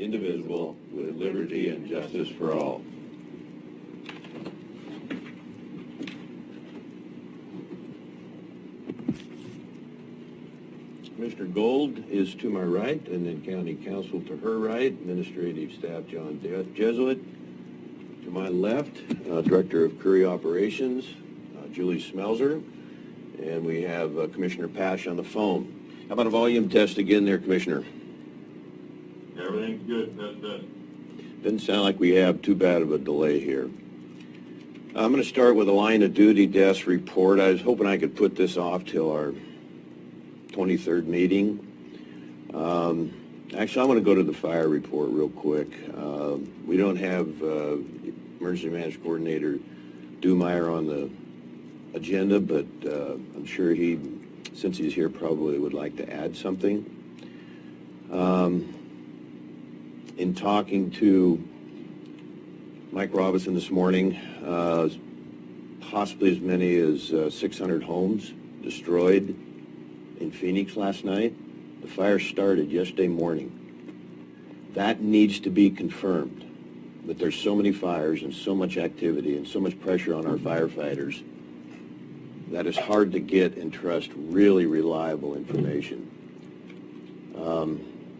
indivisible, with liberty and justice for all. Commissioner Gold is to my right, and then County Counsel to her right, Administrative Staff John Jesuit. To my left, Director of Curry Operations, Julie Smelzer, and we have Commissioner Pash on the phone. How about a volume test again there, Commissioner? Everything's good. That's Doesn't sound like we have too bad of a delay here. I'm going to start with a line of duty desk report. I was hoping I could put this off till our 23rd meeting. Actually, I want to go to the fire report real quick. We don't have Emergency Management Coordinator Dumeyer on the agenda, but I'm sure he, since he's here, probably would like to add something. In talking to Mike Robinson this morning, possibly as many as 600 homes destroyed in Phoenix last night. The fire started yesterday morning. That needs to be confirmed, but there's so many fires and so much activity and so much pressure on our firefighters that it's hard to get and trust really reliable information.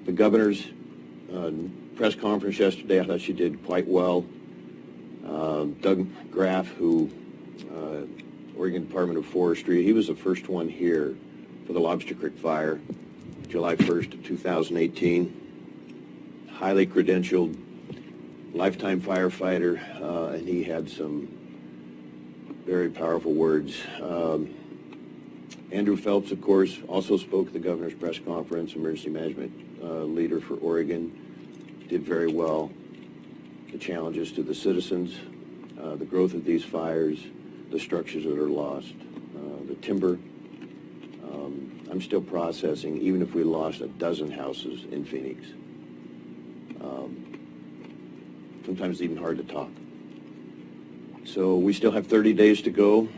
The governor's press conference yesterday, I thought she did quite well. Doug Graff, who, Oregon Department of Forestry, he was the first one here for the Lobster Creek fire, July 1st of 2018. Highly credentialed, lifetime firefighter, and he had some very powerful words. Andrew Phelps, of course, also spoke at the governor's press conference, emergency management leader for Oregon, did very well. The challenges to the citizens, the growth of these fires, the structures that are lost, the timber. I'm still processing, even if we lost a dozen houses in Phoenix. Sometimes it's even hard to talk. So we still have 30 days to go.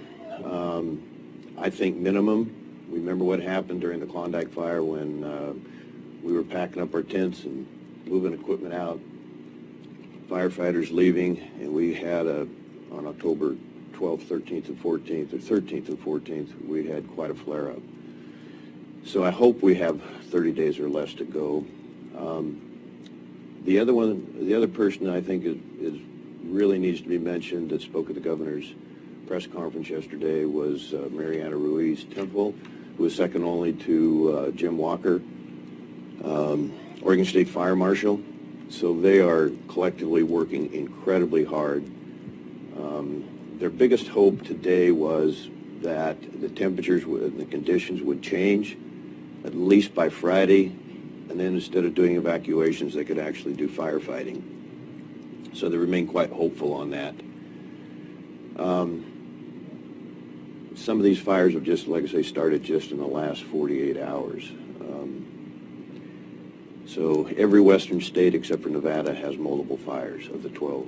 I think minimum. Remember what happened during the Klondike fire when we were packing up our tents and moving equipment out, firefighters leaving, and we had on October 12th, 13th, and 14th, or 13th and 14th, we had quite a flare-up. So I hope we have 30 days or less to go. The other person I think is really needs to be mentioned that spoke at the governor's press conference yesterday was Mariana Ruiz Temple, who is second only to Jim Walker, Oregon State Fire Marshal. So they are collectively working incredibly hard. Their biggest hope today was that the temperatures and the conditions would change at least by Friday, and then instead of doing evacuations, they could actually do firefighting. So they remain quite hopeful on that. Some of these fires have just, like I say, started just in the last 48 hours. So every western state except for Nevada has multiple fires of the 12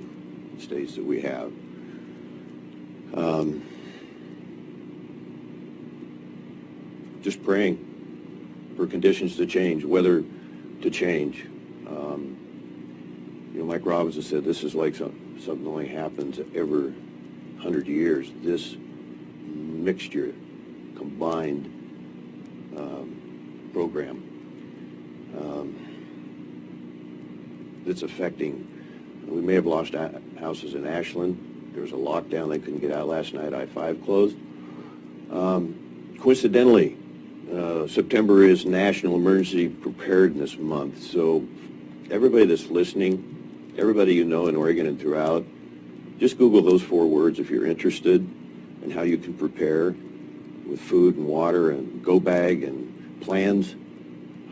states that we have. Just praying for conditions to change, weather to change. Mike Robinson said this is like something only happens every 100 years. This mixture, combined program that's affecting. We may have lost houses in Ashland. There was a lockdown. They couldn't get out last night. I-5 closed. Coincidentally, September is National Emergency Preparedness Month. So everybody that's listening, everybody you know in Oregon and throughout, just Google those 4 words if you're interested in how you can prepare with food and water and go bag and plans.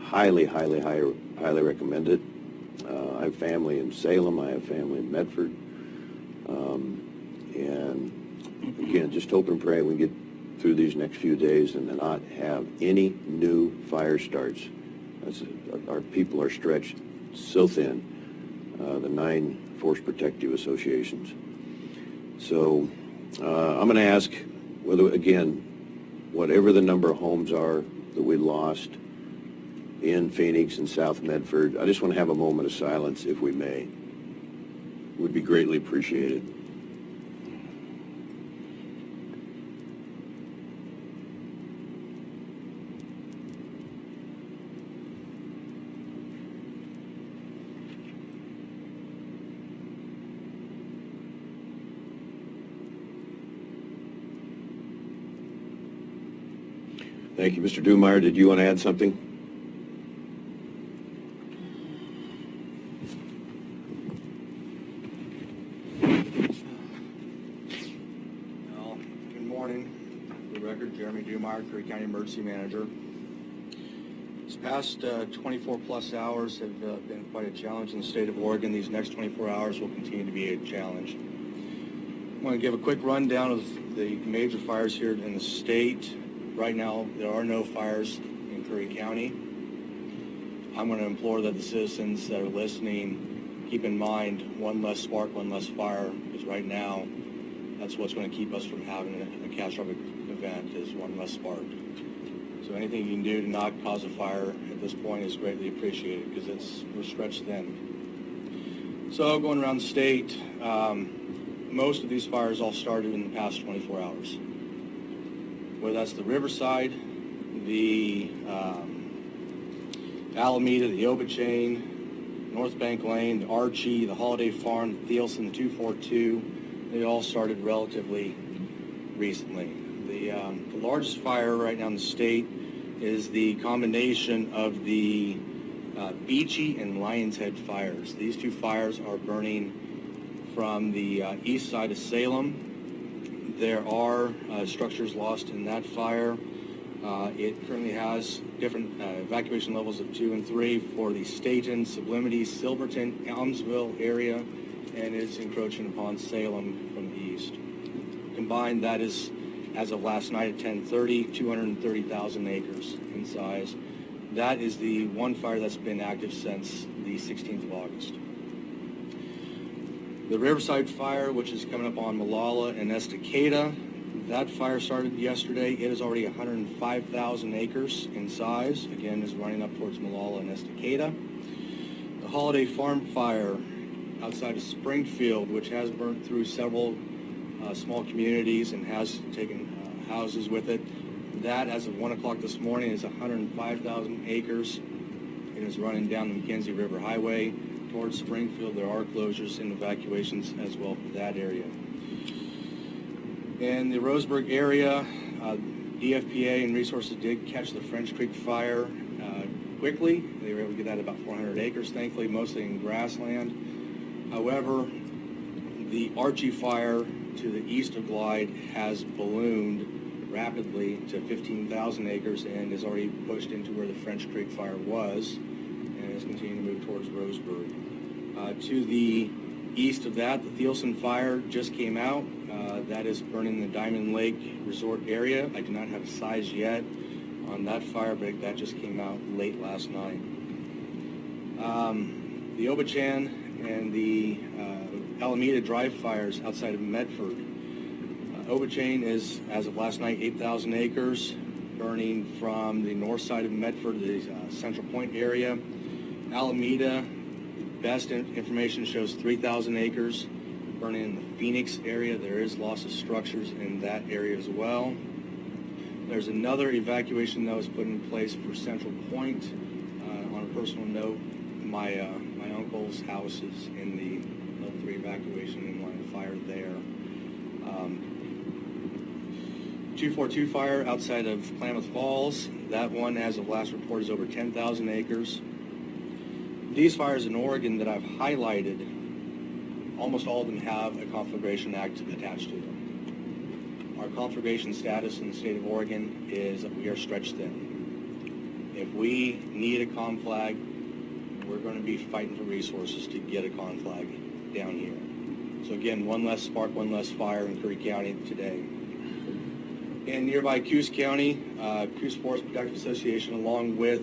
Highly recommend it. I have family in Salem. I have family in Medford. And again, just hope and pray we get through these next few days and not have any new fire starts. Our people are stretched so thin, the 9 Force Protective Associations. So I'm going to ask whether, again, whatever the number of homes are that we lost in Phoenix and South Medford. I just want to have a moment of silence, if we may. Would be greatly appreciated. Thank you. Mr. Dummeyer, did you want to add something? Well, good morning. For the record, Jeremy Dummeyer, Curry County Emergency Manager. This past 24 plus hours have been quite a challenge in the state of Oregon. These next 24 hours will continue to be a challenge. I want to give a quick rundown of the major fires here in the state. Right now, there are no fires in Curry County. I'm going to implore that the citizens that are listening keep in mind one less spark, one less fire, because right now, that's what's going to keep us from having a catastrophic event is one less spark. So anything you can do to not cause a fire at this point is greatly appreciated because we're stretched thin. So going around the state, most of these fires all started in the past 24 hours. Whether that's the Riverside, the Alameda, the Oba Chain, North Bank Lane, the Archie, the Holiday Farm, the Thielson, the 242, they all started relatively recently. The largest fire right now in the state is the combination of the Beachy and Lion's Head fires. These two fires are burning from the east side of Salem. There are structures lost in that fire. It currently has different evacuation levels of 2 and 3 for the Staten, Sublimity, Silverton, Elmsville area, and it's encroaching upon Salem from the east. Combined, that is, as of last night at 10:30, 230,000 acres in size. That is the one fire that's been active since the 16th of August. The Riverside fire, which is coming up on Malala and Estacada, that fire started yesterday. It is already 105,000 acres in size. Again, is running up towards Malala and Estacada. The Holiday Farm fire outside of Springfield, which has burnt through several small communities and has taken houses with it. That, as of 1 o'clock this morning, is 105,000 acres. It is running down the McKenzie River Highway towards Springfield. There are closures and evacuations as well for that area. In the Roseburg area, DFPA and resources did catch the French Creek fire quickly. They were able to get that about 400 acres, thankfully, mostly in grassland. However, the Archie fire to the east of Glide has ballooned rapidly to 15,000 acres and is already pushed into where the French Creek fire was and is continuing to move towards Roseburg. To the east of that, the Thielson fire just came out. That is burning the Diamond Lake Resort area. I do not have a size yet on that fire, but that just came out late last night. The Obachan and the Alameda Drive fires outside of Medford. Obachan is, as of last night, 8,000 acres, burning from the north side of Medford, the Central Point area. Alameda, best information shows 3,000 acres, burning in the Phoenix area. There is loss of structures in that area as well. There's another evacuation that was put in place for Central Point. On a personal note, my uncle's house is in the level 3 evacuation in line of fire there. 242 fire outside of Klamath Falls. That one, as of last report, is over 10,000 acres. These fires in Oregon that I've highlighted, almost all of them have a conflagration act attached to them. Our conflagration status in the state of Oregon is that we are stretched thin. If we need a conflag, we're going to be fighting for resources to get a conflag down here. So again, one less spark, one less fire in Curry County today. In nearby Coos County, Coos Forest Protection Association, along with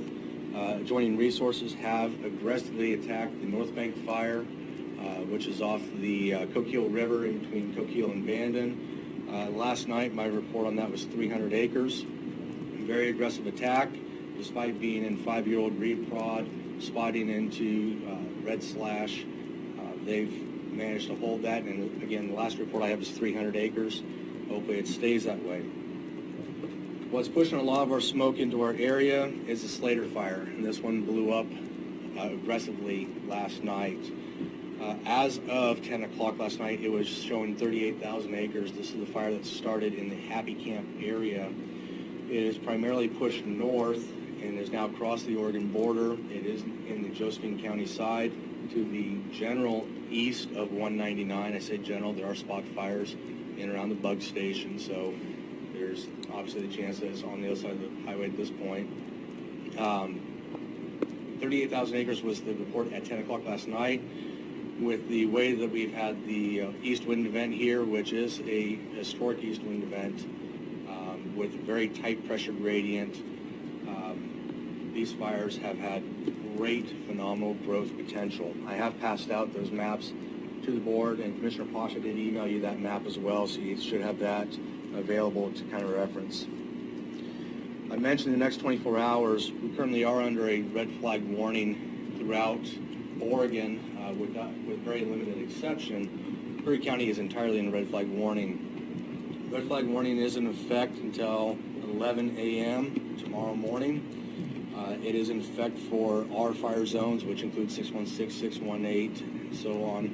adjoining resources, have aggressively attacked the North Bank fire, which is off the Coquille River in between Coquille and Bandon. Last night, my report on that was 300 acres. Very aggressive attack. despite being in 5-year-old reed prod, spotting into red slash. They've managed to hold that, and again, the last report I have is 300 acres. Hopefully it stays that way. What's pushing a lot of our smoke into our area is the Slater fire, and this one blew up aggressively last night. As of 10 o'clock last night, it was showing 38,000 acres. This is the fire that started in the Happy Camp area. It is primarily pushed north and is now across the Oregon border. It is in the Josephine County side to the general east of 199. I say general, there are spot fires in and around the bug station, so there's obviously the chance that it's on the other side of the highway at this point. 38,000 acres was the report at 10 o'clock last night. With the way that we've had the east wind event here, which is a historic east wind event with a very tight pressure gradient, these fires have had great, phenomenal growth potential. I have passed out those maps to the board, and Commissioner Pasha did email you that map as well, so you should have that available to kind of reference. I mentioned the next 24 hours, we currently are under a red flag warning throughout Oregon, with very limited exception. Curry County is entirely in a red flag warning. Red flag warning is in effect until 11 a.m. tomorrow morning. It is in effect for our fire zones, which include 616, 618, and so on.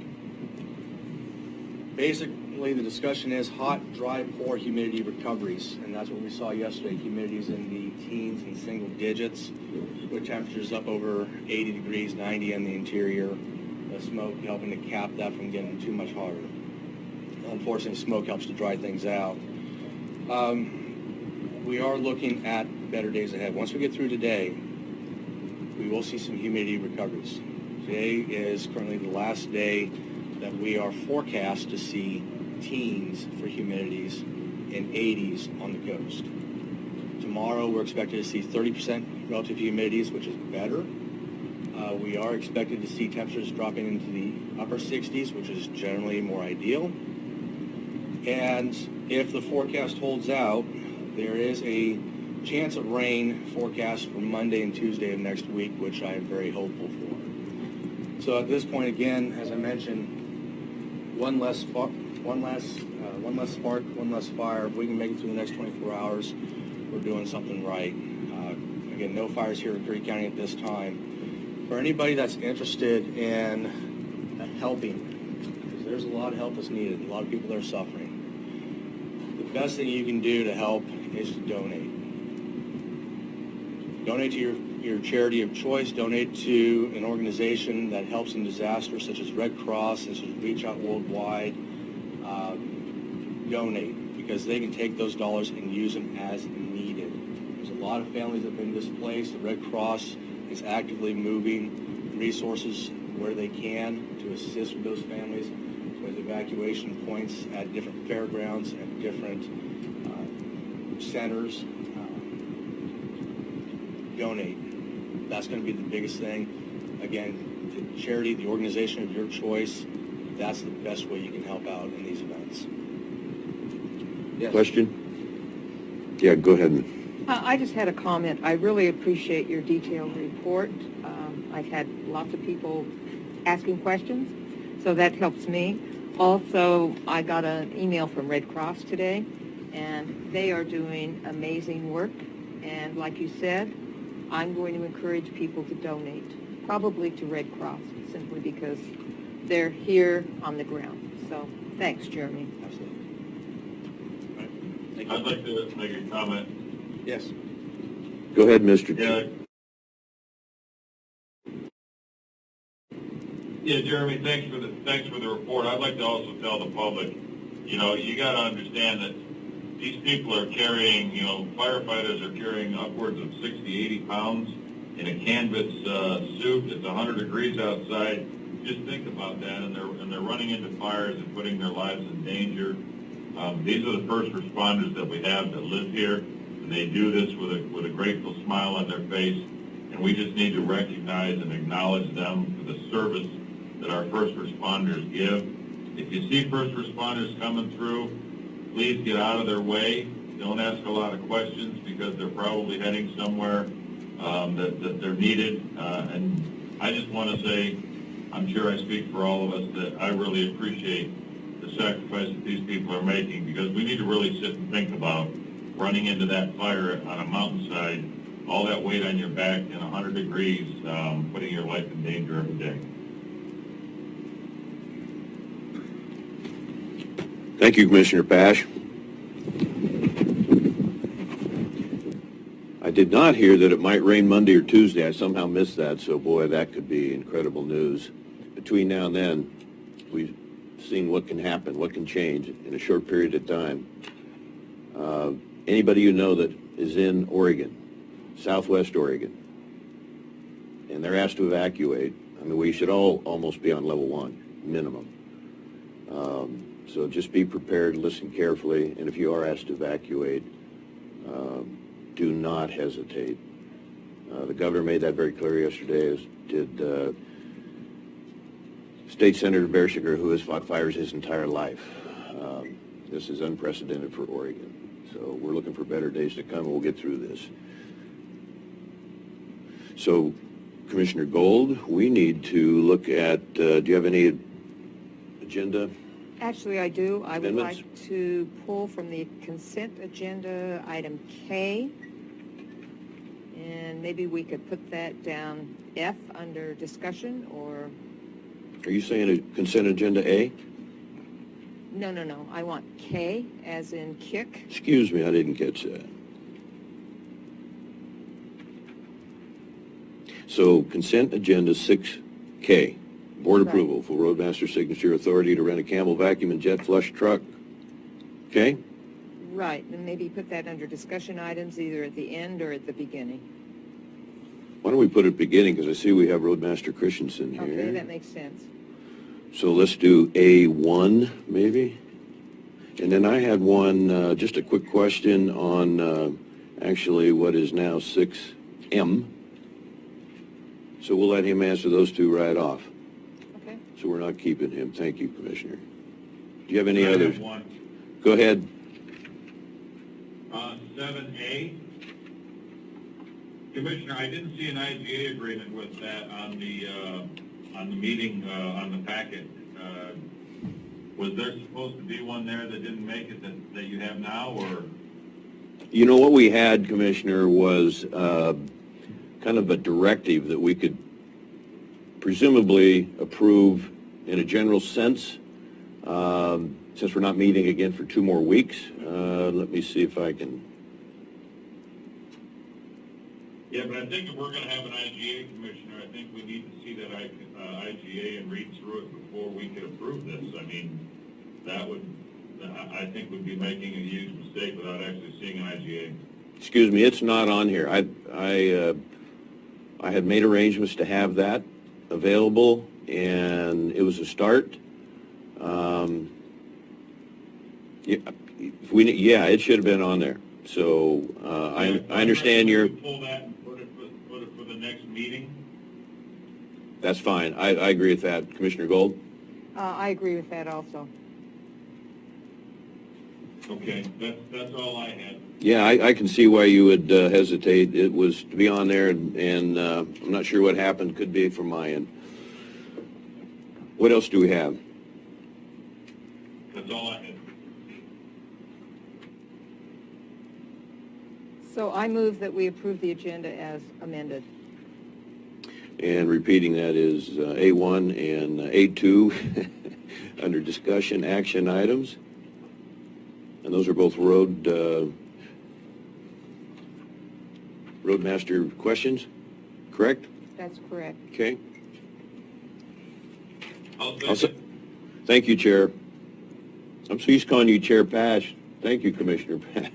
Basically, the discussion is hot, dry, poor humidity recoveries, and that's what we saw yesterday. Humidity's in the teens and single digits, with temperatures up over 80 degrees, 90 in the interior. The smoke helping to cap that from getting too much harder. Unfortunately, smoke helps to dry things out. We are looking at better days ahead. Once we get through today, we will see some humidity recoveries. Today is currently the last day that we are forecast to see teens for humidities in 80s on the coast. Tomorrow, we're expected to see 30% relative humidities, which is better. We are expected to see temperatures dropping into the upper 60s, which is generally more ideal. And if the forecast holds out, there is a chance of rain forecast for Monday and Tuesday of next week, which I am very hopeful for. So at this point, again, as I mentioned, one less spark, one less fire. If we can make it through the next 24 hours, we're doing something right. Again, no fires here in Curry County at this time. For anybody that's interested in helping, because there's a lot of help that's needed, a lot of people that are suffering, the best thing you can do to help is to donate. Donate to your charity of choice. Donate to an organization that helps in disasters, such as Red Cross, such as Reach Out Worldwide. Donate, because they can take those dollars and use them as needed. There's a lot of families that have been displaced. The Red Cross is actively moving resources where they can to assist with those families with evacuation points at different fairgrounds and different centers. Donate. That's going to be the biggest thing. Again, the charity, the organization of your choice, that's the best way you can help out in these events. Yes. Question? Yeah, go ahead. I just had a comment. I really appreciate your detailed report. I've had lots of people asking questions, so that helps me. Also, I got an email from Red Cross today, and they are doing amazing work. And like you said, I'm going to encourage people to donate, probably to Red Cross, simply because they're here on the ground. So thanks, Jeremy. Absolutely. Right. Thank you. I'd like to make a comment. Yes. Go ahead, Mr. Yeah. Yeah, Jeremy, thanks for the report. I'd like to also tell the public, you got to understand that these people are carrying, firefighters are carrying upwards of 60, 80 pounds in a canvas suit. It's 100 degrees outside. Just think about that, and they're running into fires and putting their lives in danger. These are the first responders that we have that live here, and they do this with a grateful smile on their face. And we just need to recognize and acknowledge them for the service that our first responders give. If you see first responders coming through, please get out of their way. Don't ask a lot of questions, because they're probably heading somewhere that they're needed. And I just want to say, I'm sure I speak for all of us, that I really appreciate the sacrifice that these people are making, because we need to really sit and think about running into that fire on a mountainside, all that weight on your back in 100 degrees, putting your life in danger every day. Thank you, Commissioner Pash. I did not hear that it might rain Monday or Tuesday. I somehow missed that, so boy, that could be incredible news. Between now and then, we've seen what can happen, what can change in a short period of time. Anybody you know that is in Oregon, Southwest Oregon, and they're asked to evacuate, I mean, we should all almost be on level 1, minimum. So just be prepared, listen carefully, and if you are asked to evacuate, do not hesitate. The governor made that very clear yesterday, as did State Senator Bershiger, who has fought fires his entire life. This is unprecedented for Oregon. So we're looking for better days to come, and we'll get through this. So, Commissioner Gold, we need to look at, do you have any agenda? Actually, I do. I would Amendments? like to pull from the consent agenda item K, and maybe we could put that down F under discussion, or, Are you saying a consent agenda A? no, I want K as in kick. Excuse me, I didn't catch that. So consent agenda 6K, board Right. approval for roadmaster signature authority to rent a Campbell vacuum and jet flush truck. Okay? Right, and maybe put that under discussion items either at the end or at the beginning. Why don't we put it at beginning, because I see we have Roadmaster Christensen here. Okay, that makes sense. So let's do A1, maybe? And then I had one, just a quick question on actually what is now 6M. So we'll let him answer those two right off. Okay. So we're not keeping him. Thank you, Commissioner. Do you have any I have others? one. Go ahead. 7A. Commissioner, I didn't see an IGA agreement with that on the meeting, on the packet. Was there supposed to be one there that didn't make it that you have now, or? You know, what we had, Commissioner, was kind of a directive that we could presumably approve in a general sense. Since we're not meeting again for 2 more weeks, let me see if I can. Yeah, but I think if we're going to have an IGA, Commissioner, I think we need to see that IGA and read through it before we could approve this. I mean, that would, I think, would be making a huge mistake without actually seeing an IGA. Excuse me, it's not on here. I had made arrangements to have that available, and it was a start. Yeah, it should have been on there. So I understand your. Pull that and put it for the next meeting. That's fine. I agree with that, Commissioner Gold. I agree with that also. Okay, that's all I had. Yeah, I can see why you would hesitate. It was to be on there, and I'm not sure what happened. Could be from my end. What else do we have? That's all I had. So I move that we approve the agenda as amended. And repeating that is A1 and A2 under discussion action items. And those are both roadmaster questions, correct? That's correct. Okay. I'll say. Thank you, Chair. I'm so used to calling you Chair Pash. Thank you, Commissioner Pash.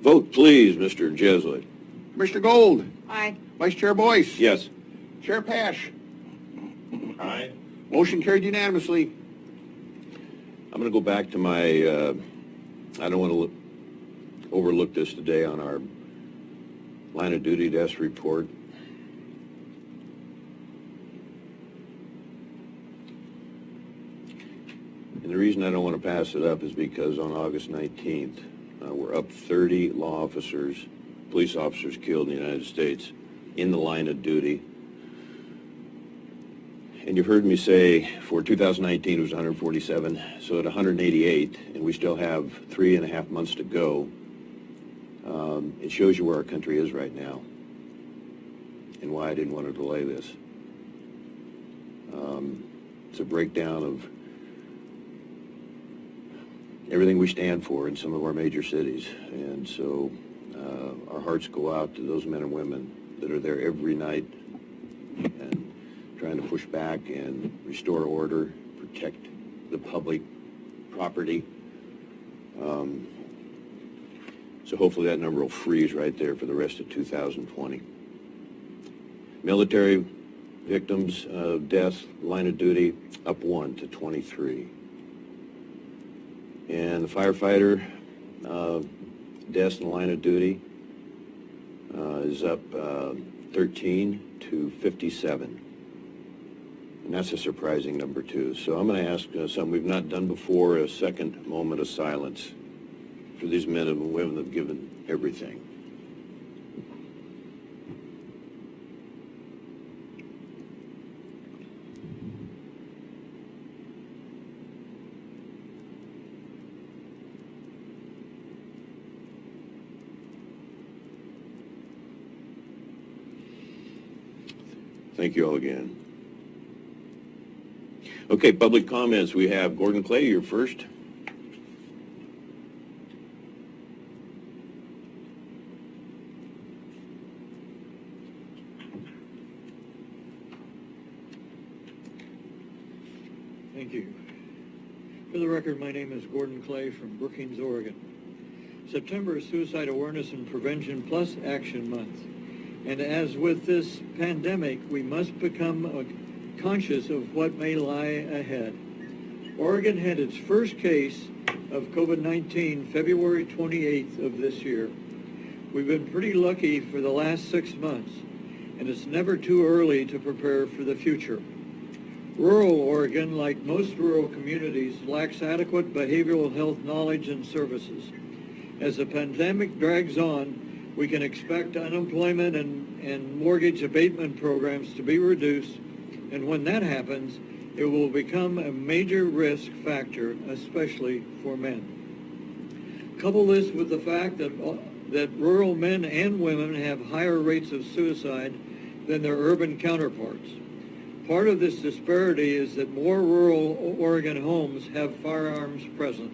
Vote, please, Mr. Jesuit. Commissioner Gold, Aye. Vice Chair Boyce. Yes. Chair Pash. Aye. Motion carried unanimously. I'm going to go back to my, I don't want to overlook this today on our line of duty desk report. And the reason I don't want to pass it up is because on August 19th, we're up 30 law officers, police officers killed in the United States in the line of duty. And you've heard me say for 2019 it was 147, so at 188, and we still have 3.5 months to go. It shows you where our country is right now and why I didn't want to delay this. It's a breakdown of everything we stand for in some of our major cities. And so our hearts go out to those men and women that are there every night and trying to push back and restore order, protect the public property. So hopefully that number will freeze right there for the rest of 2020. Military victims of death, line of duty, up 1 to 23. And the firefighter deaths in the line of duty is up 13 to 57. And that's a surprising number, too. So I'm going to ask something we've not done before, a second moment of silence for these men and women that have given everything. Thank you all again. Okay, public comments. We have Gordon Clay, you're first. Thank you. For the record, my name is Gordon Clay from Brookings, Oregon. September is Suicide Awareness and Prevention Plus Action Month. And as with this pandemic, we must become conscious of what may lie ahead. Oregon had its first case of COVID-19 February 28th of this year. We've been pretty lucky for the last 6 months, and it's never too early to prepare for the future. Rural Oregon, like most rural communities, lacks adequate behavioral health knowledge and services. As the pandemic drags on, we can expect unemployment and mortgage abatement programs to be reduced, and when that happens, it will become a major risk factor, especially for men. Couple this with the fact that rural men and women have higher rates of suicide than their urban counterparts. Part of this disparity is that more rural Oregon homes have firearms present.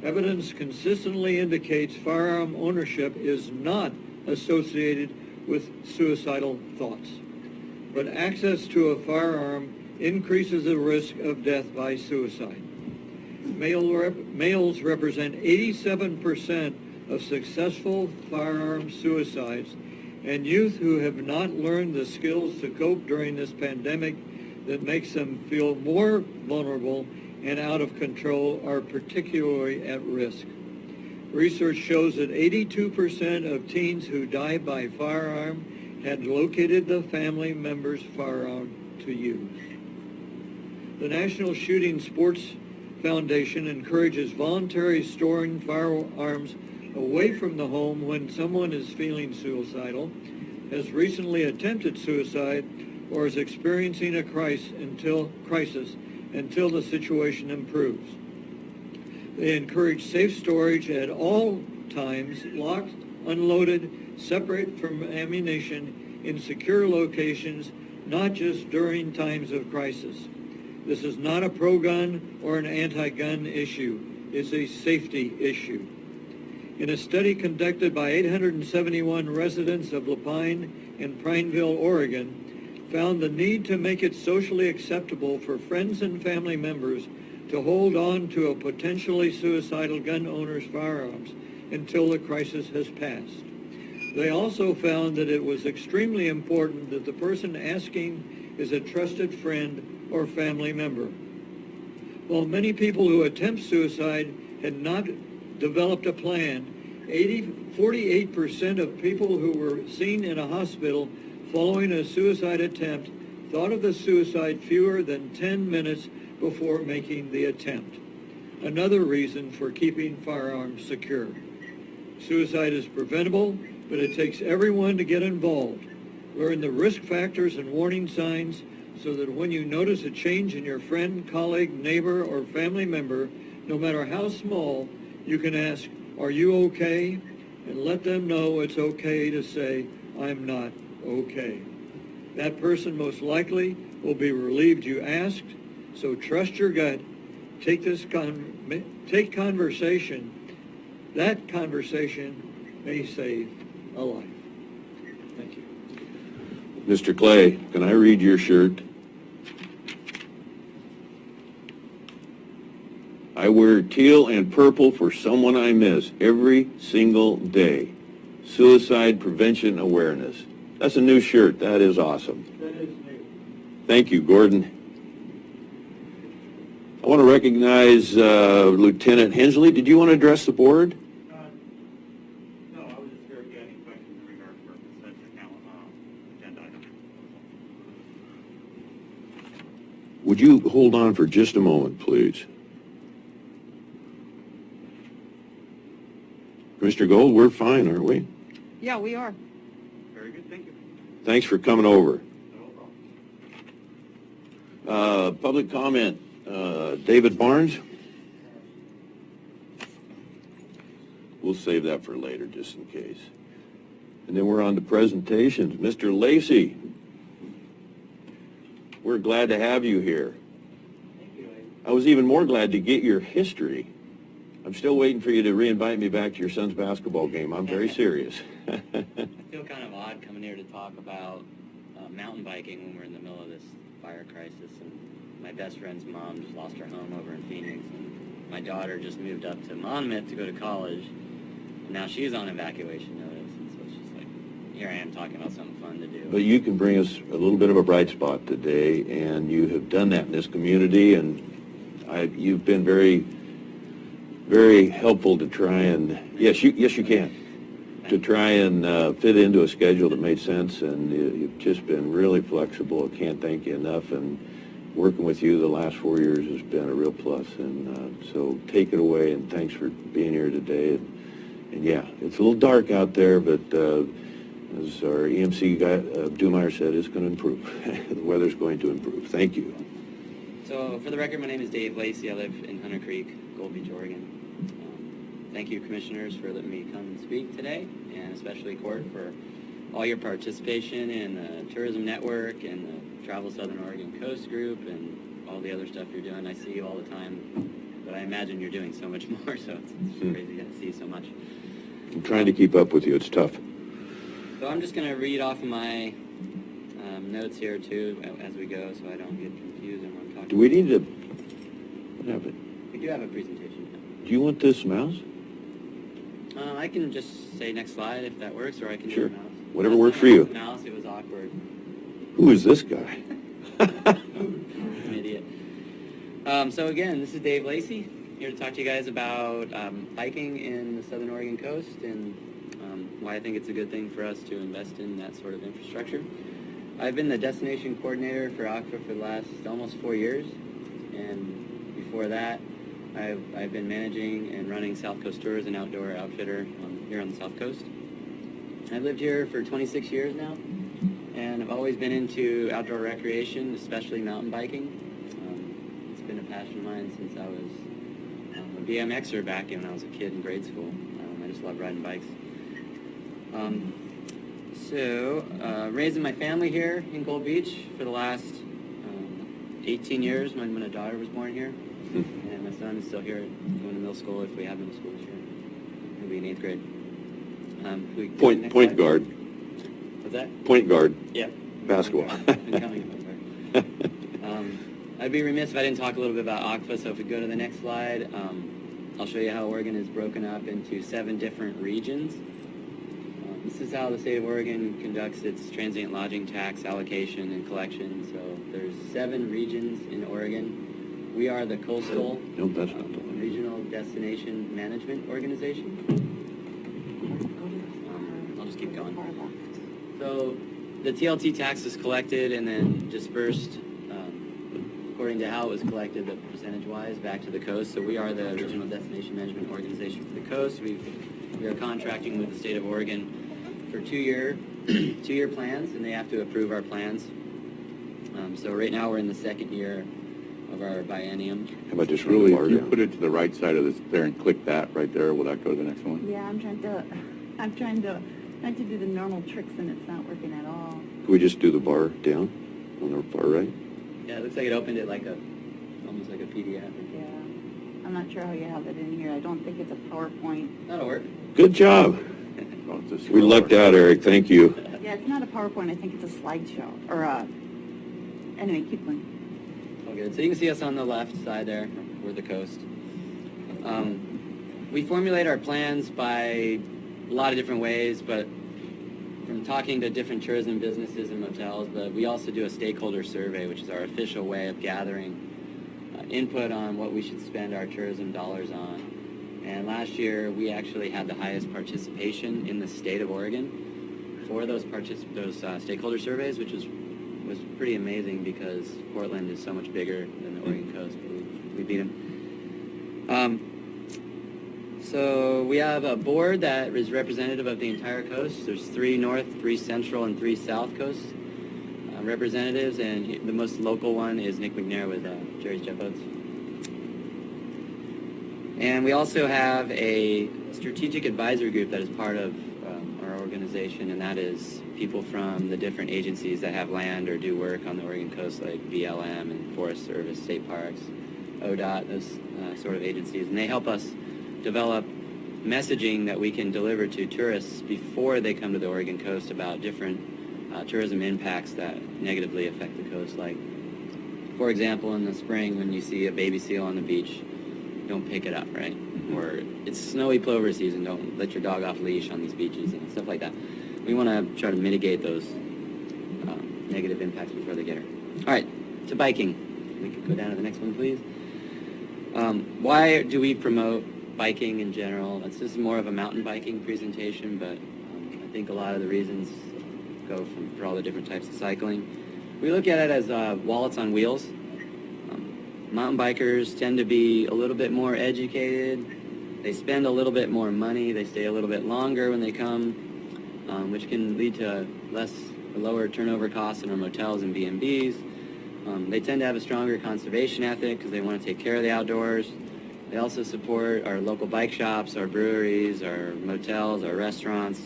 Evidence consistently indicates firearm ownership is not associated with suicidal thoughts, but access to a firearm increases the risk of death by suicide. Males represent 87% of successful firearm suicides, and youth who have not learned the skills to cope during this pandemic that makes them feel more vulnerable and out of control are particularly at risk. Research shows that 82% of teens who died by firearm had located the family member's firearm to use. The National Shooting Sports Foundation encourages voluntary storing firearms away from the home when someone is feeling suicidal, has recently attempted suicide, or is experiencing a crisis until the situation improves. They encourage safe storage at all times, locked, unloaded, separate from ammunition, in secure locations, not just during times of crisis. This is not a pro-gun or an anti-gun issue. It's a safety issue. In a study conducted by 871 residents of Lapine and Prineville, Oregon, found the need to make it socially acceptable for friends and family members to hold on to a potentially suicidal gun owner's firearms until the crisis has passed. They also found that it was extremely important that the person asking is a trusted friend or family member. While many people who attempt suicide had not developed a plan, 48% of people who were seen in a hospital following a suicide attempt thought of the suicide fewer than 10 minutes before making the attempt. Another reason for keeping firearms secure. Suicide is preventable, but it takes everyone to get involved. Learn the risk factors and warning signs so that when you notice a change in your friend, colleague, neighbor, or family member, no matter how small, you can ask, "Are you okay?" and let them know it's okay to say, "I'm not okay." That person most likely will be relieved you asked, so trust your gut. Take conversation. That conversation may save a life. Thank you. Mr. Clay, can I read your shirt? I wear teal and purple for someone I miss every single day. Suicide prevention awareness. That's a new shirt. That is awesome. That is new. Thank you, Gordon. I want to recognize Lieutenant Hensley. Did you want to address the board? No, I was just here if you had any questions in regards to the consent agenda item. Would you hold on for just a moment, please? Mr. Gold, we're fine, aren't we? Yeah, we are. Very good, thank you. Thanks for coming over. No problem. Public comment. David Barnes? We'll save that for later, just in case. And then we're on to presentations. Mr. Lacey, we're glad to have you here. Thank you. I was even more glad to get your history. I'm still waiting for you to re-invite me back to your son's basketball game. I'm very serious. I feel kind of odd coming here to talk about mountain biking when we're in the middle of this fire crisis. And my best friend's mom just lost her home over in Phoenix. And my daughter just moved up to Monmouth to go to college. And now she's on evacuation notice. And so it's just like, here I am talking about something fun to do. But you can bring us a little bit of a bright spot today, and you have done that in this community, and you've been very, very helpful to try and, yes, you can, to try and fit into a schedule that made sense, and you've just been really flexible. I can't thank you enough, and working with you the last 4 years has been a real plus, and so take it away, and thanks for being here today. And yeah, it's a little dark out there, but as our EMC guy, Dumeier said, it's going to improve. The weather's going to improve. Thank you. So for the record, my name is Dave Lacey. I live in Hunter Creek, Gold Beach, Oregon. Thank you, commissioners, for letting me come and speak today, and especially Court for all your participation in the Tourism Network and the Travel Southern Oregon Coast Group and all the other stuff you're doing. I see you all the time, but I imagine you're doing so much more, so it's crazy to see so much. I'm trying to keep up with you. It's tough. So I'm just going to read off of my notes here, too, as we go, so I don't get confused on what I'm talking Do we need to have it? about. We do have a presentation. Do you want this mouse? I can just say next slide if that works, or I can Sure. do a mouse. Whatever Last works time for I you. used Mouse, it was awkward. Who is this guy? An idiot. So again, this is Dave Lacey, here to talk to you guys about biking in the Southern Oregon coast and why I think it's a good thing for us to invest in that sort of infrastructure. I've been the destination coordinator for ACFA for the last almost 4 years, and before that, I've been managing and running South Coast Tours, an outdoor outfitter here on the South Coast. I've lived here for 26 years now, and I've always been into outdoor recreation, especially mountain biking. It's been a passion of mine since I was a BMXer back when I was a kid in grade school. I just love riding bikes. Raising my family here in Gold Beach for the last 18 years when a daughter was born here. And my son is still here going to middle school if we have middle school this year. He'll be in 8th grade. Point guard. What's that? Point guard. Yep. Basketball. Incoming point guard. I'd be remiss if I didn't talk a little bit about ACFA, so if we go to the next slide, I'll show you how Oregon is broken up into 7 different regions. This is how the state of Oregon conducts its transient lodging tax allocation and collection. So there's 7 regions in Oregon. We are the Coastal No, that's not the one. Regional Destination Management Organization. I'll just keep going. So the TLT tax is collected and then dispersed. Of according to how it was collected, the percentage-wise, back to the coast. So we are the original destination management organization for the coast. We are contracting with the state of Oregon for two-year plans, and they have to approve our plans. So right now we're in the second year of our biennium. How about just Really, really if you put it to the right side of this there and click that right there, will that go to the next one? Yeah, I'm trying to not to do the normal tricks and it's not working at all. Can we just do the bar down on the far right? Yeah, it looks like it opened it like almost like a PDF. Yeah. I'm not sure how you have it in here. I don't think it's a PowerPoint. That'll work. Good job. Oh, it's a We lucked out, Eric. Thank you. Yeah, it's not a PowerPoint. I think it's a slideshow. Or anyway, keep going. All good. So you can see us on the left side there. We're the coast. We formulate our plans by a lot of different ways, but from talking to different tourism businesses and motels, but we also do a stakeholder survey, which is our official way of gathering input on what we should spend our tourism dollars on. And last year, we actually had the highest participation in the state of Oregon for those stakeholder surveys, which was pretty amazing because Portland is so much bigger than the Oregon coast. We beat them. So we have a board that is representative of the entire coast. There's 3 north, 3 central, and 3 south coast representatives, and the most local one is Nick McNair with Jerry's Jet Boats. And we also have a strategic advisory group that is part of our organization, and that is people from the different agencies that have land or do work on the Oregon coast, like BLM and Forest Service, State Parks, ODOT, those sort of agencies. And they help us develop messaging that we can deliver to tourists before they come to the Oregon coast about different tourism impacts that negatively affect the coast. Like, for example, in the spring when you see a baby seal on the beach, don't pick it up, right? Or it's snowy plover season, don't let your dog off leash on these beaches and stuff like that. We want to try to mitigate those negative impacts before they get here. All right, to biking. We could go down to the next one, please. Why do we promote biking in general? This is more of a mountain biking presentation, but I think a lot of the reasons go for all the different types of cycling. We look at it as wallets on wheels. Mountain bikers tend to be a little bit more educated. They spend a little bit more money. They stay a little bit longer when they come, which can lead to lower turnover costs in our motels and B&Bs. They tend to have a stronger conservation ethic because they want to take care of the outdoors. They also support our local bike shops, our breweries, our motels, our restaurants,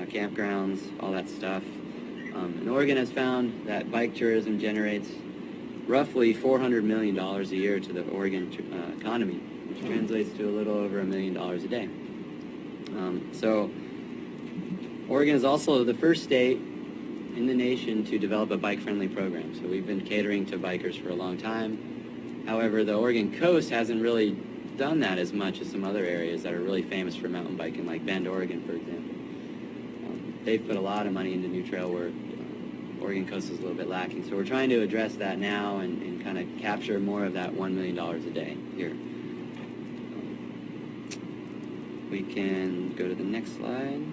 campgrounds, all that stuff. And Oregon has found that bike tourism generates roughly $400 million a year to the Oregon economy, which translates to a little over $1 million a day. So Oregon is also the first state in the nation to develop a bike-friendly program. So we've been catering to bikers for a long time. However, the Oregon coast hasn't really done that as much as some other areas that are really famous for mountain biking, like Bend, Oregon, for example. They've put a lot of money into new trail work. Oregon coast is a little bit lacking. So we're trying to address that now and kind of capture more of that $1 million a day here. We can go to the next slide.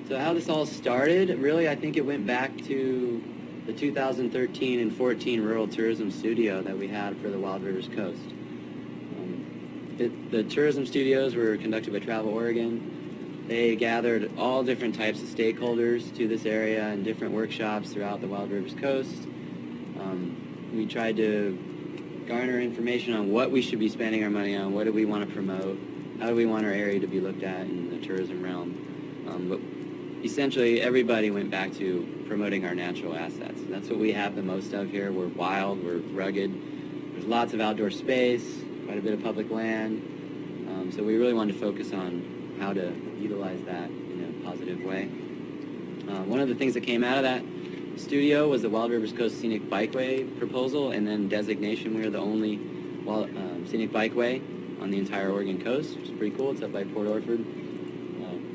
So how this all started, really, I think it went back to the 2013 and 14 Rural Tourism Studio that we had for the Wild Rivers Coast. The tourism studios were conducted by Travel Oregon. They gathered all different types of stakeholders to this area and different workshops throughout the Wild Rivers Coast. We tried to garner information on what we should be spending our money on, what do we want to promote, how do we want our area to be looked at in the tourism realm. But essentially, everybody went back to promoting our natural assets. That's what we have the most of here. We're wild, we're rugged. There's lots of outdoor space, quite a bit of public land. So we really wanted to focus on how to utilize that in a positive way. One of the things that came out of that studio was the Wild Rivers Coast Scenic Bikeway proposal and then designation. We are the only scenic bikeway on the entire Oregon coast, which is pretty cool. It's up by Port Orford.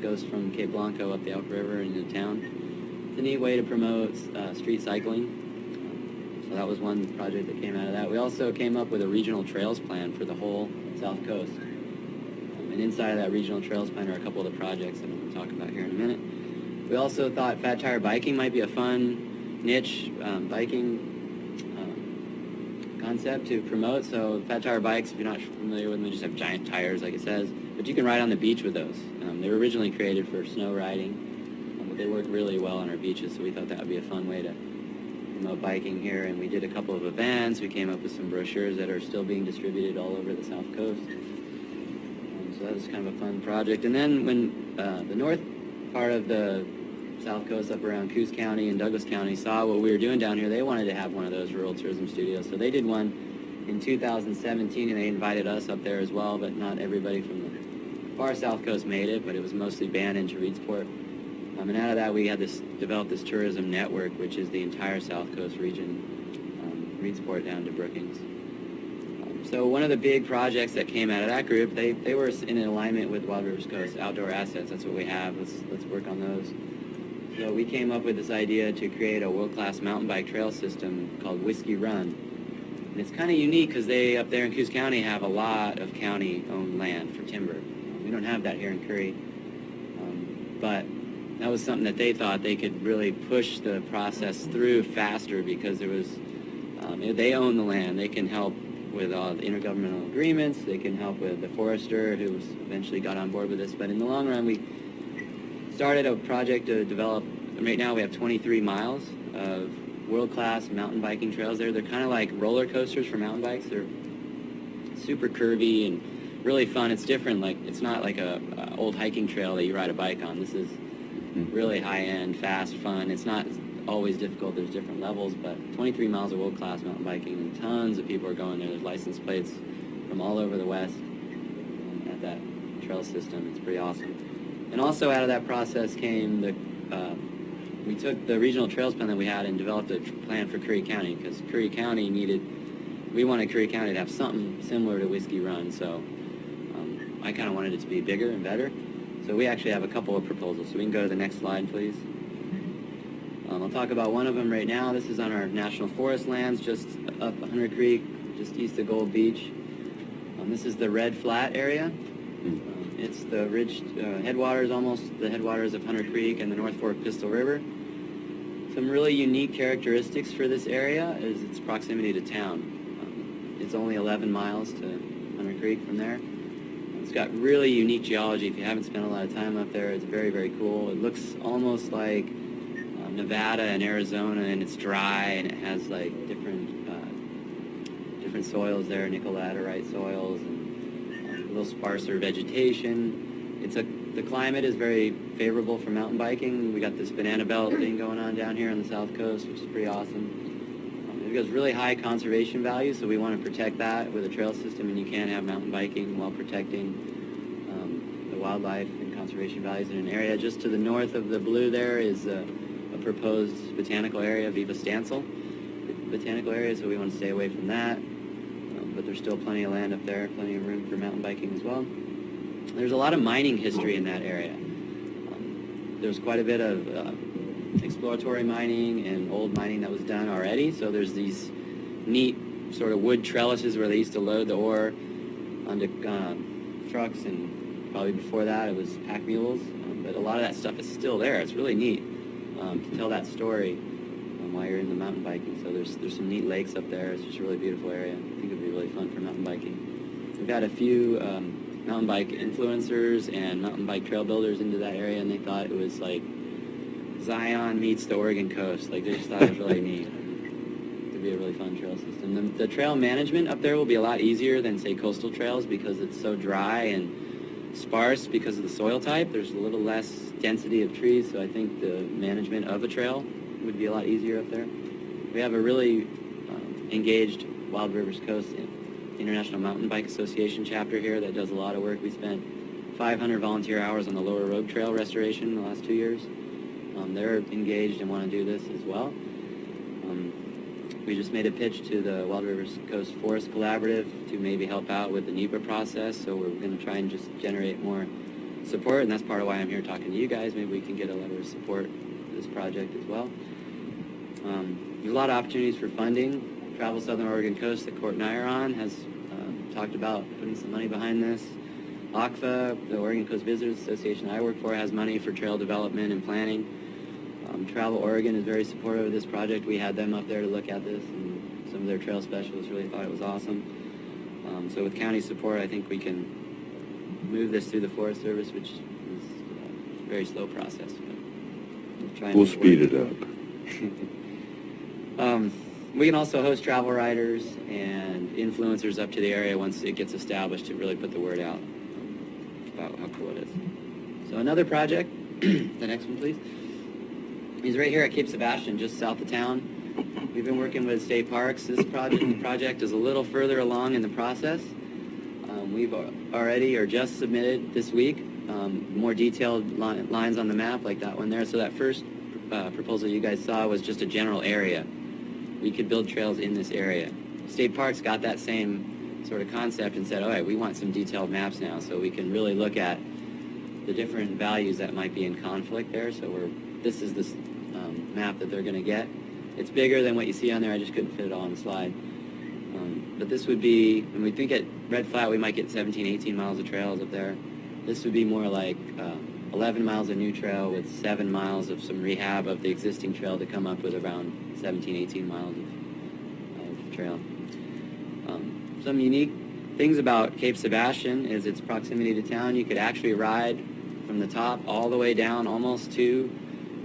Goes from Cape Blanco up the Elk River into town. It's a neat way to promote street cycling. So that was one project that came out of that. We also came up with a regional trails plan for the whole South Coast. And inside of that regional trails plan are a couple of the projects that I'm going to talk about here in a minute. We also thought fat tire biking might be a fun niche biking concept to promote. So fat tire bikes, if you're not familiar with them, they just have giant tires, like it says. But you can ride on the beach with those. They were originally created for snow riding, but they work really well on our beaches, so we thought that would be a fun way to promote biking here. And we did a couple of events. We came up with some brochures that are still being distributed all over the South Coast. So that was kind of a fun project. And then when the north part of the South Coast up around Coos County and Douglas County saw what we were doing down here, they wanted to have one of those rural tourism studios. So they did one in 2017, and they invited us up there as well, but not everybody from the far South Coast made it, but it was mostly Bannon to Reedsport. And out of that, we had developed this tourism network, which is the entire South Coast region, Reedsport down to Brookings. So one of the big projects that came out of that group, they were in alignment with Wild Rivers Coast outdoor assets. That's what we have. Let's work on those. So we came up with this idea to create a world-class mountain bike trail system called Whiskey Run. And it's kind of unique because they, up there in Coos County, have a lot of county-owned land for timber. We don't have that here in Curry. But that was something that they thought they could really push the process through faster because there was, they own the land. They can help with all the intergovernmental agreements. They can help with the forester who eventually got on board with this. But in the long run, we started a project to develop, right now we have 23 miles of world-class mountain biking trails there. They're kind of like roller coasters for mountain bikes. They're super curvy and really fun. It's different. Like, it's not like a old hiking trail that you ride a bike on. This is really high-end, fast, fun. It's not always difficult. There's different levels, but 23 miles of world-class mountain biking, and tons of people are going there. There's license plates from all over the West at that trail system. It's pretty awesome. And also out of that process came we took the regional trails plan that we had and developed a plan for Curry County, because Curry County we wanted Curry County to have something similar to Whiskey Run, so I kind of wanted it to be bigger and better. So we actually have a couple of proposals. So we can go to the next slide, please. I'll talk about one of them right now. This is on our national forest lands, just up Hunter Creek, just east of Gold Beach. This is the Red Flat area. It's the ridge headwaters, almost the headwaters of Hunter Creek and the North Fork Pistol River. Some really unique characteristics for this area is its proximity to town. It's only 11 miles to Hunter Creek from there. It's got really unique geology. If you haven't spent a lot of time up there, it's very, very cool. It looks almost like Nevada and Arizona, and it's dry, and it has like different soils there, nickel laterite soils, and a little sparser vegetation. The climate is very favorable for mountain biking. We got this banana belt thing going on down here on the South Coast, which is pretty awesome. It has really high conservation value, so we want to protect that with a trail system, and you can have mountain biking while protecting the wildlife and conservation values in an area. Just to the north of the blue there is a proposed botanical area, Viva Stancil botanical area, so we want to stay away from that. But there's still plenty of land up there, plenty of room for mountain biking as well. There's a lot of mining history in that area. There's quite a bit of exploratory mining and old mining that was done already, so there's these neat sort of wood trellises where they used to load the ore onto trucks, and probably before that it was pack mules, but a lot of that stuff is still there. It's really neat to tell that story while you're in the mountain biking. So there's some neat lakes up there. It's just a really beautiful area. I think it'd be really fun for mountain biking. We've got a few mountain bike influencers and mountain bike trail builders into that area, and they thought it was like Zion meets the Oregon coast. Like, they just thought it was really neat. It'd be a really fun trail system. The trail management up there will be a lot easier than, say, coastal trails, because it's so dry and sparse because of the soil type. There's a little less density of trees, so I think the management of a trail would be a lot easier up there. We have a really engaged Wild Rivers Coast International Mountain Bike Association chapter here that does a lot of work. We spent 500 volunteer hours on the Lower Rogue Trail restoration in the last 2 years. They're engaged and want to do this as well. We just made a pitch to the Wild Rivers Coast Forest Collaborative to maybe help out with the NEPA process, so we're going to try and just generate more support, and that's part of why I'm here talking to you guys. Maybe we can get a letter of support for this project as well. There's a lot of opportunities for funding. Travel Southern Oregon Coast that Court and I are on has talked about putting some money behind this. OCFA, the Oregon Coast Visitors Association I work for, has money for trail development and planning. Travel Oregon is very supportive of this project. We had them up there to look at this, and Some of their trail specialists really thought it was awesome. So with county support, I think we can move this through the Forest Service, which is a very slow process. But We'll speed it up. We can also host travel riders and influencers up to the area once it gets established to really put the word out about how cool it is. So another project, the next one please, is right here at Cape Sebastian, just south of town. We've been working with state parks. This project is a little further along in the process. We've already or just submitted this week more detailed lines on the map like that one there. So that first proposal you guys saw was just a general area. We could build trails in this area. State parks got that same sort of concept and said, all right, we want some detailed maps now so we can really look at the different values that might be in conflict there. So this is this map that they're going to get. It's bigger than what you see on there. I just couldn't fit it all on the slide. But this would be, when we think at Red Flat, we might get 17, 18 miles of trails up there. This would be more like 11 miles of new trail with 7 miles of some rehab of the existing trail to come up with around 17, 18 miles of trail. Some unique things about Cape Sebastian is its proximity to town. You could actually ride from the top all the way down almost to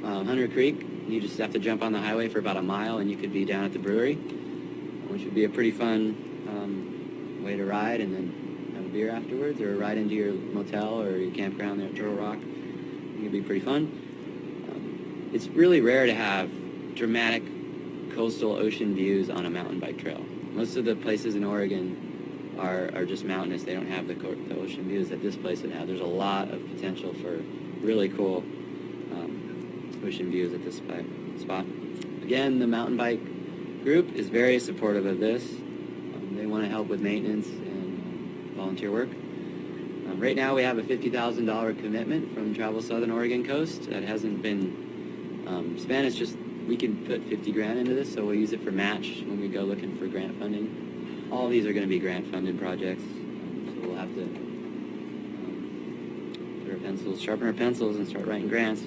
Hunter Creek. You just have to jump on the highway for about a mile and you could be down at the brewery, which would be a pretty fun way to ride and then have a beer afterwards or ride into your motel or your campground there at Turtle Rock. It would be pretty fun. It's really rare to have dramatic coastal ocean views on a mountain bike trail. Most of the places in Oregon are just mountainous. They don't have the ocean views that this place would have. There's a lot of potential for really cool ocean views at this spot. Again, the mountain bike group is very supportive of this. They want to help with maintenance and volunteer work. Right now we have a $50,000 commitment from Travel Southern Oregon Coast that hasn't been spent. It's just we can put 50 grand into this, so we'll use it for match when we go looking for grant funding. All of these are going to be grant funded projects, so we'll have to sharpen our pencils and start writing grants.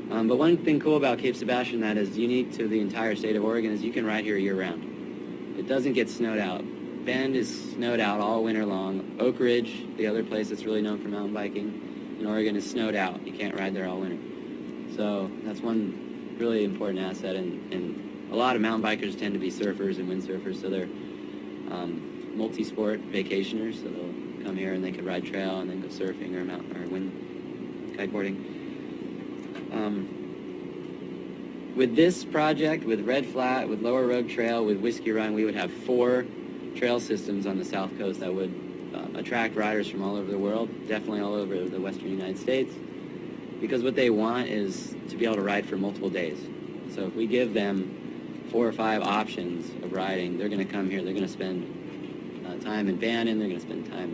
But one thing cool about Cape Sebastian that is unique to the entire state of Oregon is you can ride here year-round. It doesn't get snowed out. Bend is snowed out all winter long. Oak Ridge, the other place that's really known for mountain biking in Oregon, is snowed out. You can't ride there all winter. So that's one really important asset. And a lot of mountain bikers tend to be surfers and windsurfers, so they're multi-sport vacationers. So they'll come here and they could ride trail and then go surfing or wind kiteboarding. With this project, with Red Flat, with Lower Rogue Trail, with Whiskey Run, we would have 4 trail systems on the South Coast that would attract riders from all over the world, definitely all over the western United States, because what they want is to be able to ride for multiple days. So if we give them 4 or 5 options of riding, they're going to come here, they're going to spend time in Bannon, they're going to spend time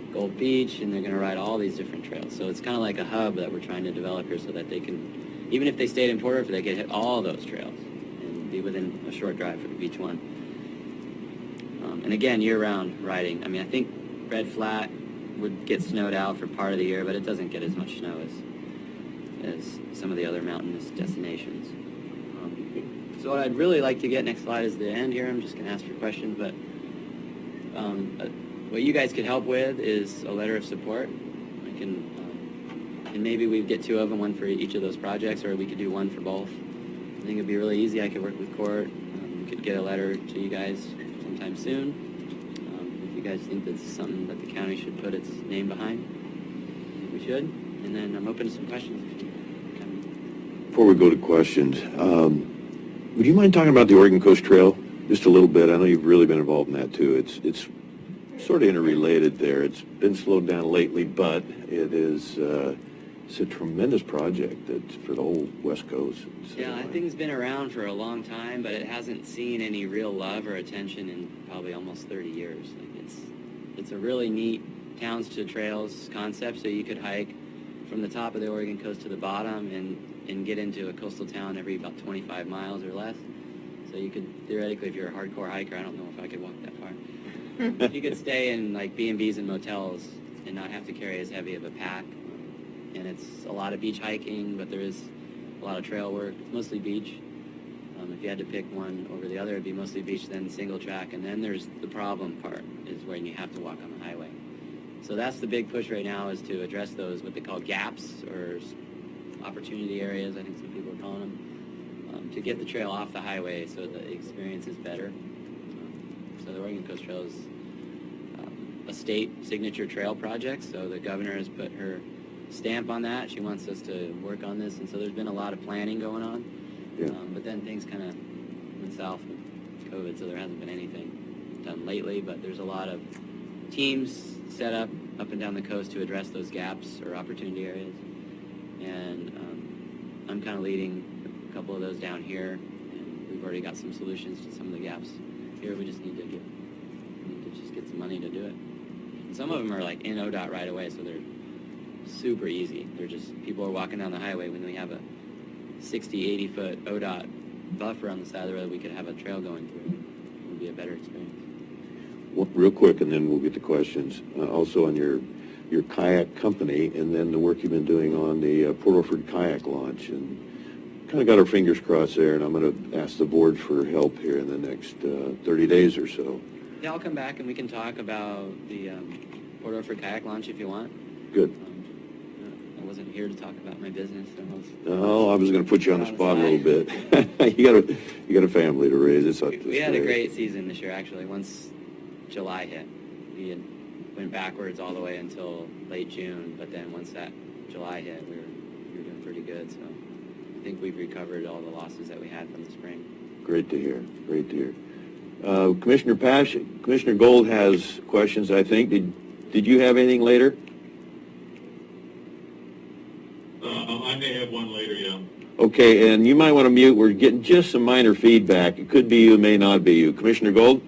in Gold Beach, and they're going to ride all these different trails. So it's kind of like a hub that we're trying to develop here so that they can, even if they stayed in Port Arthur, they could hit all those trails and be within a short drive from each one. And again, year-round riding. I mean, I think Red Flat would get snowed out for part of the year, but it doesn't get as much snow as some of the other mountainous destinations. So what I'd really like to get, next slide is the end here. I'm just going to ask for questions, but what you guys could help with is a letter of support. I can, and maybe we'd get 2 of them, one for each of those projects, or we could do one for both. I think it'd be really easy. I could work with Court. We could get a letter to you guys sometime soon. If you guys think that's something that the county should put its name behind, I think we should. And then I'm open to some questions. Before we go to questions, would you mind talking about the Oregon Coast Trail just a little bit? I know you've really been involved in that too. It's sort of interrelated there. It's been slowed down lately, but it is it's a tremendous project for the whole West Coast. Yeah, I think it's been around for a long time, but it hasn't seen any real love or attention in probably almost 30 years. Like it's a really neat towns to trails concept, so you could hike from the top of the Oregon coast to the bottom and get into a coastal town every about 25 miles or less. So you could, theoretically, if you're a hardcore hiker, I don't know if I could walk that far, you could stay in like B&Bs and motels and not have to carry as heavy of a pack. And it's a lot of beach hiking, but there is a lot of trail work. It's mostly beach. If you had to pick one over the other, it'd be mostly beach, then single track, and then there's the problem part, is when you have to walk on the highway. So that's the big push right now, is to address those, what they call gaps, or opportunity areas, I think some people are calling them, to get the trail off the highway so the experience is better. So the Oregon Coast Trail is a state signature trail project, so the governor has put her stamp on that. She wants us to work on this, and so there's been a lot of planning going on. Yeah. But then things kind of went south with COVID, so there hasn't been anything done lately, but there's a lot of teams set up and down the coast to address those gaps or opportunity areas. And I'm kind of leading a couple of those down here, and we've already got some solutions to some of the gaps here. We just need to get some money to do it. And some of them are like in ODOT right away, so they're super easy. They're just, people are walking down the highway. When we have a 60, 80 foot ODOT buffer on the side of the road, we could have a trail going through. It would be a better experience. Well, real quick, and then we'll get to questions. Also on your kayak company, and then the work you've been doing on the Port Orford kayak launch, and kind of got our fingers crossed there, and I'm going to ask the board for help here in the next 30 days or so. Yeah, I'll come back and we can talk about the Port Orford kayak launch if you want. Good. I wasn't here to talk about my business. No, I was going to put you on the spot a little bit. you got a family to raise. It's we had a great season this year, actually. Once July hit, we went backwards all the way until late June, but then once that July hit, we were doing pretty good. So I think we've recovered all the losses that we had from the spring. Great to hear. Great to hear. Commissioner Pash, Commissioner Gold has questions, I think. Did you have anything later? I may have one later, yeah. Okay, and you might want to mute. We're getting just some minor feedback. It could be you, it may not be you. Commissioner Gold?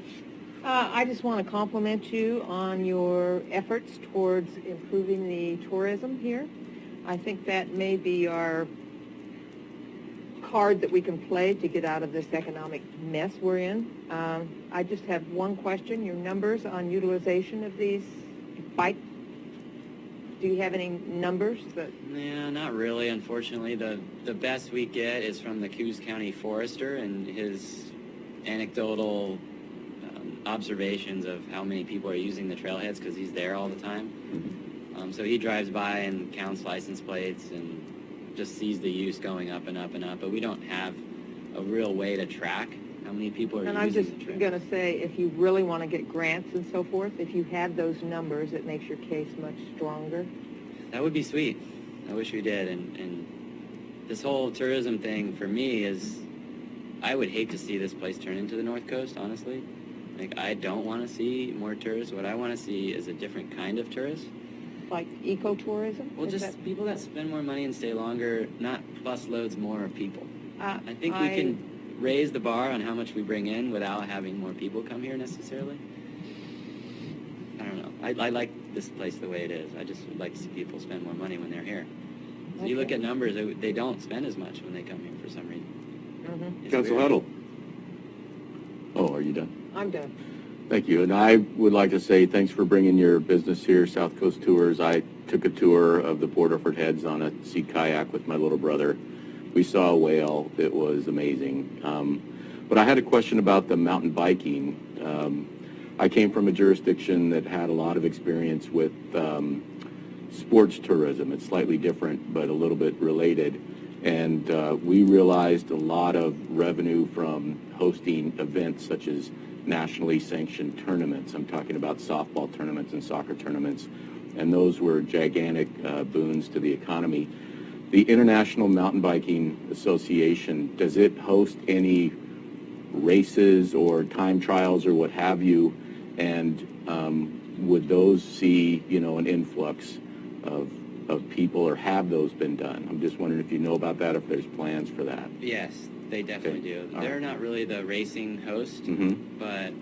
I just want to compliment you on your efforts towards improving the tourism here. I think that may be our card that we can play to get out of this economic mess we're in. I just have one question. Your numbers on utilization of these bike, do you have any numbers? Yeah, not really, unfortunately. The best we get is from the Coos County Forester and his anecdotal observations of how many people are using the trailheads, because he's there all the time. So he drives by and counts license plates and just sees the use going up and up and up, but we don't have a real way to track how many people are And using I'm just the trail. going to say, if you really want to get grants and so forth, if you have those numbers, it makes your case much stronger. That would be sweet. I wish we did. And this whole tourism thing for me is, I would hate to see this place turn into the North Coast, honestly. Like, I don't want to see more tourists. What I want to see is a different kind of tourist. Like ecotourism? Well, Is just that- people that spend more money and stay longer, not bus loads more of people. I think we I- can raise the bar on how much we bring in without having more people come here necessarily. I don't know. I like this place the way it is. I just would like to see people spend more money when they're here. So you look Okay. at numbers, they don't spend as much when they come here for some reason. Mhm. It's Council weird. Huddle. Oh, are you done? I'm done. Thank you. And I would like to say thanks for bringing your business here, South Coast Tours. I took a tour of the Port Orford Heads on a sea kayak with my little brother. We saw a whale. It was amazing. But I had a question about the mountain biking. I came from a jurisdiction that had a lot of experience with sports tourism. It's slightly different, but a little bit related. And we realized a lot of revenue from hosting events such as nationally sanctioned tournaments. I'm talking about softball tournaments and soccer tournaments. And those were gigantic boons to the economy. The International Mountain Biking Association, does it host any races or time trials or what have you? And would those see, an influx of people, or have those been done? I'm just wondering if you know about that, if there's plans for that. Yes, they definitely do. All They're right. not really the racing host, Mm-hmm. but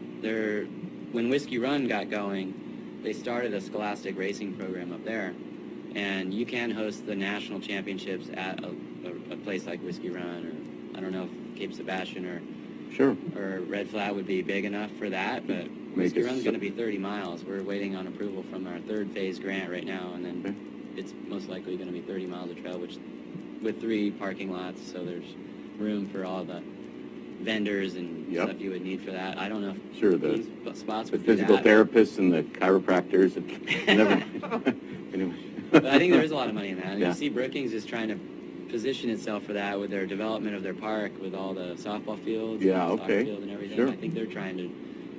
when Whiskey Run got going, they started a scholastic racing program up there, and you can host the national championships at a place like Whiskey Run, or I don't know if Cape Sebastian Sure. or Red Flat would be big enough for that, but Make Whiskey it Run's so- going to be 30 miles. We're waiting on approval from our third phase grant right now, and then Okay. it's most likely going to be 30 miles of trail, which with 3 parking lots, so there's room for all the vendors and Yep. stuff you would need for that. I don't know if Sure, these spots The would do physical that. therapists and the chiropractors. And never, anyway. But I think there is a lot of money in that. And Yeah. you see Brookings is trying to position itself for that with their development of their park, with all the softball fields, Yeah, and the soccer okay. field and everything. Sure. I think they're trying to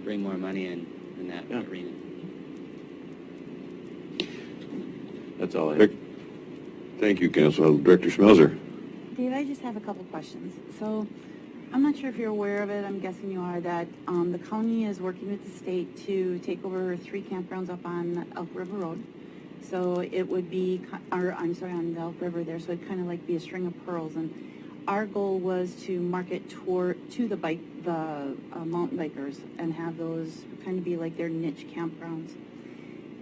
bring more money in that Yeah. arena. That's all I Vic? have. Thank you, Council. Director Schmelzer. Dave, I just have a couple questions. So, I'm not sure if you're aware of it, I'm guessing you are, that the county is working with the state to take over 3 campgrounds up on Elk River Road. So it would be, on the Elk River there, so it'd kind of like be a string of pearls. And our goal was to market to the mountain bikers and have those kind of be like their niche campgrounds.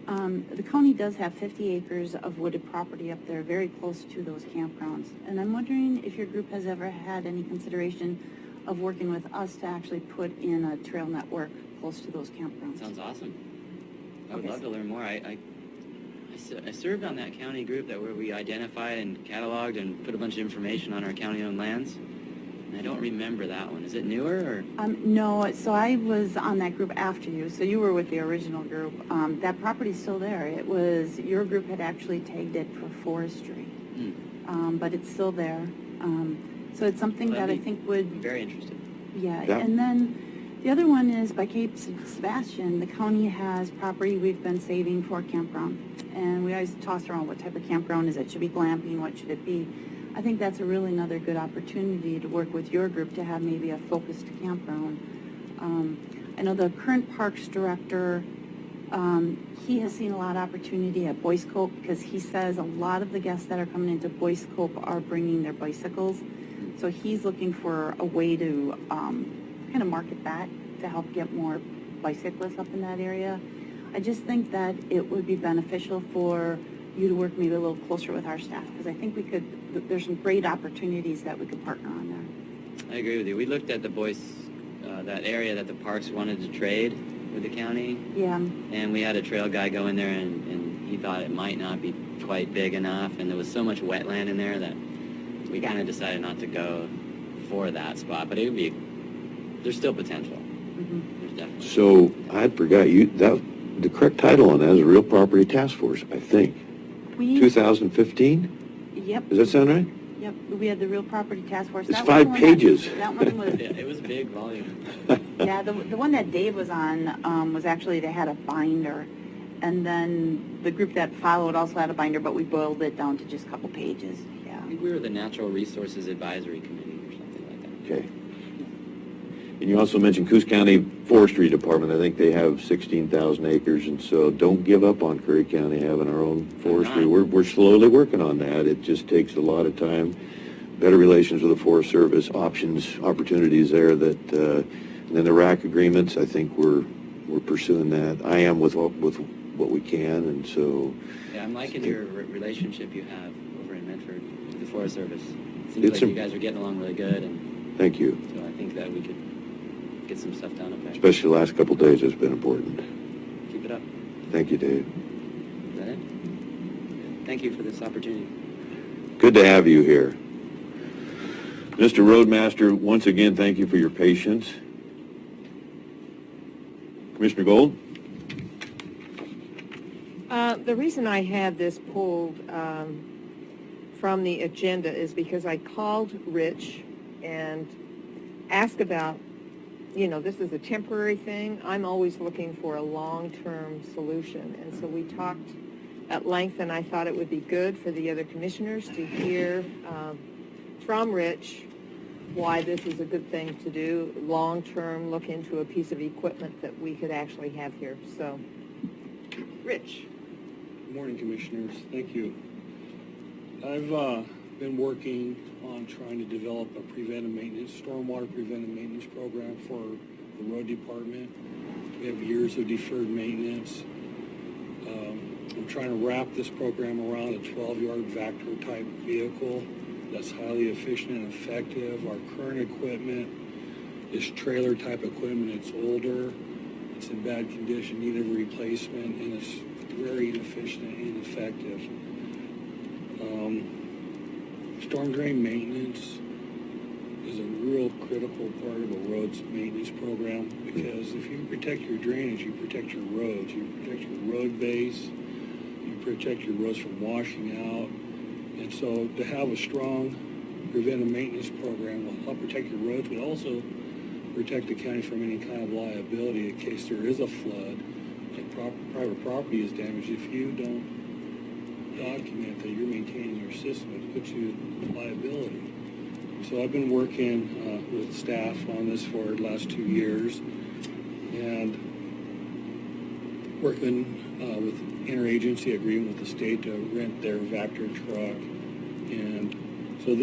The county does have 50 acres of wooded property up there, very close to those campgrounds. And I'm wondering if your group has ever had any consideration of working with us to actually put in a trail network close to those campgrounds. Sounds awesome. I would Okay. love to learn more. I served on that county group where we identified and cataloged and put a bunch of information on our county-owned lands. And I don't remember that one. Is it newer or? No, so I was on that group after you, so you were with the original group. That property's still there. It was, your group had actually tagged it for forestry, but it's still there. So it's something Well, that I that'd think be would, very interested. yeah. Yeah. And then the other one is by Cape Sebastian, the county has property we've been saving for a campground. And we always toss around what type of campground is it? Should it be glamping? What should it be? I think that's a really another good opportunity to work with your group to have maybe a focused campground. I know the current parks director, he has seen a lot of opportunity at Boyce Cope because he says a lot of the guests that are coming into Boyce Cope are bringing their bicycles. So he's looking for a way to kind of market that to help get more bicyclists up in that area. I just think that it would be beneficial for you to work maybe a little closer with our staff because I think we could, there's some great opportunities that we could partner on there. I agree with you. We looked at the Boyce, that area that the parks wanted to trade with the county, Yeah, and we had a trail guy go in there, and he thought it might not be quite big enough, and there was so much wetland in there that we kind of decided not to go for that spot. But it would be, there's still potential. There's definitely. So I forgot the correct title on that is a Real Property Task Force, I think. we, 2015? yep, Does that sound right? yep, we had the Real Property Task Force. It's That was the 5 one pages. That one was, Yeah, it was big volume. yeah, the one that Dave was on was actually, they had a binder. And then the group that followed also had a binder, but we boiled it down to just a couple pages, yeah. I think we were the Natural Resources Advisory Committee or something like that. Okay. And you also mentioned Coos County Forestry Department. I think they have 16,000 acres, and so don't give up on Curry County having our own forestry. We're slowly working on that. It just takes a lot of time. Better relations with the Forest Service, opportunities there that, and then the RAC agreements, I think we're pursuing that. I am with what we can, and so. Yeah, I'm liking your relationship you have over in Medford with the Forest Service. It seems It's like a- you guys are getting along really good, and Thank you. so I think that we could get some stuff done up there. Especially the last couple of days, it's been important. Keep it up. Thank you, Dave. Is that it? Thank you for this opportunity. Good to have you here. Mr. Roadmaster, once again, thank you for your patience. Commissioner Gold? The reason I had this pulled from the agenda is because I called Rich and asked about, this is a temporary thing. I'm always looking for a long-term solution. And so we talked at length, and I thought it would be good for the other commissioners to hear from Rich why this is a good thing to do, long-term, look into a piece of equipment that we could actually have here. So, Rich. Good morning, Commissioners. Thank you. I've been working on trying to develop a stormwater preventive maintenance program for the road department. We have years of deferred maintenance. I'm trying to wrap this program around a 12-yard Vector type vehicle that's highly efficient and effective. Our current equipment is trailer type equipment. It's older, it's in bad condition, needed replacement, and it's very inefficient and ineffective. Storm drain maintenance is a real critical part of a roads maintenance program, because if you protect your drainage, you protect your roads, you protect your road base, you protect your roads from washing out. And so to have a strong preventive maintenance program will help protect your roads, but also protect the county from any kind of liability in case there is a flood and private property is damaged. If you don't document that you're maintaining your system, it puts you in liability. So I've been working with staff on this for the last 2 years, and working with interagency agreement with the state to rent their Vector truck. And so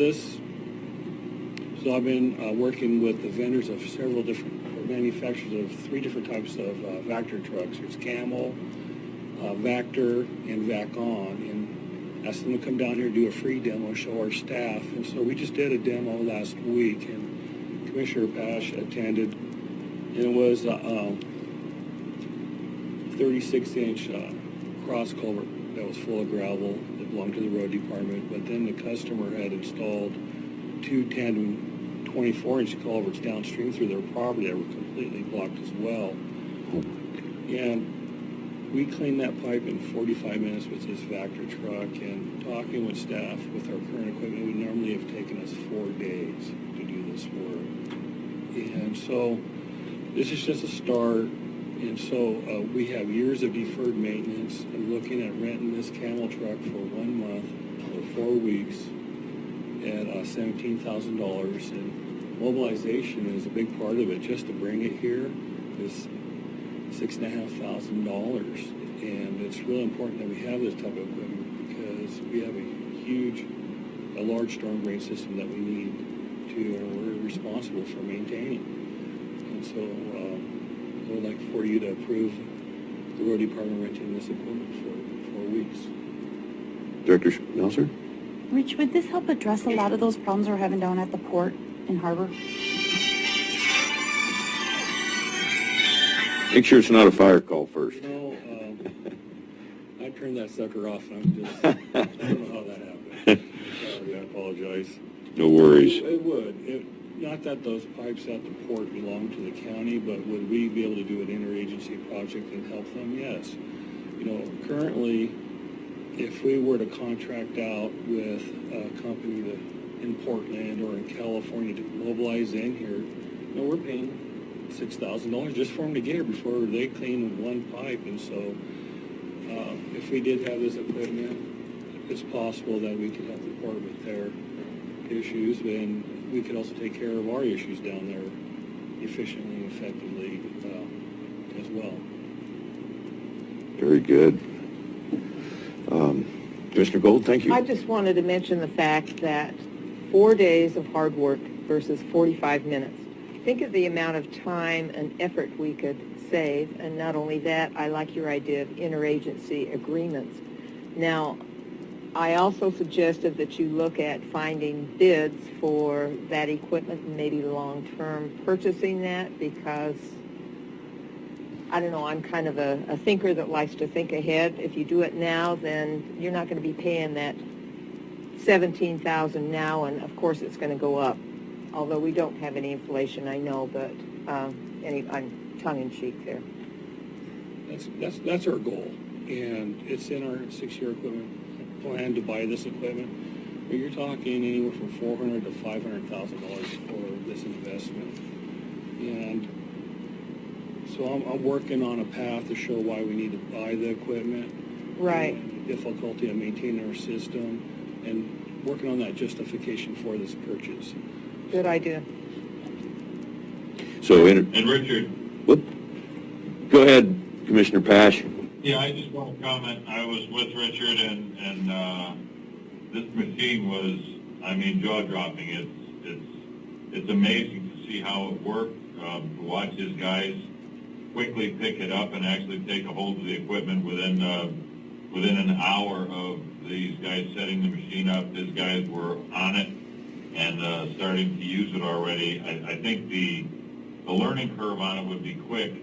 I've been working with the vendors of several different manufacturers of 3 different types of Vector trucks. There's Camel, Vector, and Vac-On. And asked them to come down here and do a free demo, show our staff. And so we just did a demo last week, and Commissioner Pash attended. And it was a 36-inch cross culvert that was full of gravel that belonged to the road department. But then the customer had installed 2 tandem 24-inch culverts downstream through their property that were completely blocked as well. And we cleaned that pipe in 45 minutes with this Vector truck, and talking with staff with our current equipment would normally have taken us 4 days to do this work. And so this is just a start. And so we have years of deferred maintenance. I'm looking at renting this Camel truck for 1 month or 4 weeks at $17,000. And mobilization is a big part of it. Just to bring it here is $6,500, and it's really important that we have this type of equipment because we have a large storm drain system that we need to, and we're responsible for maintaining. And so I would like for you to approve the road department renting this equipment for 4 weeks. Director Meltzer? Rich, would this help address a lot of those problems we're having down at the port in Harbor? Make sure it's not a fire call first. You know, I turned that sucker off, and I don't know how that happened. Sorry, I apologize. No worries. It would. Not that those pipes at the port belong to the county, but would we be able to do an interagency project and help them? Yes. You know, currently, if we were to contract out with a company in Portland or in California to mobilize in here, you know, we're paying $6,000 just for them to get here before they clean 1 pipe. And so if we did have this equipment, it's possible that we could help the port with their issues, and we could also take care of our issues down there efficiently and effectively as well. Very good. Commissioner Gold, thank you. I just wanted to mention the fact that 4 days of hard work versus 45 minutes. Think of the amount of time and effort we could save, and not only that, I like your idea of interagency agreements. Now, I also suggested that you look at finding bids for that equipment and maybe long-term purchasing that, because, I don't know, I'm kind of a thinker that likes to think ahead. If you do it now, then you're not going to be paying that $17,000 now, and of course it's going to go up. Although we don't have any inflation, I know, but I'm tongue-in-cheek there. That's our goal, and it's in our 6-year equipment plan to buy this equipment. But you're talking anywhere from $400,000 to $500,000 for this investment. And so I'm working on a path to show why we need to buy the equipment. Right. The difficulty of maintaining our system, and working on that justification for this purchase. Good idea. So, And Richard, whoop. Go ahead, Commissioner Pash. yeah, I just want to comment. I was with Richard, and this machine was, I mean, jaw-dropping. It's amazing to see how it worked. To watch his guys quickly pick it up and actually take a hold of the equipment within an hour of these guys setting the machine up. His guys were on it and starting to use it already. I think the learning curve on it would be quick.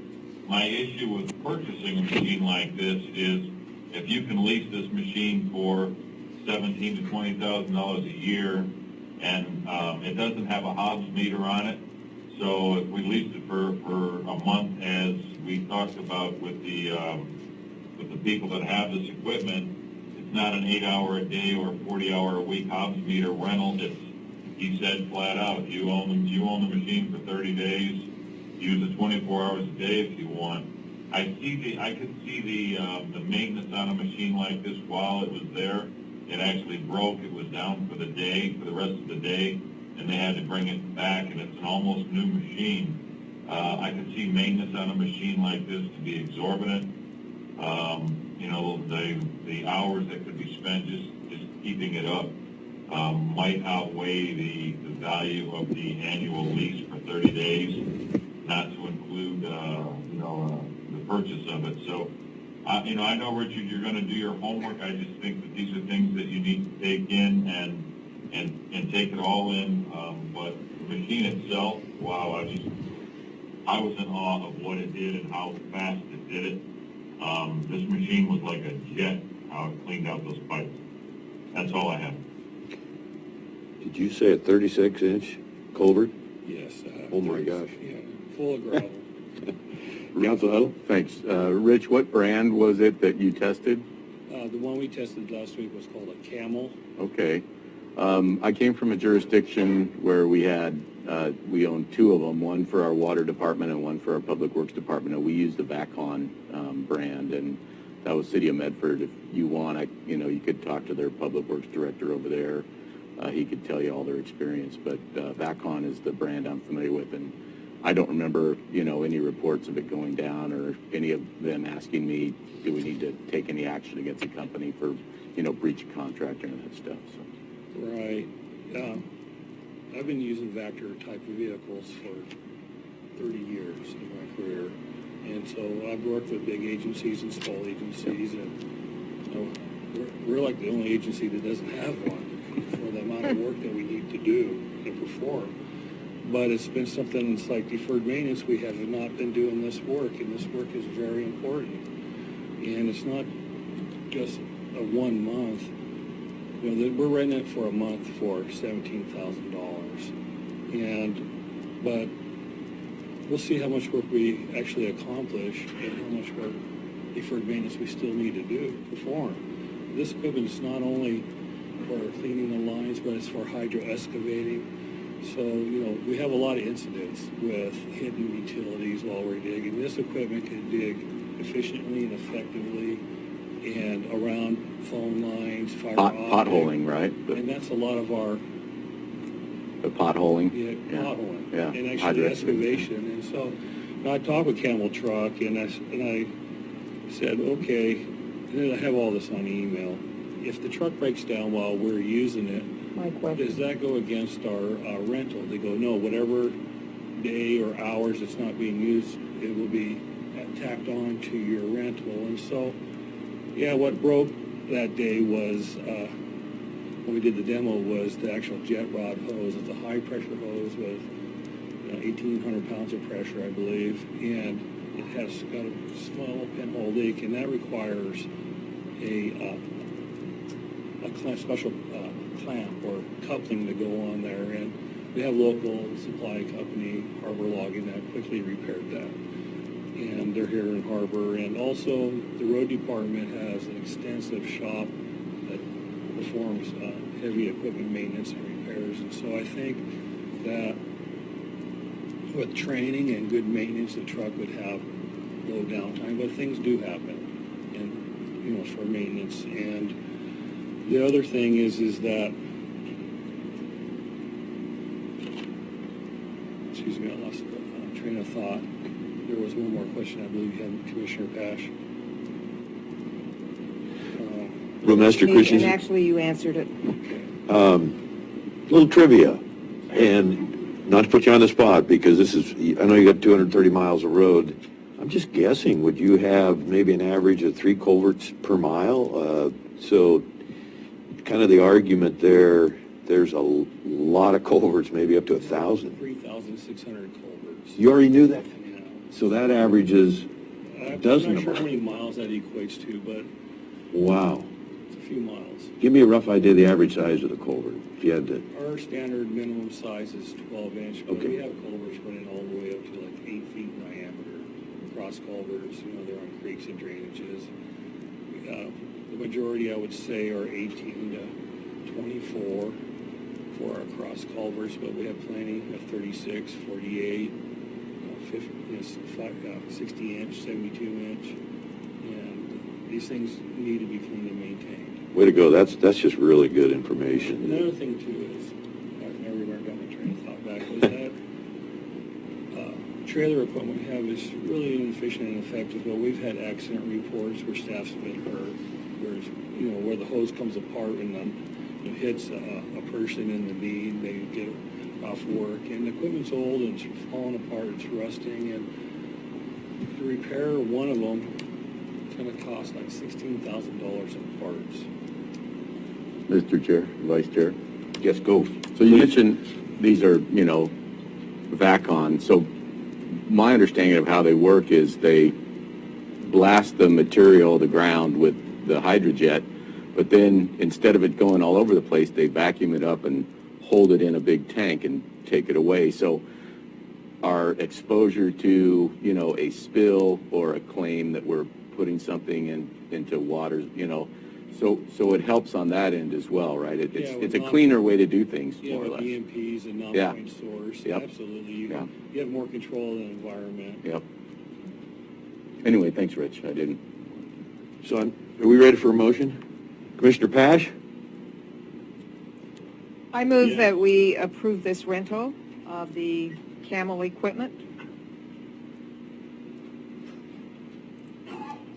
My issue with purchasing a machine like this is if you can lease this machine for $17,000 to $20,000 a year, and it doesn't have a Hobbs meter on it. So if we leased it for a month, as we talked about with the people that have this equipment, it's not an 8-hour-a-day or 40-hour-a-week Hobbs meter rental. He said flat out, you own the machine for 30 days, use it 24 hours a day if you want. I could see the maintenance on a machine like this while it was there. It actually broke. It was down for the rest of the day, and they had to bring it back, and it's an almost new machine. I could see maintenance on a machine like this to be exorbitant. The hours that could be spent just keeping it up might outweigh the value of the annual lease for 30 days, not to include the purchase of it. So, I know, Richard, you're going to do your homework. I just think that these are things that you need to take in and take it all in. But the machine itself, wow, I was in awe of what it did and how fast it did it. This machine was like a jet, how it cleaned out those pipes. That's all I have. Did you say a 36-inch culvert? Yes. Oh, my gosh. Yeah, full of gravel. Council Huddle? Thanks. Rich, what brand was it that you tested? The one we tested last week was called a Camel. Okay. I came from a jurisdiction where we owned two of them, one for our water department and one for our public works department, and we used the Vacon brand, and that was City of Medford. If you want, you could talk to their public works director over there. He could tell you all their experience, but Vacon is the brand I'm familiar with, and I don't remember, any reports of it going down or any of them asking me, do we need to take any action against the company for, breach of contract and that stuff. So. Right. I've been using Vector type of vehicles for 30 years in my career. And so I've worked with big agencies and small agencies, and we're like the only agency that doesn't have one for the amount of work that we need to do and perform. But it's been something that's like deferred maintenance. We have not been doing this work, and this work is very important. And it's not just a 1 month. We're renting it for a month for $17,000. But we'll see how much work we actually accomplish and how much work deferred maintenance we still need to perform. This equipment is not only for cleaning the lines, but it's for hydro excavating. So, we have a lot of incidents with hidden utilities while we're digging. This equipment can dig efficiently and effectively and around phone lines, fiber optic. Potholing, right? And that's a lot of our... The potholing? Yeah, potholing. Yeah. And actually excavation. And so I talked with Camel Truck, and I said, okay, and then I have all this on email. If the truck breaks down while we're using it, My question. does that go against our rental? They go, no, whatever day or hours it's not being used, it will be tacked on to your rental. And so, yeah, what broke that day was, when we did the demo, was the actual jet rod hose. It's a high pressure hose with 1,800 pounds of pressure, I believe, and it has got a small pinhole leak, and that requires a special clamp or coupling to go on there, and we have local supply company, Harbor Logging, that quickly repaired that. And they're here in Harbor, and also the road department has an extensive shop that performs heavy equipment maintenance and repairs, and so I think that with training and good maintenance, the truck would have low downtime, but things do happen, and for maintenance. And the other thing is that, excuse me, I lost the train of thought. There was one more question I believe you had, Commissioner Pash. Brewmaster And Christensen? actually, you answered it. Little trivia, and not to put you on the spot, because I know you got 230 miles of road. I'm just guessing, would you have maybe an average of 3 culverts per mile? So kind of the argument there's a lot of culverts, maybe up to 1,000. 3,600 culverts. You already knew that? Yeah. So that averages a dozen I'm not of sure how them. many miles that equates to, but Wow. it's a few miles. Give me a rough idea of the average size of the culvert, if you had to. Our standard minimum size is 12 inch, but Okay. we have culverts running all the way up to like 8 feet in diameter. Cross culverts, they're on creeks and drainages. The majority, I would say, are 18 to 24 for our cross culverts, but we have plenty of 36, 48, 60 inch, 72 inch, and these things need to be cleaned and maintained. Way to go. That's just really good information. Another thing too is, I remember got my train of thought back, was that trailer equipment we have is really inefficient and ineffective, but we've had accident reports where staff's been hurt, where the hose comes apart and then hits a person in the knee, and they get off work, and the equipment's old and it's falling apart, it's rusting, and to repair one of them, it's going to cost like $16,000 in parts. Mr. Chair, Vice Chair. Yes, go. So you mentioned these are, VACON. So my understanding of how they work is they blast the material, the ground, with the hydrojet, but then instead of it going all over the place, they vacuum it up and hold it in a big tank and take it away. So our exposure to, a spill or a claim that we're putting something into waters, so it helps on that end as well, right? It's a cleaner way to do things, Yeah, more or with less. EMPs and non-point source, Yep. absolutely. You Yeah. have more control of the environment. Yep. Anyway, thanks, Rich. I didn't. So are we ready for a motion? Commissioner Pash? I move that we approve this rental of the Camel equipment.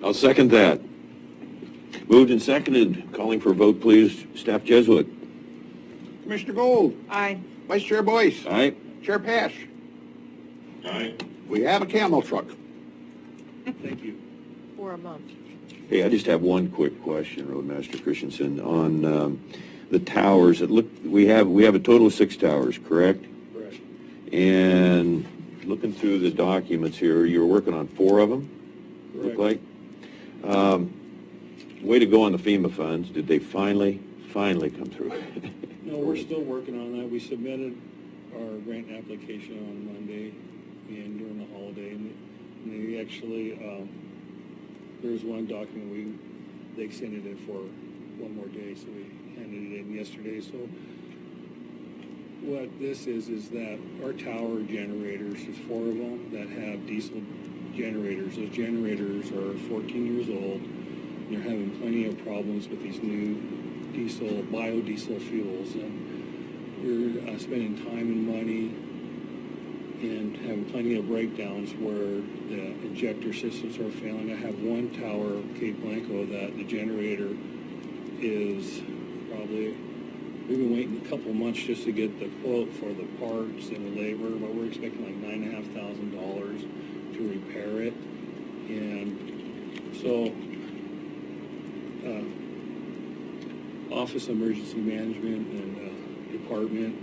I'll second that. Moved and seconded. Calling for a vote, please. Staff Jesuit. Commissioner Gold, Aye. Vice Chair Boyce, Aye. Chair Pash. Aye. We have a camel truck. Thank you. For a month. Hey, I just have one quick question, Roadmaster Christensen, on the towers. We have a total of 6 towers, correct? Correct. And looking through the documents here, you were working on 4 of them, look like. Way to go on the FEMA funds. Did they finally come through? No, we're still working on that. We submitted our grant application on Monday and during the holiday, and they actually, there's one document they extended it for one more day, so we handed it in yesterday. So what this is that our tower generators, there's 4 of them that have diesel generators. Those generators are 14 years old. They're having plenty of problems with these new biodiesel fuels, and we're spending time and money and having plenty of breakdowns where the injector systems are failing. I have one tower, Cape Blanco, that the generator is probably, we've been waiting a couple months just to get the quote for the parts and the labor, but we're expecting like $9,500 to repair it. And so Office of Emergency Management and Department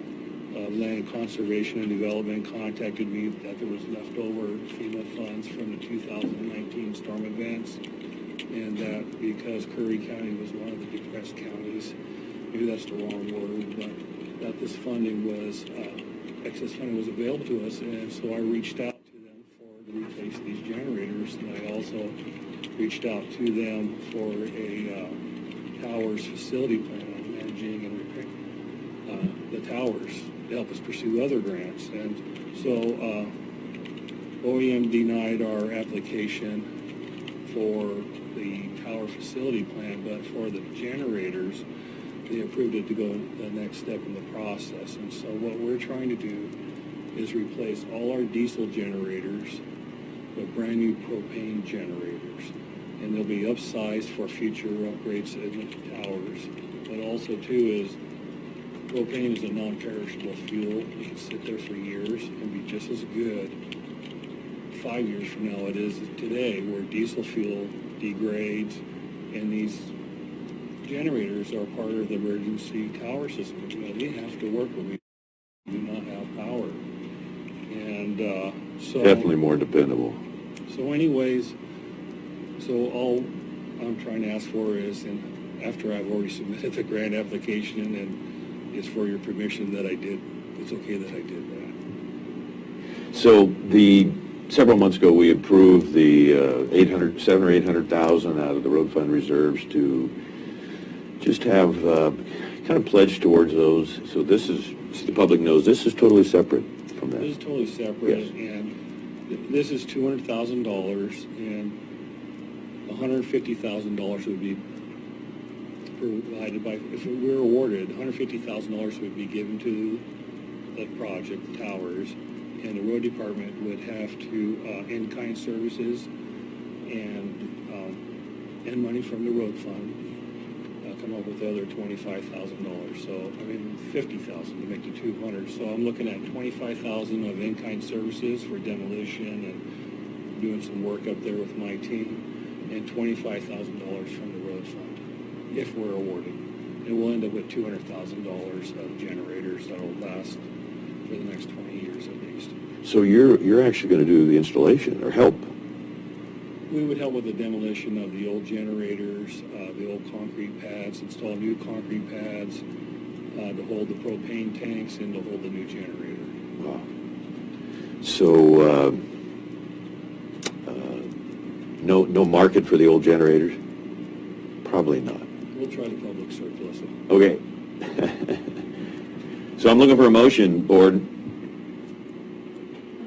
of Land Conservation and Development contacted me that there was leftover FEMA funds from the 2019 storm events, and that because Curry County was one of the depressed counties, maybe that's the wrong word, but that this funding was, excess funding was available to us, and so I reached out to them to replace these generators, and I also reached out to them for a towers facility plan on managing and repairing the towers to help us pursue other grants. And so OEM denied our application for the tower facility plan, but for the generators, they approved it to go the next step in the process. And so what we're trying to do is replace all our diesel generators with brand new propane generators. And they'll be upsized for future upgrades in the towers. But also, too, is propane is a non-perishable fuel. It can sit there for years and be just as good 5 years from now it is today, where diesel fuel degrades, and these generators are part of the emergency tower system. They have to work when we do not have power. And so... Definitely more dependable. So anyways... So all I'm trying to ask for is, and after I've already submitted the grant application, and it's for your permission that I did, it's okay that I did that. So several months ago, we approved the 700,000 or 800,000 out of the road fund reserves to just have kind of pledged towards those. So this is, so the public knows, this is totally separate from that. This is totally separate, Yes. and this is $200,000, and $150,000 would be provided by, if we were awarded, $150,000 would be given to the project, the towers, and the road department would have to, in-kind services and money from the road fund, come up with the other $25,000. So, I mean, $50,000 to make it 200. So I'm looking at $25,000 of in-kind services for demolition and doing some work up there with my team, and $25,000 from the road fund, if we're awarded. And we'll end up with $200,000 of generators that'll last for the next 20 years at least. So you're actually going to do the installation or help? We would help with the demolition of the old generators, the old concrete pads, install new concrete pads to hold the propane tanks and to hold the new generator. Wow. So no market for the old generators? Probably not. We'll try to public surplus them. Okay. So I'm looking for a motion, board.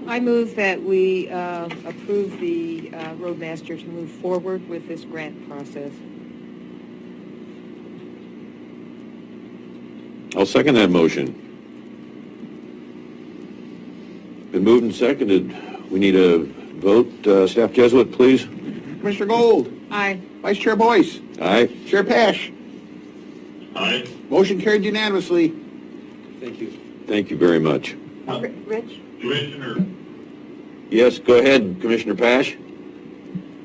I move that we approve the roadmaster to move forward with this grant process. I'll second that motion. Been moved and seconded. We need a vote. Staff Jesuit, please. Commissioner Gold, Aye. Vice Chair Boyce, Aye. Chair Pash. Aye. Motion carried unanimously. Thank you. Thank you very much. Rich? Commissioner, Yes, go ahead, Commissioner Pash.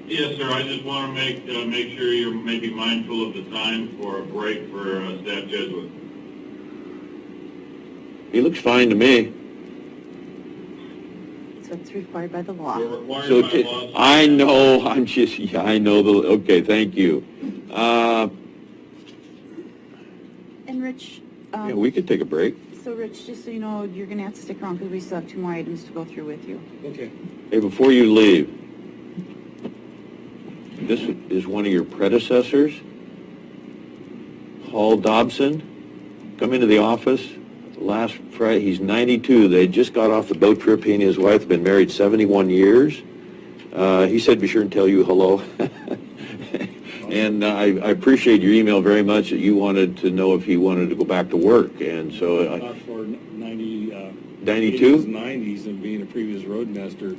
yes, sir, I just want to make sure you're maybe mindful of the time for a break for Staff Jesuit. He looks fine to me. So it's required by the law. We're required So by law. I know, I know okay, thank you. And Rich, Yeah, we could take a break. so Rich, just so you know, you're going to have to stick around because we still have 2 more items to go through with you. Okay. Hey, before you leave, this is one of your predecessors, Paul Dobson, come into the office last Friday. He's 92. They just got off the boat trip. He and his wife have been married 71 years. He said be sure and tell you hello. And I appreciate your email very much that you wanted to know if he wanted to go back to work. And so, Not for 90, 92? 90s and being a previous roadmaster,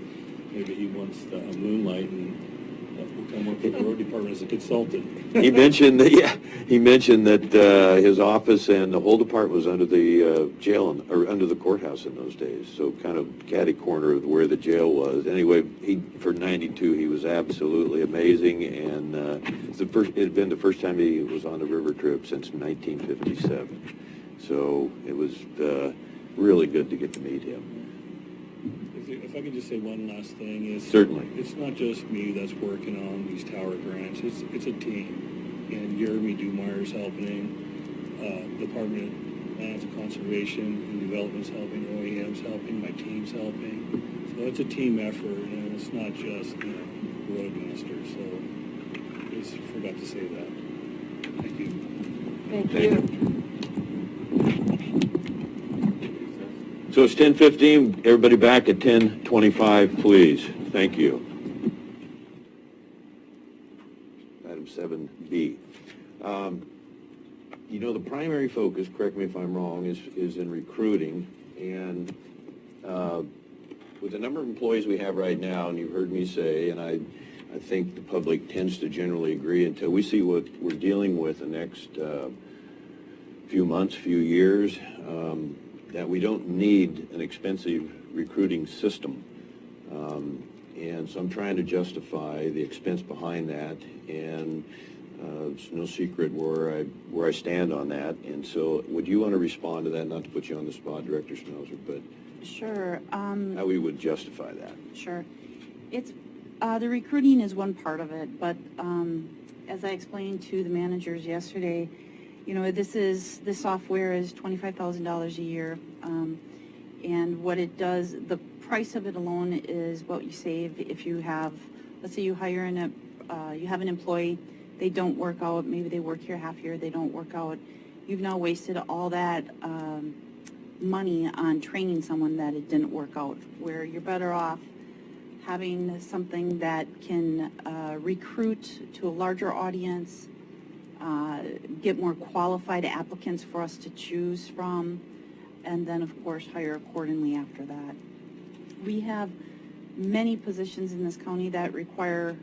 maybe he wants to moonlight and come work for the road department as a consultant. he mentioned that his office and the whole department was under the jail or under the courthouse in those days, so kind of catty corner of where the jail was. Anyway, for 92 he was absolutely amazing, and it had been the first time he was on a river trip since 1957. So it was really good to get to meet him. If I could just say one last thing is Certainly. It's not just me that's working on these tower grants. It's a team, and Jeremy Dumeyer's helping. Department of Lands and Conservation and Development's helping. OEM's helping. My team's helping. So it's a team effort, and it's not just roadmaster. So I just forgot to say that. Thank you. Thank you. So it's 10:15. Everybody back at 10:25, please. Thank you. Item 7B. The primary focus, correct me if I'm wrong, is in recruiting. And with the number of employees we have right now, and you've heard me say, and I think the public tends to generally agree until we see what we're dealing with the next few months, few years, that we don't need an expensive recruiting system. And so I'm trying to justify the expense behind that, and it's no secret where I stand on that. And so would you want to respond to that, not to put you on the spot, Director Schnauzer, but Sure. how we would justify that? Sure. It's, the recruiting is one part of it, but as I explained to the managers yesterday, this software is $25,000 a year. And what it does, the price of it alone is what you save if you have, let's say you hire you have an employee, they don't work out, maybe they work here half year, they don't work out. You've now wasted all that money on training someone that it didn't work out, where you're better off having something that can recruit to a larger audience, get more qualified applicants for us to choose from, and then, of course, hire accordingly after that. We have many positions in this county that require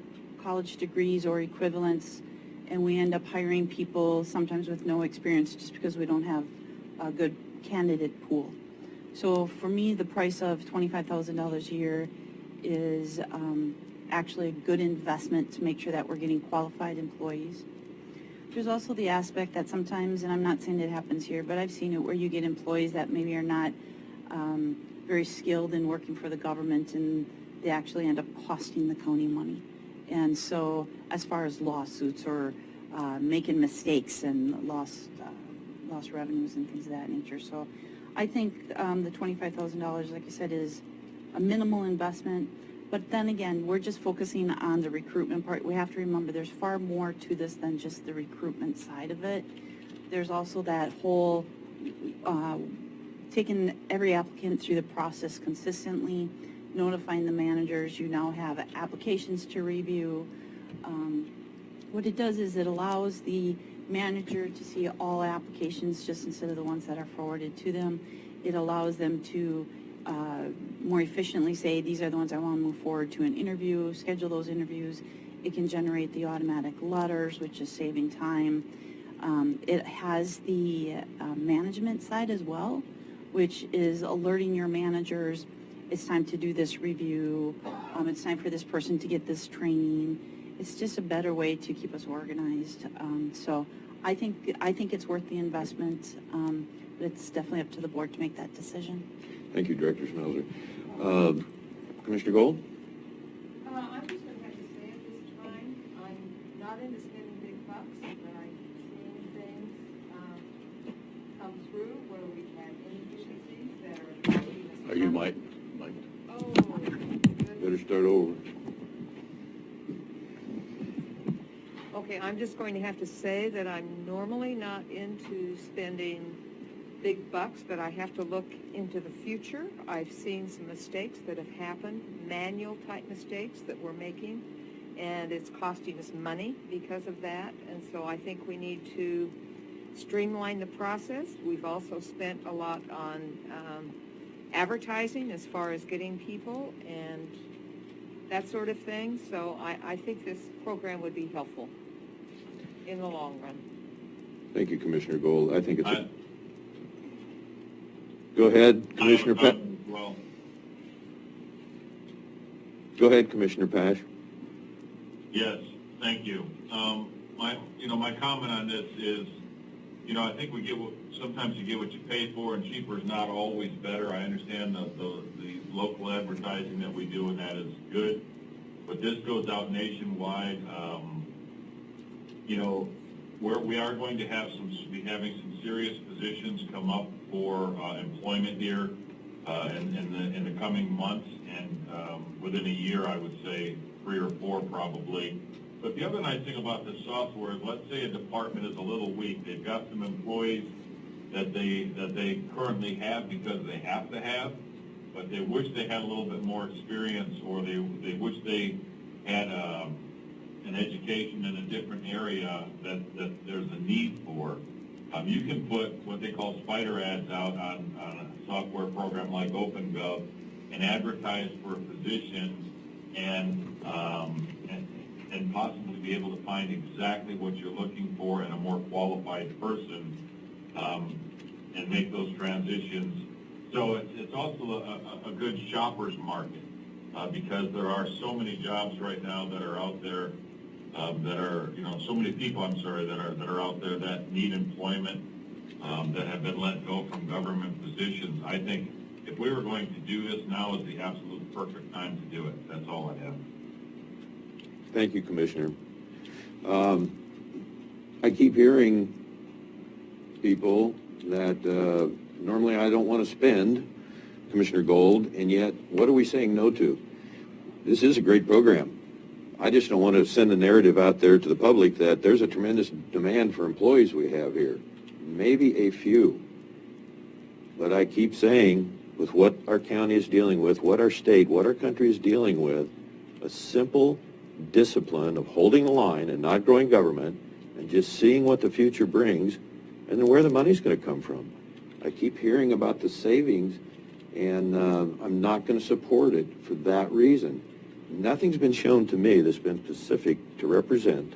college degrees or equivalents, and we end up hiring people sometimes with no experience just because we don't have a good candidate pool. So for me, the price of $25,000 a year is actually a good investment to make sure that we're getting qualified employees. There's also the aspect that sometimes, and I'm not saying it happens here, but I've seen it where you get employees that maybe are not very skilled in working for the government, and they actually end up costing the county money. And so as far as lawsuits or making mistakes and lost revenues and things of that nature. So I think the $25,000, like I said, is a minimal investment. But then again, we're just focusing on the recruitment part. We have to remember there's far more to this than just the recruitment side of it. There's also that whole taking every applicant through the process consistently, notifying the managers. You now have applications to review. What it does is it allows the manager to see all applications just instead of the ones that are forwarded to them. It allows them to more efficiently say, these are the ones I want to move forward to an interview, schedule those interviews. It can generate the automatic letters, which is saving time. It has the management side as well, which is alerting your managers, it's time to do this review, it's time for this person to get this training. It's just a better way to keep us organized. So I think it's worth the investment, but it's definitely up to the board to make that decision. Thank you, Director Schmelzer. Commissioner Gold? I'm just going to have to say at this time, I'm not into spending big bucks, but I've seen things come through where we've had inefficiencies that are costing us. Are you Mike? Oh, Better start over. okay, I'm just going to have to say that I'm normally not into spending big bucks, but I have to look into the future. I've seen some mistakes that have happened, manual type mistakes that we're making, and it's costing us money because of that. And so I think we need to streamline the process. We've also spent a lot on advertising as far as getting people and that sort of thing. So I think this program would be helpful in the long run. Thank you, Commissioner Gold. I think it's a... Go ahead, Commissioner Pash. Well, Go ahead, Commissioner Pash. yes, thank you. My comment on this is, I think sometimes you get what you pay for, and cheaper is not always better. I understand the local advertising that we do, and that is good. But this goes out nationwide. Where we are going to be having some serious positions come up for employment here in the coming months, and within a year, I would say 3 or 4 probably. But the other nice thing about this software is, let's say a department is a little weak. They've got some employees that they currently have because they have to have, but they wish they had a little bit more experience, or they wish they had an education in a different area that there's a need for. You can put what they call spider ads out on a software program like OpenGov and advertise for a position and possibly be able to find exactly what you're looking for in a more qualified person and make those transitions. So it's also a good shopper's market because there are so many jobs right now that are out there so many people, that are out there that need employment, that have been let go from government positions. I think if we were going to do this, now is the absolute perfect time to do it. That's all I have. Thank you, Commissioner. I keep hearing people that normally I don't want to spend, Commissioner Gold, and yet what are we saying no to? This is a great program. I just don't want to send a narrative out there to the public that there's a tremendous demand for employees we have here. Maybe a few. But I keep saying, with what our county is dealing with, what our state, what our country is dealing with, a simple discipline of holding the line and not growing government and just seeing what the future brings and then where the money's going to come from. I keep hearing about the savings, and I'm not going to support it for that reason. Nothing's been shown to me that's been specific to represent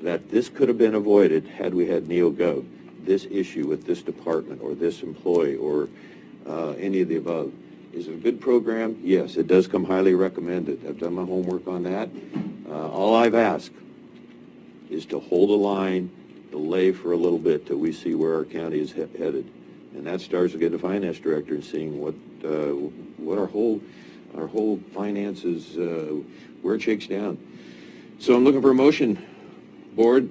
that this could have been avoided had we had NeoGov, this issue with this department or this employee or any of the above. Is it a good program? Yes, it does come highly recommended. I've done my homework on that. All I've asked is to hold the line, delay for a little bit till we see where our county is headed. And that starts with getting the finance director and seeing what our whole finances, where it shakes down. So I'm looking for a motion. Board,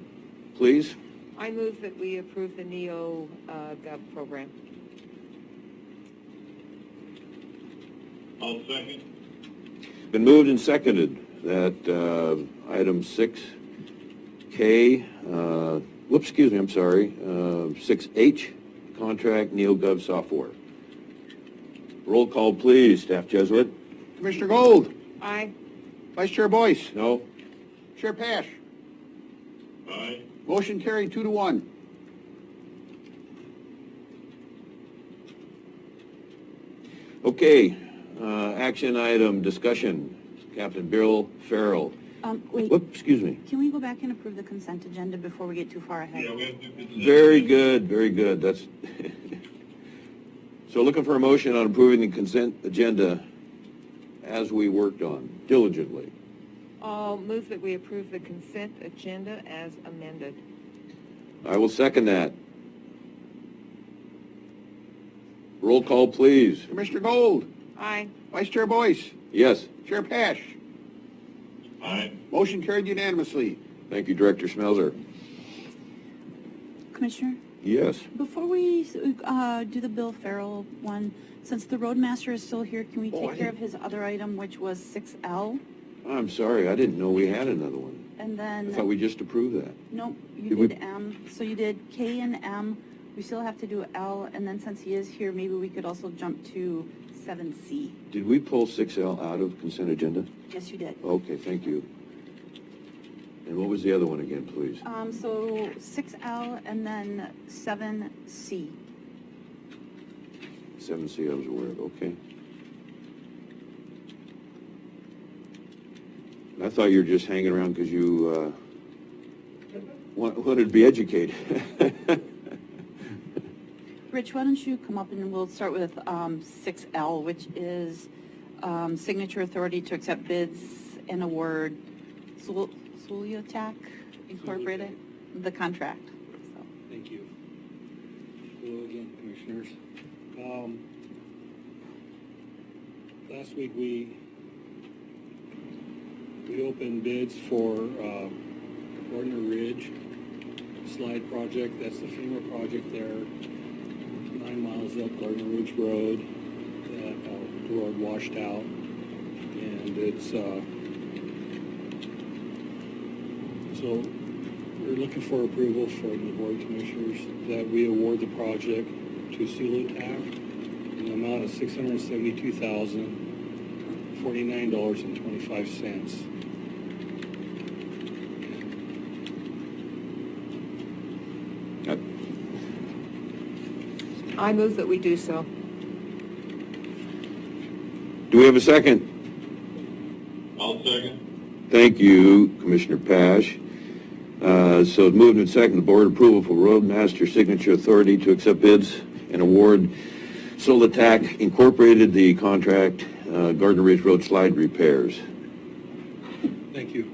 please. I move that we approve the NeoGov program. I'll second. Been moved and seconded that item 6K, 6H, contract NeoGov software. Roll call, please, Staff Jesuit. Commissioner Gold, Aye. Vice Chair Boyce, No? Chair Pash. Aye. Motion carried 2-1. Okay, action item, discussion. Captain Bill Farrell. Wait, Whoop, excuse me. can we go back and approve the consent agenda before we get too far ahead? Yeah, we have to do consent. Very good, very good. That's so looking for a motion on approving the consent agenda as we worked on diligently. I'll move that we approve the consent agenda as amended. I will second that. Roll call, please. Commissioner Gold, Aye. Vice Chair Boyce, Yes. Chair Pash. Aye. Motion carried unanimously. Thank you, Director Smelzer. Commissioner, Yes. before we do the Bill Farrell one, since the roadmaster is still here, can we Oh, I take care of his other item, which was 6L? I'm sorry, I didn't know we had another one. And I then, thought we just approved that. nope, you Did we- did M. So you did K and M. We still have to do L, and then since he is here, maybe we could also jump to 7C. Did we pull 6L out of consent agenda? Yes, you did. Okay, thank you. And what was the other one again, please? So 6L and then 7C. 7C, I was aware of, okay. I thought you were just hanging around because you wanted to be educated. Rich, why don't you come up and we'll start with 6L, which is signature authority to accept bids and award Suliotech Incorporated, the contract. So. Thank you. Hello again, Commissioners. Last week we opened bids for Gardner Ridge slide project. That's the FEMA project there, 9 miles up Gardner Ridge Road. The road washed out, and it's so we're looking for approval from the Board of Commissioners that we award the project to Suliotech in the amount of $672,049.25. I move that we do so. Do we have a second? I'll second. Thank you, Commissioner Pash. So it's moved and seconded, the board approval for Roadmaster Signature Authority to accept bids and award Suliotech Incorporated the contract, Gardner Ridge Road slide repairs. Thank you.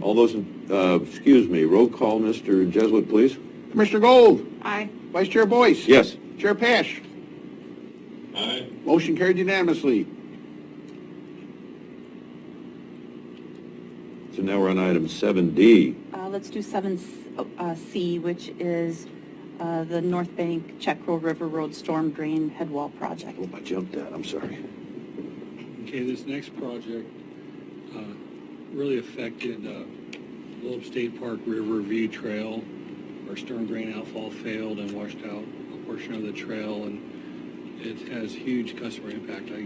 All those, excuse me, roll call, Mr. Jesuit, please. Commissioner Gold, Aye. Vice Chair Boyce. Yes. Chair Pash. Aye. Motion carried unanimously. So now we're on item 7D. Let's do 7C, which is the North Bank Checkrow River Road Storm Drain Head Wall Project. Oh, I jumped that, I'm sorry. Okay, this next project really affected Globe State Park River View Trail. Our storm drain outfall failed and washed out a portion of the trail, and it has huge customer impact. I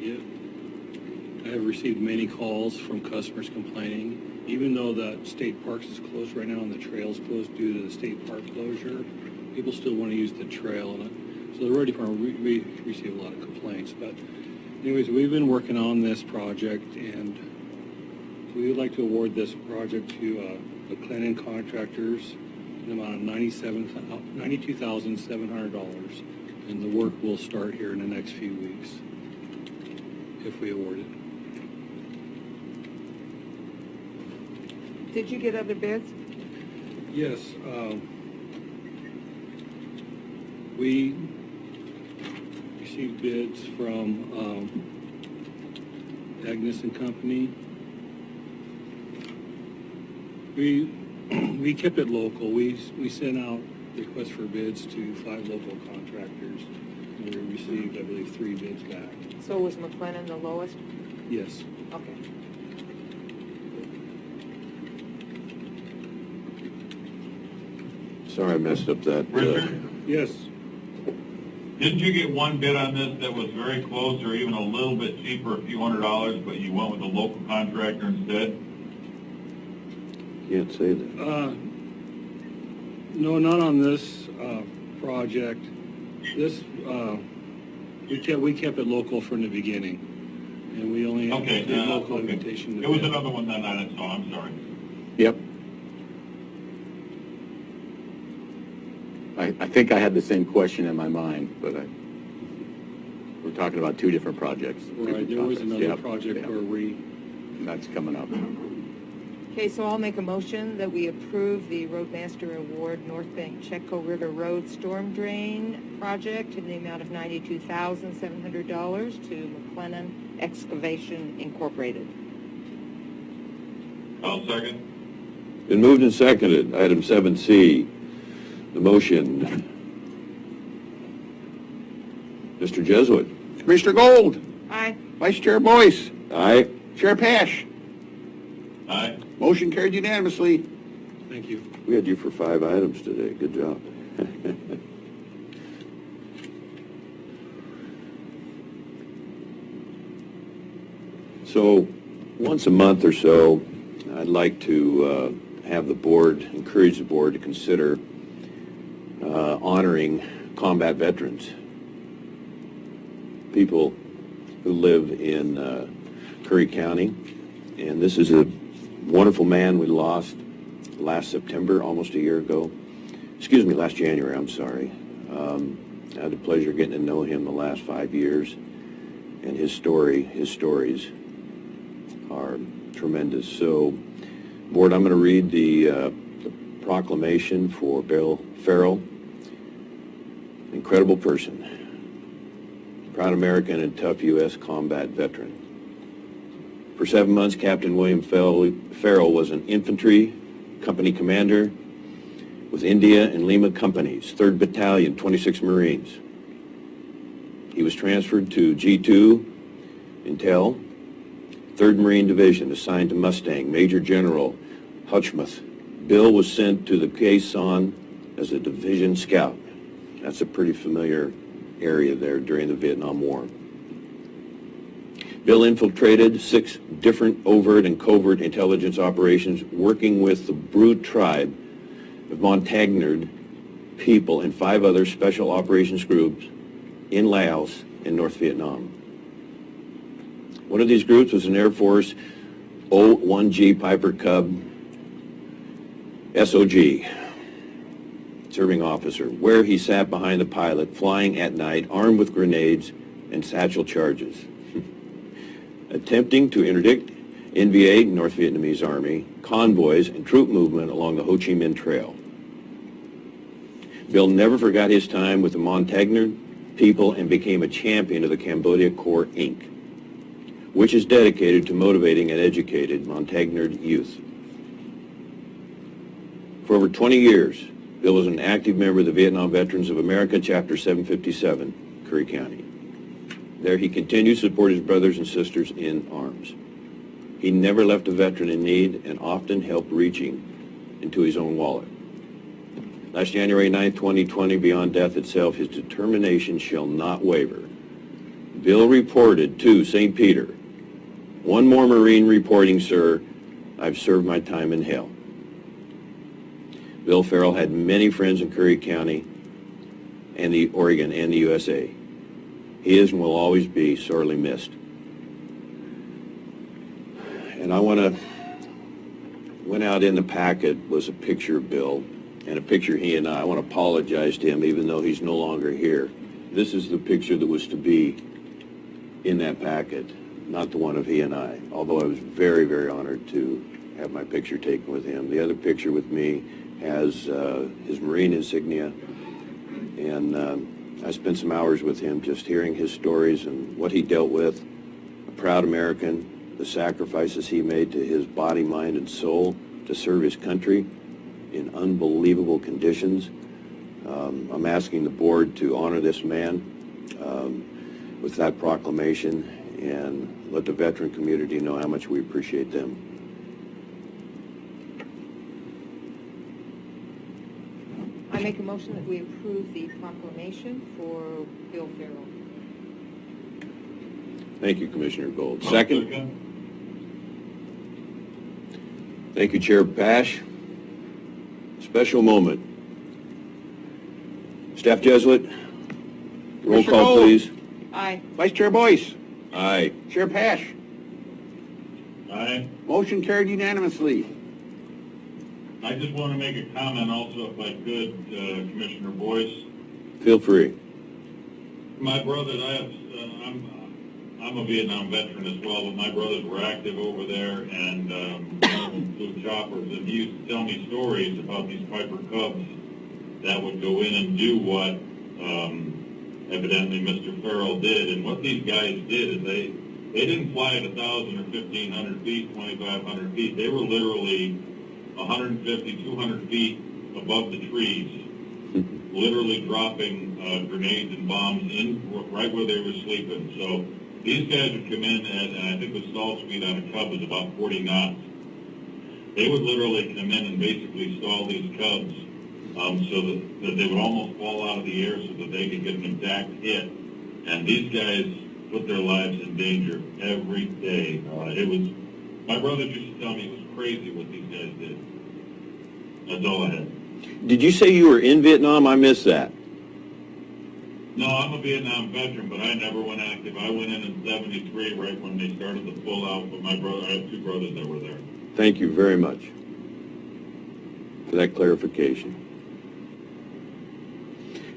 have received many calls from customers complaining, even though the state parks is closed right now and the trail's closed due to the state park closure, people still want to use the trail. So the road department, we receive a lot of complaints. But anyways, we've been working on this project, and we would like to award this project to McLennan Contractors in the amount of $92,700, and the work will start here in the next few weeks if we award it. Did you get other bids? Yes, we received bids from Agnes and Company. We kept it local. We sent out requests for bids to 5 local contractors, and we received, I believe, 3 bids back. So was McLennan the lowest? Yes. Okay. Sorry I messed up that. Richard, Yes. didn't you get one bid on this that was very close or even a little bit cheaper, a few $100s, but you went with a local contractor instead? Can't say that. No, not on this project. This we kept it local from the beginning, and we only Okay, did local okay. invitation. It was another one that I didn't saw, I'm sorry. Yep. I think I had the same question in my mind, but we're talking about 2 different projects. Right, there was another Yep, project yep. where And that's coming up. Okay, so I'll make a motion that we approve the Roadmaster Award North Bank Checkrow River Road Storm Drain Project in the amount of $92,700 to McLennan Excavation Incorporated. I'll second. Been moved and seconded. Item 7C, the motion. Mr. Jesuit. Commissioner Gold, Aye. Vice Chair Boyce, Aye. Chair Pash. Aye. Motion carried unanimously. Thank you. We had you for 5 items today. Good job. So, once a month or so, I'd like to have the board, encourage the board to consider honoring combat veterans, people who live in Curry County. And this is a wonderful man we lost last September, almost a year ago. Excuse me, last January, I'm sorry. I had the pleasure of getting to know him the last 5 years, and his stories are tremendous. So, board, I'm going to read the proclamation for Bill Farrell. Incredible person, proud American and tough U.S. combat veteran. For 7 months, Captain William Farrell was an infantry company commander with India and Lima companies, 3rd Battalion, 26 Marines. He was transferred to G2 Intel, 3rd Marine Division, assigned to Mustang, Major General Hutchmuth. Bill was sent to the Quezon as a division scout. That's a pretty familiar area there during the Vietnam War. Bill infiltrated 6 different overt and covert intelligence operations, working with the Brute tribe of Montagnard people and 5 other special operations groups in Laos and North Vietnam. One of these groups was an Air Force O-1G Piper Cub SOG serving officer, where he sat behind the pilot, flying at night, armed with grenades and satchel charges, attempting to interdict NVA, North Vietnamese Army, convoys and troop movement along the Ho Chi Minh Trail. Bill never forgot his time with the Montagnard people and became a champion of the Cambodia Corps, Inc., which is dedicated to motivating and educated Montagnard youth. For over 20 years, Bill was an active member of the Vietnam Veterans of America, Chapter 757, Curry County. There he continued to support his brothers and sisters in arms. He never left a veteran in need and often helped reaching into his own wallet. Last January 9, 2020, beyond death itself, his determination shall not waver. Bill reported to St. Peter, "One more Marine reporting, sir. I've served my time in hell." Bill Farrell had many friends in Curry County and the Oregon and the USA. He is and will always be sorely missed. And went out in the packet was a picture of Bill and a picture he and I want to apologize to him even though he's no longer here. This is the picture that was to be in that packet, not the one of he and I, although I was very, very honored to have my picture taken with him. The other picture with me has his Marine insignia, and I spent some hours with him just hearing his stories and what he dealt with. A proud American, the sacrifices he made to his body, mind, and soul to serve his country in unbelievable conditions. I'm asking the board to honor this man with that proclamation and let the veteran community know how much we appreciate them. I make a motion that we approve the proclamation for Bill Farrell. Thank you, Commissioner Gold. Second? Thank you, Chair Pash. Special moment. Staff Jesuit, roll Commissioner call, Gold. please. Aye. Vice Chair Boyce. Aye. Chair Pash. Aye. Motion carried unanimously. I just want to make a comment also, if I could, Commissioner Boyce. Feel free. My brothers, I'm a Vietnam veteran as well, but my brothers were active over there and flew choppers, and he used to tell me stories about these Piper Cubs that would go in and do what evidently Mr. Farrell did. And what these guys did is they didn't fly at 1,000 or 1,500 feet, 2,500 feet. They were literally 150, 200 feet above the trees, literally dropping grenades and bombs in right where they were sleeping. So these guys would come in, and I think the stall speed on a Cub was about 40 knots. They would literally come in and basically stall these Cubs so that they would almost fall out of the air so that they could get an exact hit. And these guys put their lives in danger every day. My brother used to tell me it was crazy what these guys did. That's all I had. Did you say you were in Vietnam? I missed that. No, I'm a Vietnam veteran, but I never went active. I went in 73, right when they started the pull-out, but I have two brothers that were there. Thank you very much for that clarification.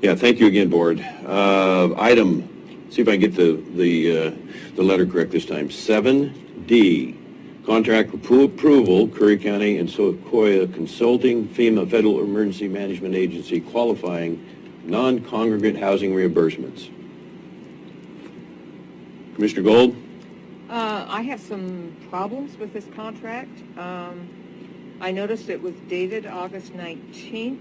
Yeah, thank you again, Board. See if I can get the letter correct this time. 7D, contract approval, Curry County and Sequoia Consulting, FEMA Federal Emergency Management Agency, qualifying non-congregate housing reimbursements. Commissioner Gold? I have some problems with this contract. I noticed it was dated August 19th,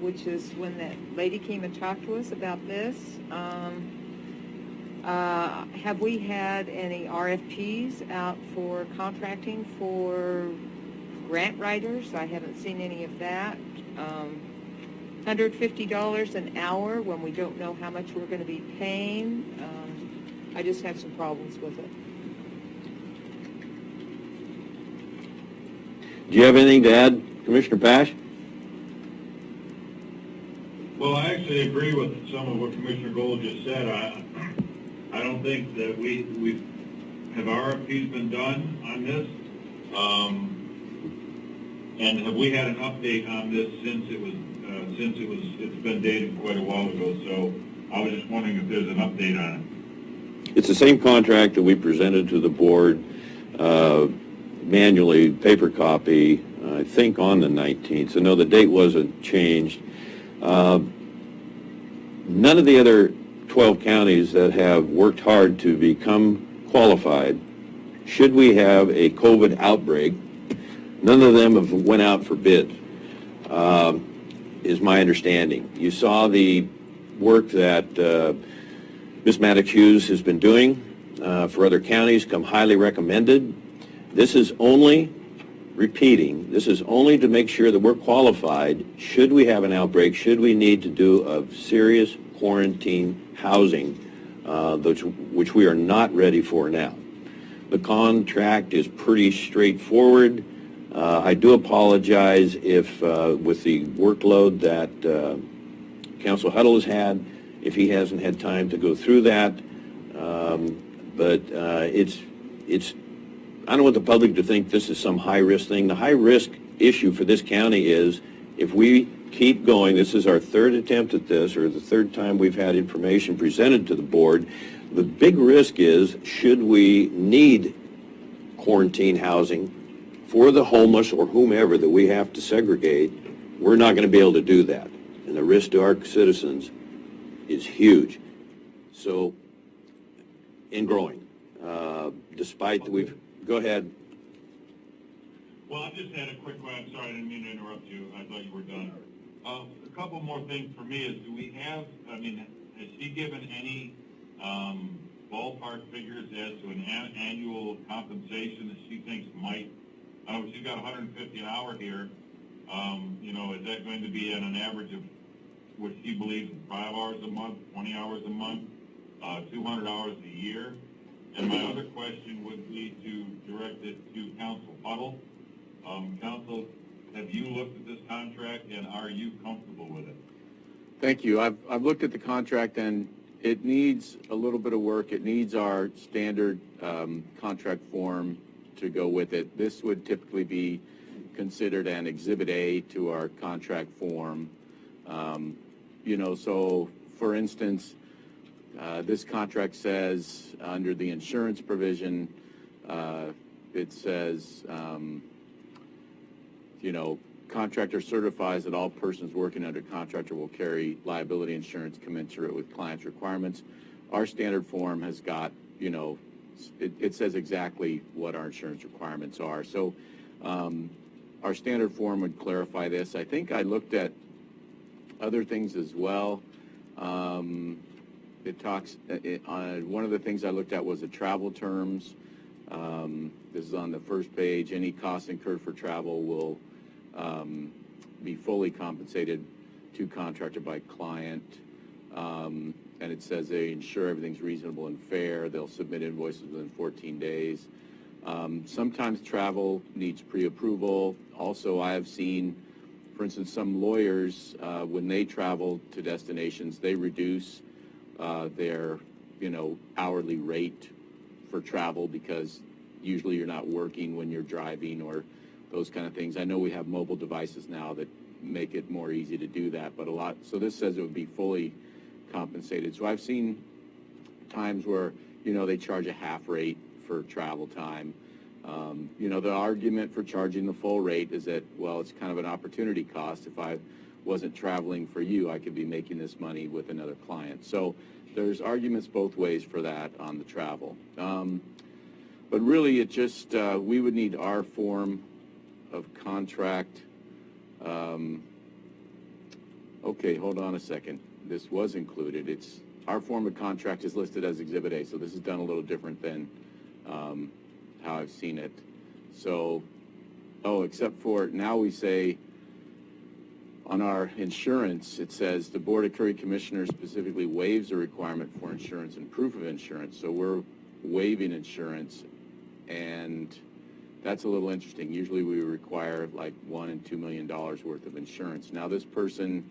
which is when that lady came and talked to us about this. Have we had any RFPs out for contracting for grant writers? I haven't seen any of that. $150 an hour when we don't know how much we're going to be paying. I just have some problems with it. Do you have anything to add, Commissioner Pash? Well, I actually agree with some of what Commissioner Gold just said. I don't think that we have RFPs been done on this, and have we had an update on this since it's been dated quite a while ago. So I was just wondering if there's an update on it. It's the same contract that we presented to the board manually, paper copy, I think on the 19th. So no, the date wasn't changed. None of the other 12 counties that have worked hard to become qualified, should we have a COVID outbreak, none of them have went out for bid. is my understanding. You saw the work that Ms. Maddox Hughes has been doing for other counties, come highly recommended. This is only, repeating, this is only to make sure that we're qualified should we have an outbreak, should we need to do a serious quarantine housing, which we are not ready for now. The contract is pretty straightforward. I do apologize if, with the workload that Council Huddle has had, if he hasn't had time to go through that. But I don't want the public to think this is some high-risk thing. The high-risk issue for this county is if we keep going, this is our third attempt at this, or the third time we've had information presented to the board, the big risk is should we need quarantine housing for the homeless or whomever that we have to segregate, we're not going to be able to do that. And the risk to our citizens is huge. So, in growing, despite that we've, go ahead. Well, I just had a quick one. I'm sorry, I didn't mean to interrupt you. I thought you were done. A couple more things for me is, do we have, I mean, has she given any ballpark figures as to an annual compensation that she thinks might, I know she's got 150 an hour here. You know, is that going to be at an average of what she believes is 5 hours a month, 20 hours a month, 200 hours a year? And my other question would be to direct it to Council Huddle. Council, have you looked at this contract, and are you comfortable with it? Thank you. I've looked at the contract, and it needs a little bit of work. It needs our standard contract form to go with it. This would typically be considered an Exhibit A to our contract form. You know, so for instance, this contract says under the insurance provision, it says, you know, contractor certifies that all persons working under contractor will carry liability insurance commensurate with client's requirements. Our standard form has got, you know, it says exactly what our insurance requirements are. So our standard form would clarify this. I think I looked at other things as well. It talks, one of the things I looked at was the travel terms. This is on the first page. Any costs incurred for travel will be fully compensated to contractor by client. And it says they ensure everything's reasonable and fair. They'll submit invoices within 14 days. Sometimes travel needs pre-approval. Also, I have seen, for instance, some lawyers, when they travel to destinations, they reduce their, you know, hourly rate for travel because usually you're not working when you're driving or those kind of things. I know we have mobile devices now that make it more easy to do that, but so this says it would be fully compensated. So I've seen times where, you know, they charge a half rate for travel time. You know, the argument for charging the full rate is that, well, it's kind of an opportunity cost. If I wasn't traveling for you, I could be making this money with another client. So there's arguments both ways for that on the travel. But really, it just, we would need our form of contract. Okay, hold on a second. This was included. It's, our form of contract is listed as Exhibit A, so this is done a little different than how I've seen it. So, except for now we say, on our insurance, it says the Board of County Commissioners specifically waives the requirement for insurance and proof of insurance. So we're waiving insurance, and that's a little interesting. Usually we require like $1 and $2 million worth of insurance. Now this person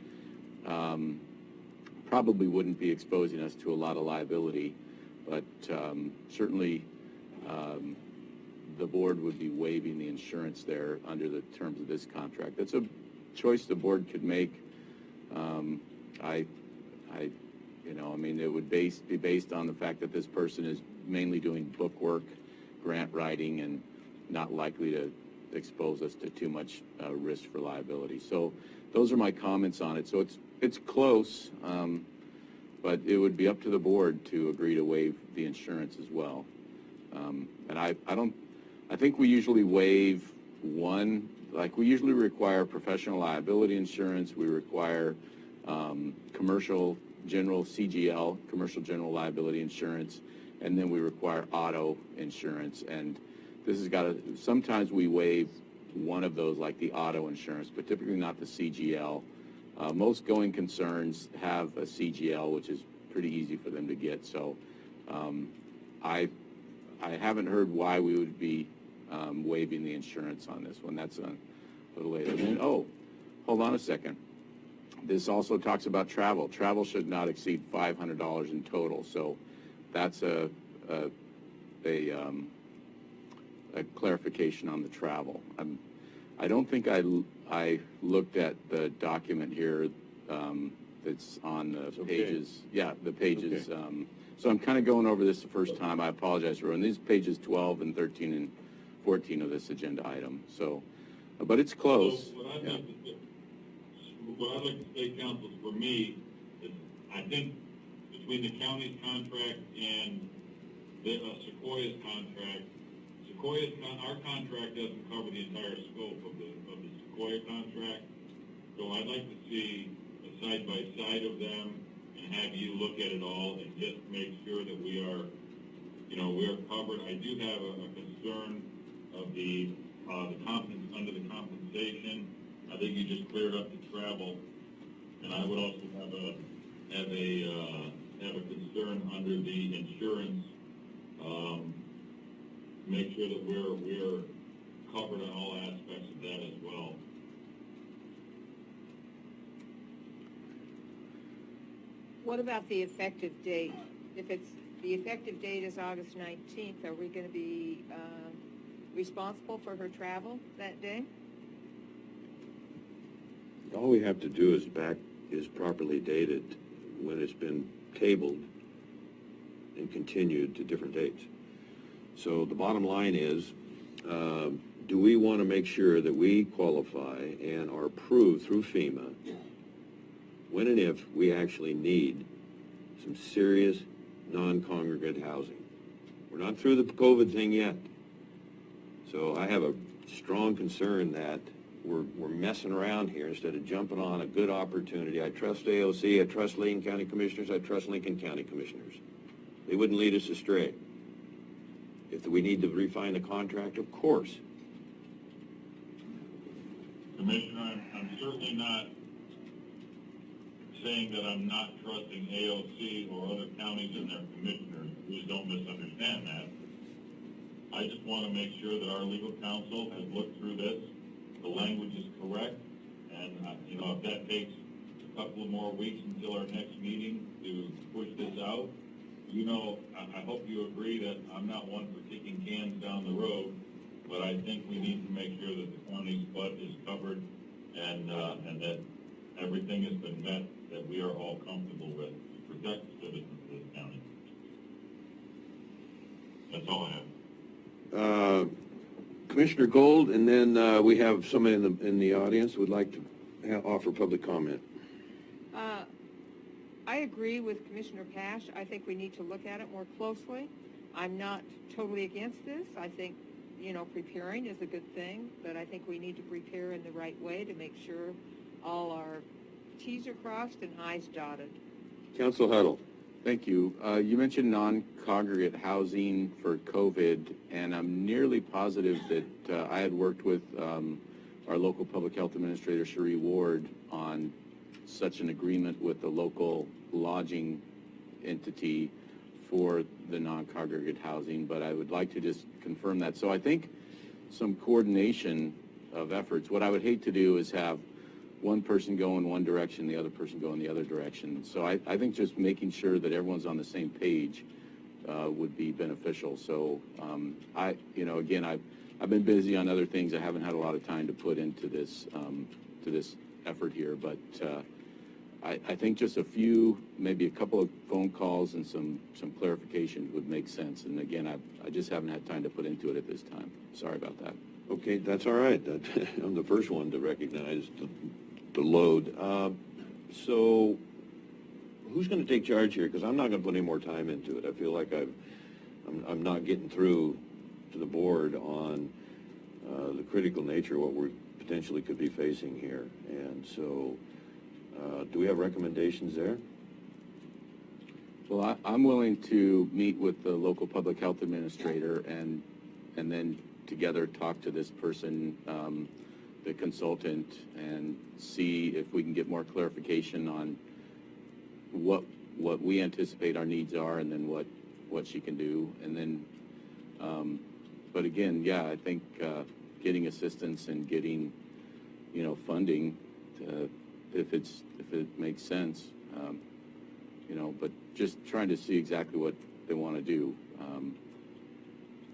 probably wouldn't be exposing us to a lot of liability, but certainly the board would be waiving the insurance there under the terms of this contract. That's a choice the board could make. You know, I mean, it would be based on the fact that this person is mainly doing book work, grant writing, and not likely to expose us to too much risk for liability. So those are my comments on it. So it's close, but it would be up to the board to agree to waive the insurance as well. And I think we usually waive one, like we usually require professional liability insurance, we require commercial general CGL, commercial general liability insurance, and then we require auto insurance. And this has got to, sometimes we waive one of those, like the auto insurance, but typically not the CGL. Most going concerns have a CGL, which is pretty easy for them to get. So I haven't heard why we would be waiving the insurance on this one. That's a little later. And then, oh, hold on a second. This also talks about travel. Travel should not exceed $500 in total. So that's a clarification on the travel. I don't think I looked at the document here that's on the pages. Yeah, the pages. Okay. So I'm kind of going over this the first time. I apologize for these pages 12 and 13 and 14 of this agenda item. So, but it's close. So what I'd like to say, council, for me, is I think between the county's contract and Sequoia's contract, our contract doesn't cover the entire scope of the Sequoia contract. So I'd like to see a side-by-side of them and have you look at it all and just make sure that we are covered. I do have a concern of the under the compensation. I think you just cleared up the travel, and I would also have a concern under the insurance. Make sure that we're covered on all aspects of that as well. What about the effective date? If the effective date is August 19th, are we going to be responsible for her travel that day? All we have to do is properly dated when it's been tabled and continued to different dates. So the bottom line is, do we want to make sure that we qualify and are approved through FEMA when and if we actually need some serious non-congregate housing? We're not through the COVID thing yet. So I have a strong concern that we're messing around here instead of jumping on a good opportunity. I trust AOC, I trust Lee County Commissioners, I trust Lincoln County Commissioners. They wouldn't lead us astray. If we need to refine the contract, of course. Commissioner, I'm certainly not saying that I'm not trusting AOC or other counties and their commissioners. Please don't misunderstand that. I just want to make sure that our legal counsel has looked through this, the language is correct, and if that takes a couple of more weeks until our next meeting to push this out, I hope you agree that I'm not one for kicking cans down the road, but I think we need to make sure that the county's butt is covered and that everything has been met that we are all comfortable with to protect the citizens of this county. That's all I have. Commissioner Gold, and then we have somebody in the audience who would like to offer public comment. I agree with Commissioner Pash. I think we need to look at it more closely. I'm not totally against this. I think, preparing is a good thing, but I think we need to prepare in the right way to make sure all our T's are crossed and I's dotted. Council Huddle. Thank you. You mentioned non-congregate housing for COVID, and I'm nearly positive that I had worked with our local public health administrator, Cherie Ward, on such an agreement with the local lodging entity for the non-congregate housing, but I would like to just confirm that. So I think some coordination of efforts. What I would hate to do is have one person go in one direction, the other person go in the other direction. So I think just making sure that everyone's on the same page would be beneficial. So again, I've been busy on other things. I haven't had a lot of time to put into this effort here, but I think just maybe a couple of phone calls and some clarification would make sense. And again, I just haven't had time to put into it at this time. Sorry about that. Okay, that's all right. I'm the first one to recognize the load. So who's going to take charge here? Because I'm not going to put any more time into it. I feel like I'm not getting through to the board on the critical nature of what we potentially could be facing here. And so, do we have recommendations there? Well, I'm willing to meet with the local public health administrator and then together talk to this person, the consultant, and see if we can get more clarification on what we anticipate our needs are, and then what she can do. And then, but again, yeah, I think getting assistance and getting, funding if it makes sense, but just trying to see exactly what they want to do.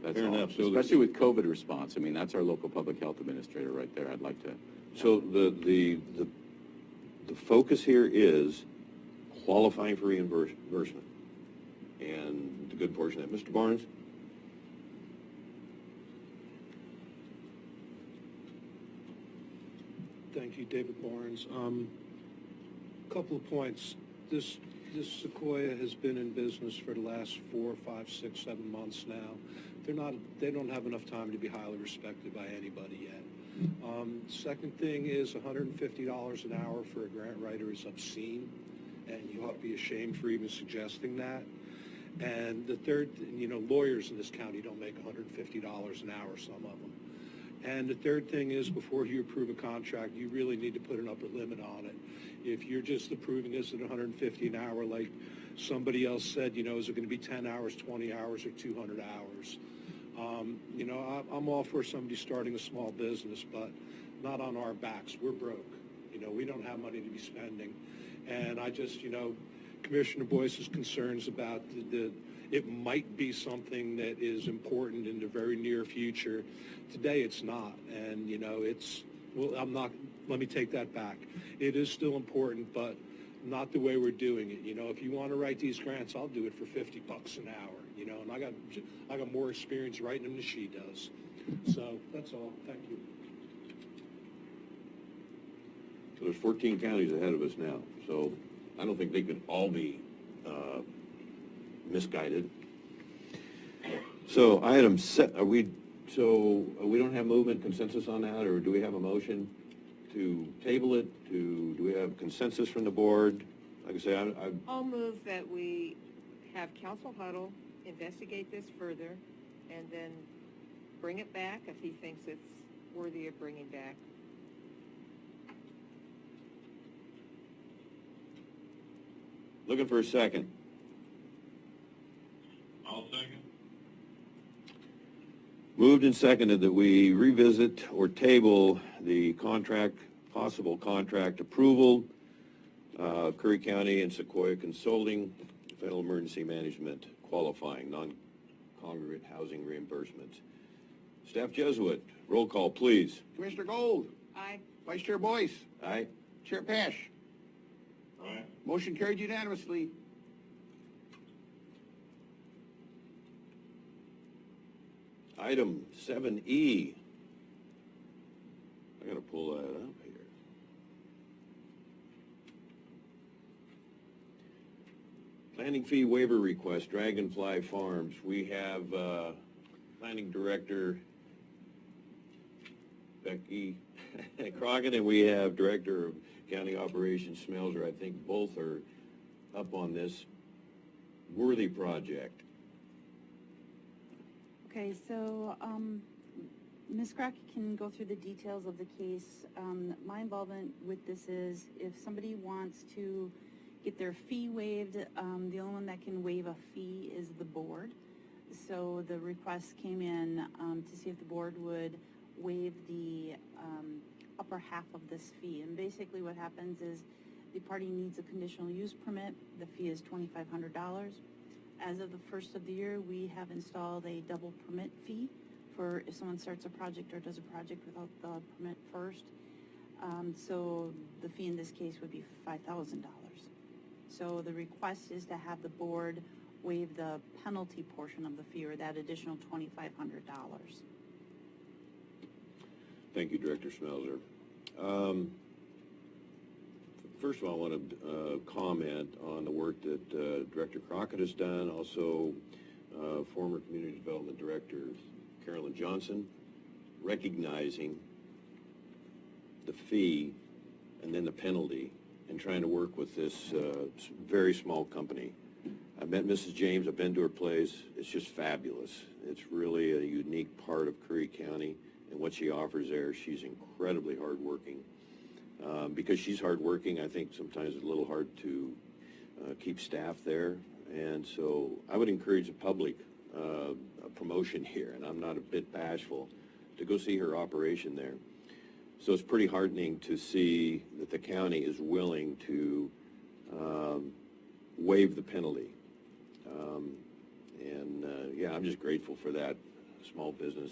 That's Fair all. enough. So Especially with COVID response. I mean, that's our local public health administrator right there. I'd like to. So the focus here is qualifying for reimbursement, and the good portion of that. Mr. Barnes? Thank you, David Barnes. Couple of points. This Sequoia has been in business for the last 4, 5, 6, 7 months now. They don't have enough time to be highly respected by anybody yet. Second thing is $150 an hour for a grant writer is obscene, and you ought to be ashamed for even suggesting that. And the third, lawyers in this county don't make $150 an hour, some of them. And the third thing is, before you approve a contract, you really need to put an upper limit on it. If you're just approving this at $150 an hour, like somebody else said, is it going to be 10 hours, 20 hours, or 200 hours? I'm all for somebody starting a small business, but not on our backs. We're broke. We don't have money to be spending. And I just, Commissioner Boyce's concerns about it might be something that is important in the very near future. Today it's not, and let me take that back. It is still important, but not the way we're doing it. If you want to write these grants, I'll do it for $50 an hour, and I got more experience writing them than she does. So that's all. Thank you. So there's 14 counties ahead of us now, so I don't think they could all be misguided. So item set, we don't have movement consensus on that, or do we have a motion to table it? Do we have consensus from the board? Like I say, I'll move that we have council huddle, investigate this further, and then bring it back if he thinks it's worthy of bringing back. looking for a second. I'll second. Moved and seconded that we revisit or table the possible contract approval, Curry County and Sequoia Consulting, Federal Emergency Management qualifying non-congregate housing reimbursements. Staff Jesuit, roll call, please. Commissioner Gold. Aye. Vice Chair Boyce. Aye. Chair Pash. Aye. Motion carried unanimously. Item 7E. I gotta pull that up here. Planning fee waiver request, Dragonfly Farms. We have Planning Director Becky Crockett, and we have Director of County Operations Smelser. I think both are up on this worthy project. Okay, so Ms. Crockett can go through the details of the case. My involvement with this is if somebody wants to get their fee waived, the only one that can waive a fee is the board. So the request came in to see if the board would waive the upper half of this fee. And basically what happens is the party needs a conditional use permit. The fee is $2,500. As of the first of the year, we have installed a double permit fee for if someone starts a project or does a project without the permit first. So the fee in this case would be $5,000. So the request is to have the board waive the penalty portion of the fee, or that additional $2,500. Thank you, Director Smelser. First of all, I want to comment on the work that Director Crockett has done, also former Community Development Director Carolyn Johnson. recognizing the fee and then the penalty and trying to work with this very small company. I met Mrs. James. I've been to her place. It's just fabulous. It's really a unique part of Curry County, and what she offers there, she's incredibly hardworking. Because she's hardworking, I think sometimes it's a little hard to keep staff there. And so I would encourage the public, a promotion here, and I'm not a bit bashful, to go see her operation there. So it's pretty heartening to see that the county is willing to waive the penalty. Yeah, I'm just grateful for that small business.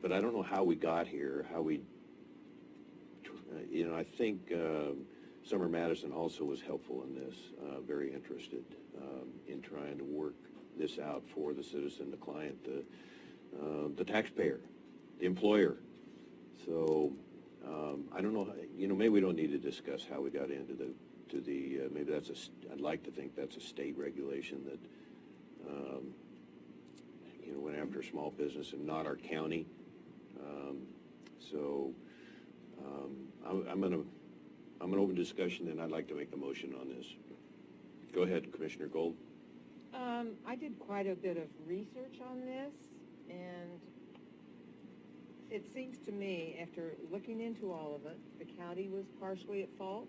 But I don't know how we got here, how we, I think Summer Madison also was helpful in this, very interested in trying to work this out for the citizen, the client, the taxpayer, the employer. So I don't know, maybe we don't need to discuss how we got into maybe I'd like to think that's a state regulation that, went after a small business and not our county. I'm going to open discussion, and I'd like to make the motion on this. Go ahead, Commissioner Gold. I did quite a bit of research on this, and it seems to me, after looking into all of it, the county was partially at fault,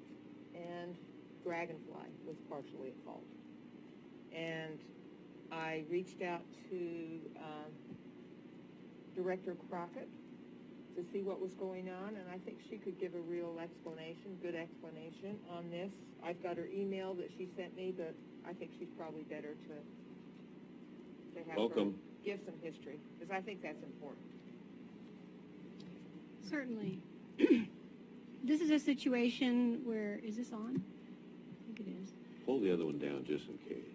and Dragonfly was partially at fault. And I reached out to Director Crockett to see what was going on, and I think she could give a real explanation, good explanation on this. I've got her email that she sent me, but I think she's probably better to have Welcome. her give some history, because I think that's important. Certainly. This is a situation where, is this on? I think it is. Pull the other one down just in case.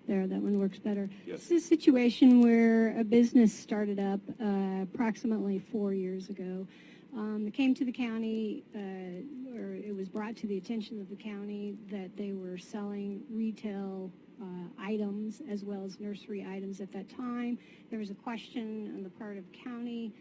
There, that one works better. Yes. This is a situation where a business started up approximately 4 years ago. It came to the county, or it was brought to the attention of the county that they were selling retail items as well as nursery items at that time. There was a question on the part of county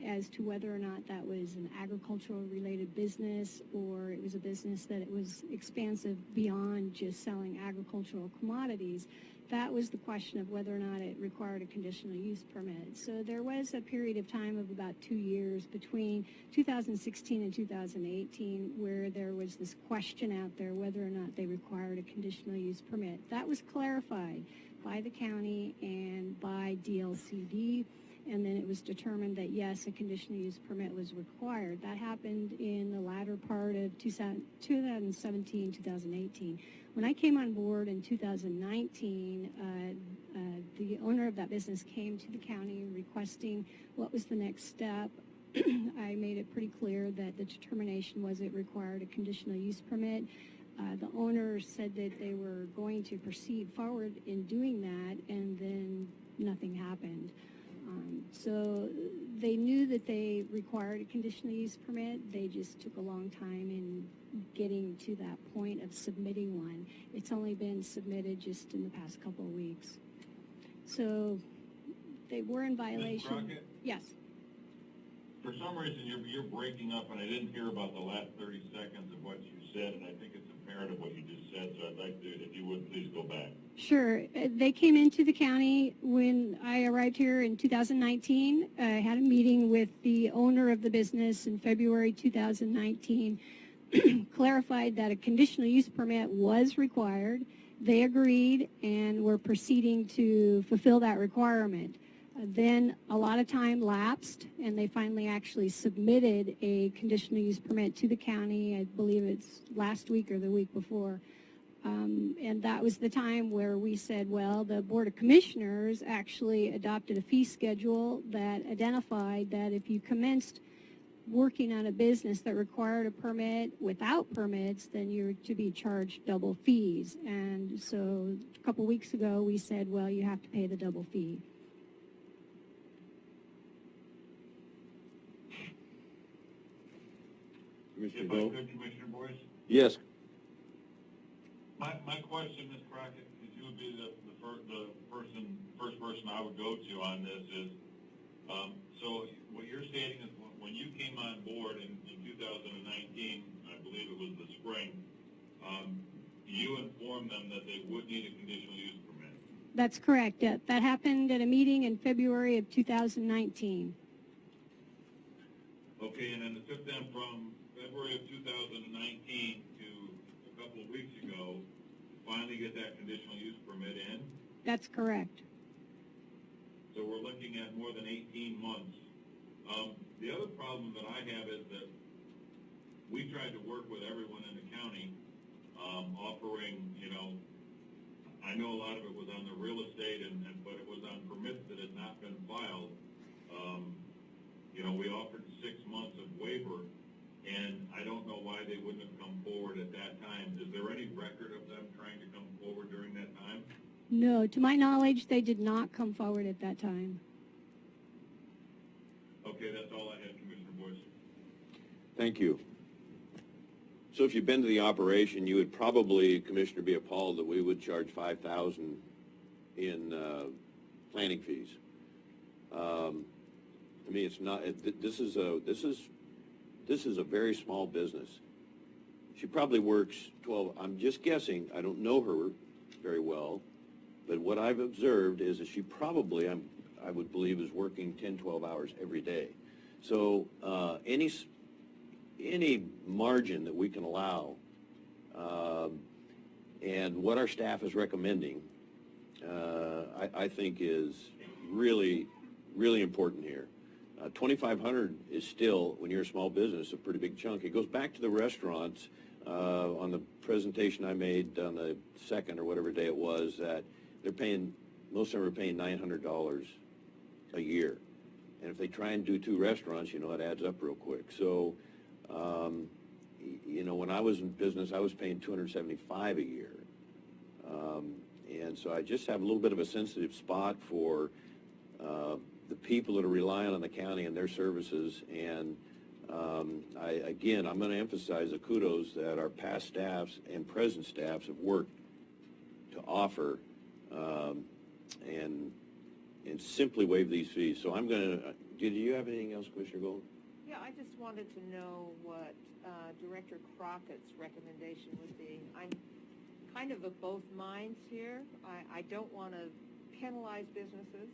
as to whether or not that was an agricultural related business or it was a business that it was expansive beyond just selling agricultural commodities. That was the question of whether or not it required a conditional use permit. So there was a period of time of about 2 years between 2016 and 2018 where there was this question out there whether or not they required a conditional use permit. That was clarified by the county and by DLCD. And then it was determined that, yes, a conditional use permit was required. That happened in the latter part of 2017, 2018. When I came on board in 2019, the owner of that business came to the county requesting what was the next step. I made it pretty clear that the determination was it required a conditional use permit. The owner said that they were going to proceed forward in doing that, and then nothing happened. So they knew that they required a conditional use permit. They just took a long time in getting to that point of submitting one. It's only been submitted just in the past couple of weeks. So they were in violation. Ms. Crockett? Yes. For some reason, you're breaking up, and I didn't hear about the last 30 seconds of what you said, and I think it's imperative what you just said, so I'd like to, if you would, please go back. Sure. They came into the county when I arrived here in 2019. I had a meeting with the owner of the business in February 2019, clarified that a conditional use permit was required. They agreed and were proceeding to fulfill that requirement. Then a lot of time lapsed, and they finally actually submitted a conditional use permit to the county. I believe it's last week or the week before. And that was the time where we said, well, the Board of Commissioners actually adopted a fee schedule that identified that if you commenced working on a business that required a permit without permits, then you're to be charged double fees. And so a couple weeks ago, we said, well, you have to pay the double fee. Commissioner If I Gold? could, Commissioner Boyce? Yes. My question, Ms. Crockett, is you would be the first person I would go to on this is, so what you're stating is when you came on board in 2019, I believe it was the spring, you informed them that they would need a conditional use permit. That's correct. That happened at a meeting in February of 2019. Okay, and then it took them from February of 2019 to a couple of weeks ago to finally get that conditional use permit in. That's correct. So we're looking at more than 18 months. The other problem that I have is that we tried to work with everyone in the county, offering, I know a lot of it was on the real estate, but it was on permits that had not been filed. We offered 6 months of waiver, and I don't know why they wouldn't have come forward at that time. Is there any record of them trying to come forward during that time? No, to my knowledge, they did not come forward at that time. Okay, that's all I had, Commissioner Boyce. Thank you. So if you've been to the operation, you would probably, Commissioner, be appalled that we would charge $5,000 in planning fees. To me, it's not. This is a very small business. She probably works 12. I'm just guessing. I don't know her very well, but what I've observed is that she probably, I would believe, is working 10, 12 hours every day. So any margin that we can allow, and what our staff is recommending, I think is really, really important here. $2,500 is still, when you're a small business, a pretty big chunk. It goes back to the restaurants on the presentation I made on the 2nd or whatever day it was, that they're paying, most of them are paying $900 a year. And if they try and do 2 restaurants, it adds up real quick. So, when I was in business, I was paying $275 a year. And so I just have a little bit of a sensitive spot for the people that are relying on the county and their services. And I'm going to emphasize the kudos that our past staffs and present staffs have worked to offer and simply waive these fees. So I'm going to, did you have anything else, Commissioner Gold? Yeah, I just wanted to know what Director Crockett's recommendation would be. I'm kind of both minds here. I don't want to penalize businesses.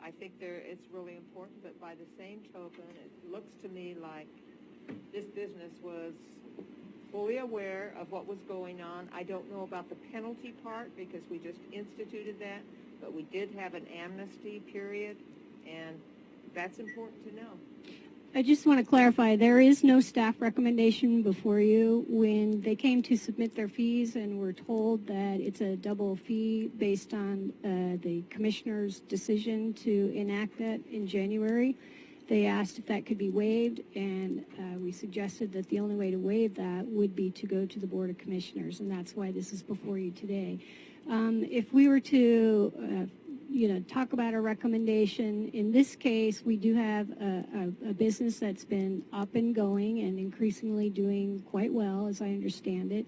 I think it's really important, but by the same token, it looks to me like this business was fully aware of what was going on. I don't know about the penalty part because we just instituted that, but we did have an amnesty period, and that's important to know. I just want to clarify, there is no staff recommendation before you. When they came to submit their fees and were told that it's a double fee based on the commissioner's decision to enact that in January, they asked if that could be waived, and we suggested that the only way to waive that would be to go to the Board of Commissioners, and that's why this is before you today. If we were to talk about a recommendation. In this case, we do have a business that's been up and going and increasingly doing quite well, as I understand it,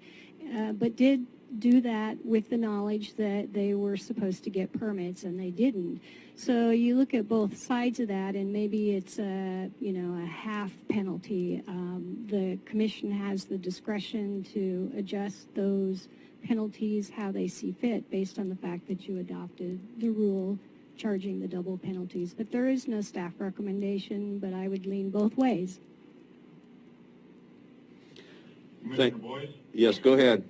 but did do that with the knowledge that they were supposed to get permits and they didn't. So you look at both sides of that, and maybe it's a half penalty. The commission has the discretion to adjust those penalties how they see fit based on the fact that you adopted the rule charging the double penalties. But there is no staff recommendation, but I would lean both ways. Commissioner Boyce? Yes, go ahead.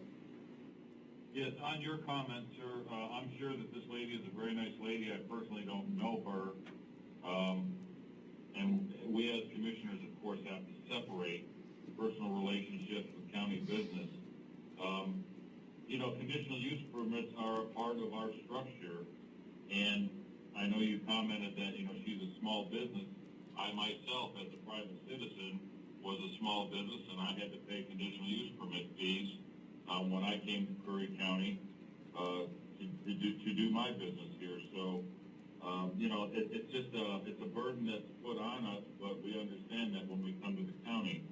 Yes, on your comment, sir, I'm sure that this lady is a very nice lady. I personally don't know her. And we as commissioners, of course, have to separate personal relationships with county business. Conditional use permits are a part of our structure, and I know you commented that, she's a small business. I myself, as a private citizen, was a small business, and I had to pay conditional use permit fees when I came to Curry County to do my business here. So, it's just it's a burden that's put on us, but we understand that when we come to the county.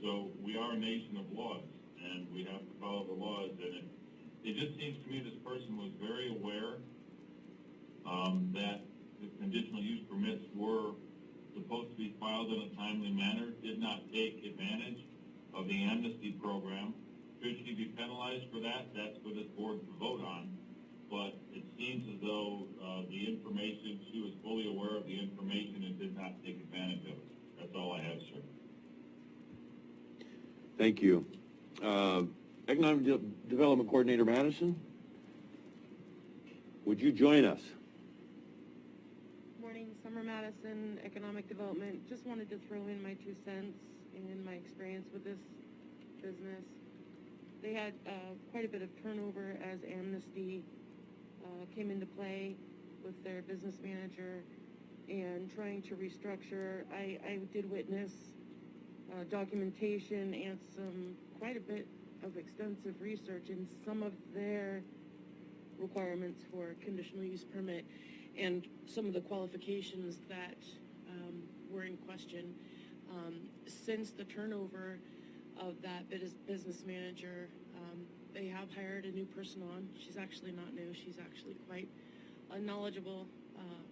So we are a nation of laws, and we have to follow the laws. And it just seems to me this person was very aware that the conditional use permits were supposed to be filed in a timely manner, did not take advantage of the amnesty program. Should she be penalized for that? That's for this board to vote on. But it seems as though the information, she was fully aware of the information and did not take advantage of it. That's all I have, sir. Thank you. Economic Development Coordinator Madison, would you join us? Morning, Summer Madison, Economic Development. Just wanted to throw in my 2 cents in my experience with this business. They had quite a bit of turnover as Amnesty came into play with their business manager and trying to restructure. I did witness documentation and quite a bit of extensive research in some of their requirements for conditional use permit and some of the qualifications that were in question. Since the turnover of that business manager, they have hired a new person on. She's actually not new. She's actually quite knowledgeable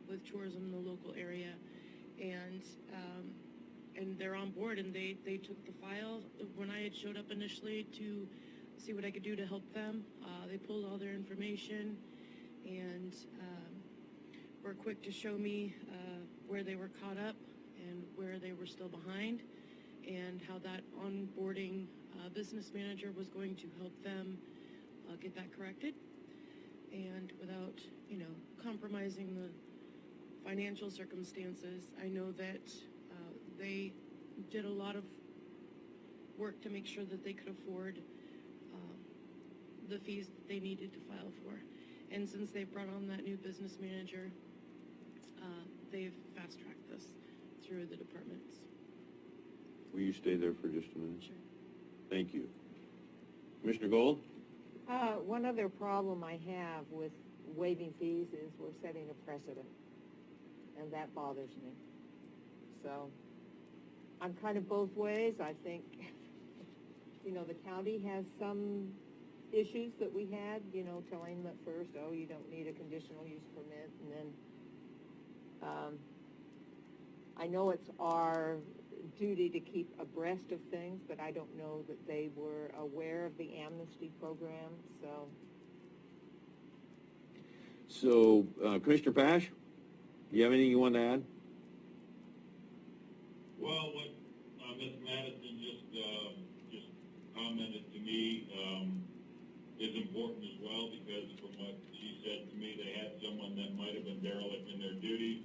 with tourism in the local area, and they're on board. And they took the file when I had showed up initially to see what I could do to help them. They pulled all their information and were quick to show me where they were caught up and where they were still behind, and how that onboarding business manager was going to help them get that corrected, and without, compromising the financial circumstances. I know that they did a lot of work to make sure that they could afford the fees that they needed to file for. And since they brought on that new business manager, they've fast-tracked this through the departments. Will you stay there for just a minute? Sure. Thank you. Commissioner Gold? One other problem I have with waiving fees is we're setting a precedent, and that bothers me. So I'm kind of both ways. I think, the county has some issues that we had, telling them at first, oh, you don't need a conditional use permit, and then I know it's our duty to keep abreast of things, but I don't know that they were aware of the amnesty program, So, Commissioner Pash, do you have anything you want to add? Well, what Ms. Madison just commented to me is important as well, because from what she said to me, they had someone that might have been derelict in their duty,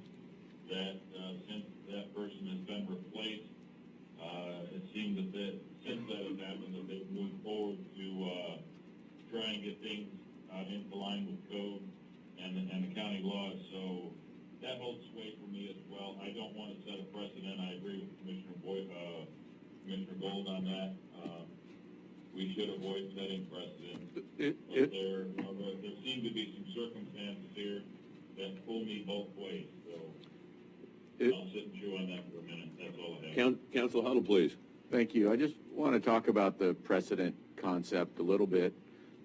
that since that person has been replaced, it seems that since that has happened, that they've moved forward to try and get things into line with code and the county laws. So that holds sway for me as well. I don't want to set a precedent. I agree with Commissioner Gold on that. We should avoid setting precedents. But there seem to be some circumstances here that pull me both ways. So I'll sit and chew on that for a minute. That's all I have. Council Huddle, please. Thank you. I just want to talk about the precedent concept a little bit.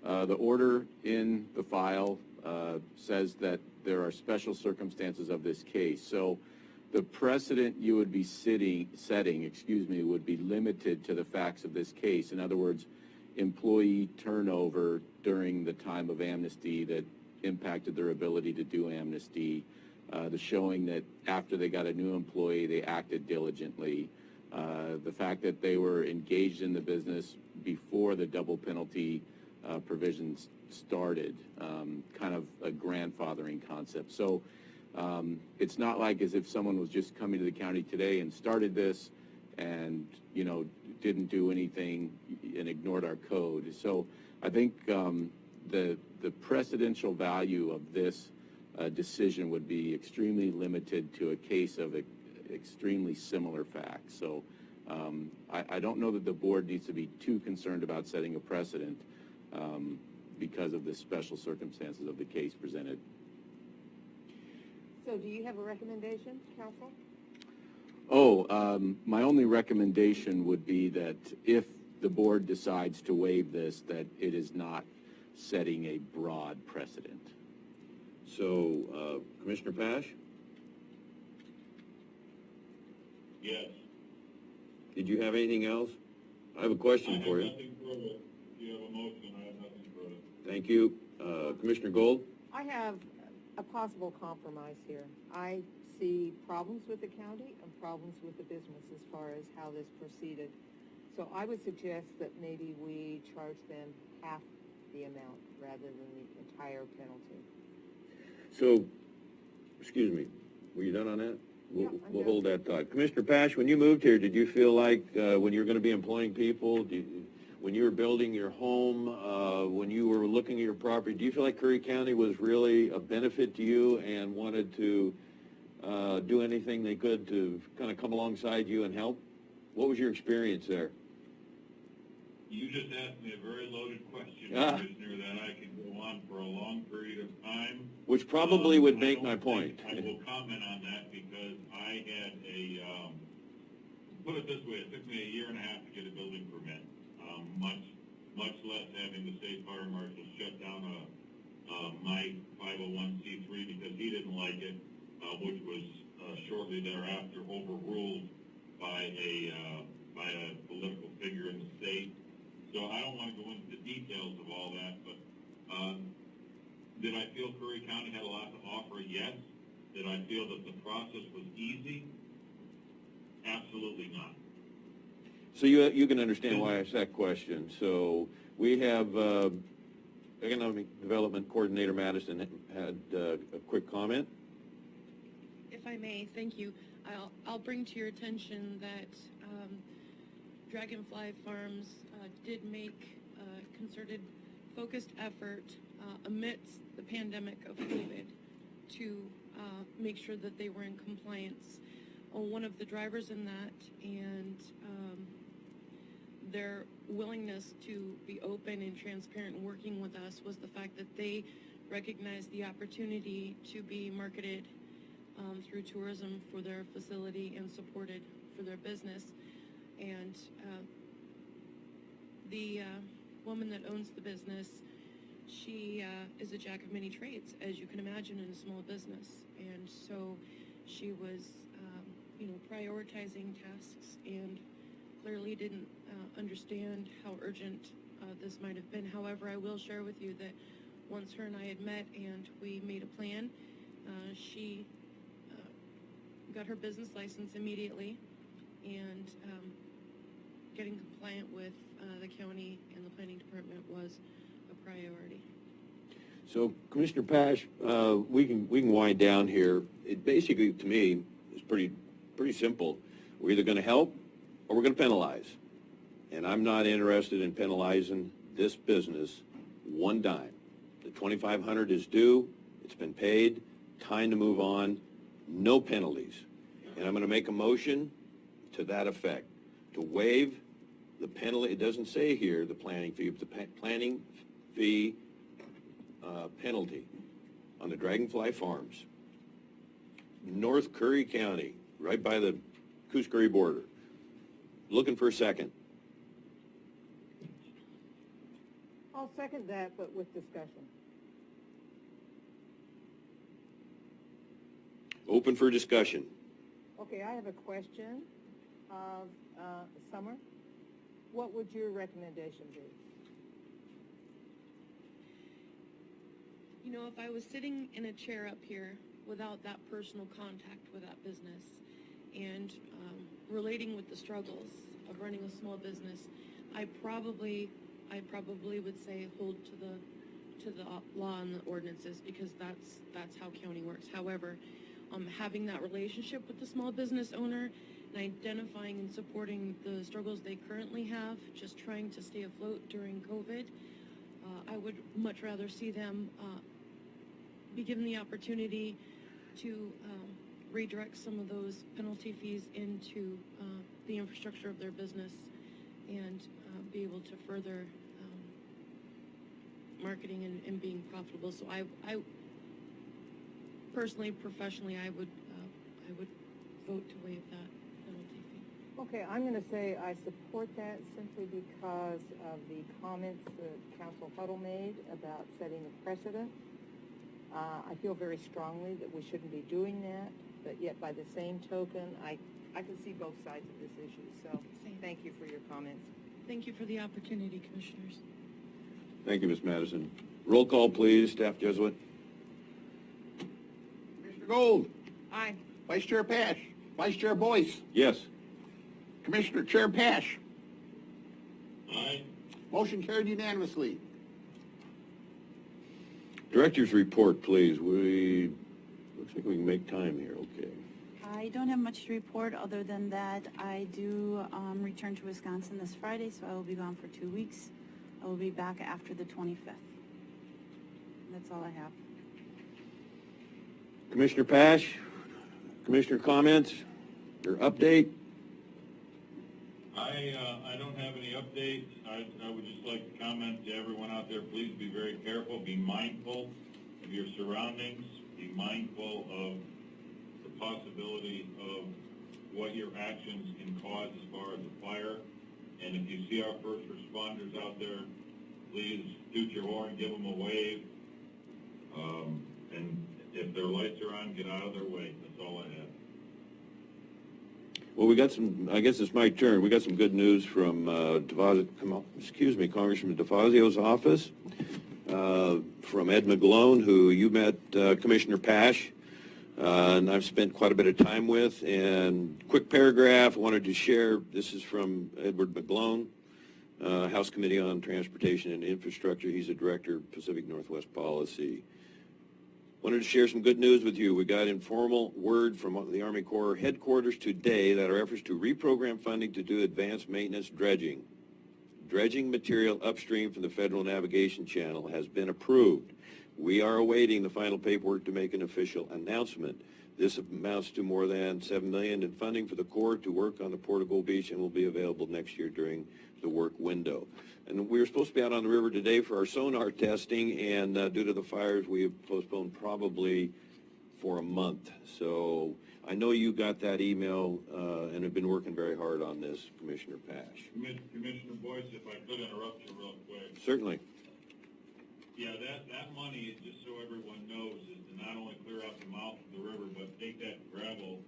The order in the file says that there are special circumstances of this case. So the precedent you would be setting, would be limited to the facts of this case. In other words, employee turnover during the time of amnesty that impacted their ability to do amnesty, the showing that after they got a new employee, they acted diligently, the fact that they were engaged in the business before the double penalty provisions started, kind of a grandfathering concept. So it's not like as if someone was just coming to the county today and started this and, didn't do anything and ignored our code. So I think the precedential value of this decision would be extremely limited to a case of extremely similar facts. So I don't know that the board needs to be too concerned about setting a precedent because of the special circumstances of the case presented. So do you have a recommendation, council? My only recommendation would be that if the board decides to waive this, that it is not setting a broad precedent. So, Commissioner Pash, Yes. did you have anything else? I have a question for I you. have nothing further. If you have a motion, I have nothing further. Thank you. Commissioner Gold? I have a possible compromise here. I see problems with the county and problems with the business as far as how this proceeded. So I would suggest that maybe we charge them half the amount rather than the entire penalty. So, excuse me, were you done on that? Yeah, I'm We'll done. hold that thought. Commissioner Pash, when you moved here, did you feel like when you were going to be employing people, when you were building your home, when you were looking at your property, do you feel like Curry County was really a benefit to you and wanted to do anything they could to kind of come alongside you and help? What was your experience there? You just asked me a very loaded question, Ah. Commissioner, that I could go on for a long period of time. Which probably would I make don't my point. think I will comment on that because I had put it this way, it took me a year and a half to get a building permit. Much less having the state fire marshal shut down my 501c3 because he didn't like it, which was shortly thereafter overruled by a political figure in the state. So I don't want to go into the details of all that, but did I feel Curry County had a lot to offer? Yes. Did I feel that the process was easy? Absolutely not. So you can understand why I asked that question. So we have Economic Development Coordinator Madison had a quick comment. If I may, thank you. I'll bring to your attention that Dragonfly Farms did make a concerted, focused effort amidst the pandemic of COVID to make sure that they were in compliance. One of the drivers in that and their willingness to be open and transparent and working with us was the fact that they recognized the opportunity to be marketed through tourism for their facility and supported for their business. And the woman that owns the business, she is a jack of many trades, as you can imagine, in a small business. And so she was, prioritizing tasks and clearly didn't understand how urgent this might have been. However, I will share with you that once her and I had met and we made a plan, she got her business license immediately, and getting compliant with the county and the planning department was a priority. So Commissioner Pash, we can wind down here. It basically, to me, is pretty simple. We're either going to help or we're going to penalize. And I'm not interested in penalizing this business one dime. The $2,500 is due. It's been paid. Time to move on. No penalties. And I'm going to make a motion to that effect, to waive the penalty. It doesn't say here the planning fee, but the planning fee penalty on the Dragonfly Farms, North Curry County, right by the Coos Curry border. Looking for a second. I'll second that, but with discussion. Open for discussion. Okay, I have a question of Summer. What would your recommendation be? If I was sitting in a chair up here without that personal contact with that business and relating with the struggles of running a small business, I probably would say hold to the law and the ordinances, because that's how county works. However, having that relationship with the small business owner and identifying and supporting the struggles they currently have, just trying to stay afloat during COVID, I would much rather see them be given the opportunity to redirect some of those penalty fees into the infrastructure of their business and be able to further marketing and being profitable. So I personally, professionally, I would vote to waive that penalty fee. Okay, I'm going to say I support that simply because of the comments that Council Huddle made about setting a precedent. I feel very strongly that we shouldn't be doing that, but yet by the same token, I can see both sides of this issue. So thank you for your comments. Thank you for the opportunity, Commissioners. Thank you, Ms. Madison. Roll call, please, Staff Jesuit. Commissioner Gold, Aye. Vice Chair Pash, Vice Chair Boyce, Yes. Commissioner Chair Pash. Aye. Motion carried unanimously. Director's report, please. Looks like we can make time here, okay. I don't have much to report other than that I do return to Wisconsin this Friday, so I will be gone for 2 weeks. I will be back after the 25th. That's all I have. Commissioner Pash, Commissioner comments, your update? I don't have any updates. I would just like to comment to everyone out there, please be very careful, be mindful of your surroundings, be mindful of the possibility of what your actions can cause as far as a fire. And if you see our first responders out there, please toot your horn, give them a wave. And if their lights are on, get out of their way. That's all I have. Well, we got some, I guess it's my turn. We got some good news from Congressman DeFazio's office, from Ed McGlone, who you met, Commissioner Pash, and I've spent quite a bit of time with. And quick paragraph I wanted to share. This is from Edward McGlone, House Committee on Transportation and Infrastructure. He's the Director of Pacific Northwest Policy. Wanted to share some good news with you. We got informal word from the Army Corps headquarters today that our efforts to reprogram funding to do advanced maintenance dredging material upstream from the Federal Navigation Channel has been approved. We are awaiting the final paperwork to make an official announcement. This amounts to more than $7 million in funding for the Corps to work on the Port of Gold Beach and will be available next year during the work window. And we were supposed to be out on the river today for our sonar testing, and due to the fires, we have postponed probably for a month. So I know you got that email and have been working very hard on this, Commissioner Pash. Commissioner Boyce, if I could interrupt you real quick. Certainly. Yeah, that money, just so everyone knows, is to not only clear out the mouth of the river, but take that gravel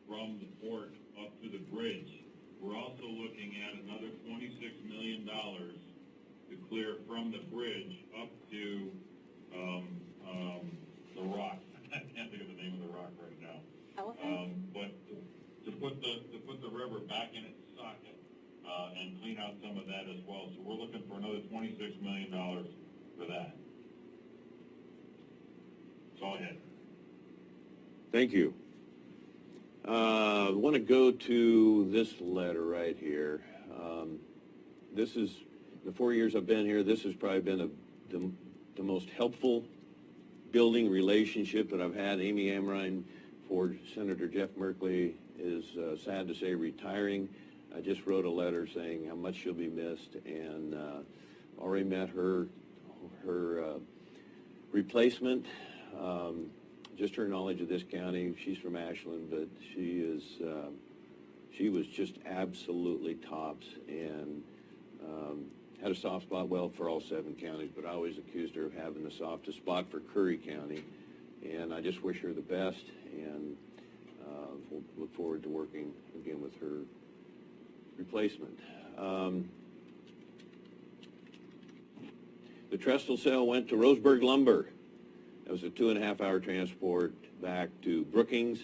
from the port up to the bridge. We're also looking at another $26 million to clear from the bridge up to the rock. I can't think of the name of the rock right now. But to put the river back in its socket and clean out some of that as well. So we're looking for another $26 million for that. That's all I had. Thank you. I want to go to this letter right here. This is, the 4 years I've been here, this has probably been the most helpful building relationship that I've had. Amy Amrine for Senator Jeff Merkley is, sad to say, retiring. I just wrote a letter saying how much she'll be missed, and already met her replacement. Just her knowledge of this county. She's from Ashland, but she was just absolutely tops, and had a soft spot, well, for all 7 counties, but I always accused her of having the softest spot for Curry County, and I just wish her the best, and we'll look forward to working again with her replacement. The trestle sale went to Roseburg Lumber. It was a 2.5-hour transport back to Brookings.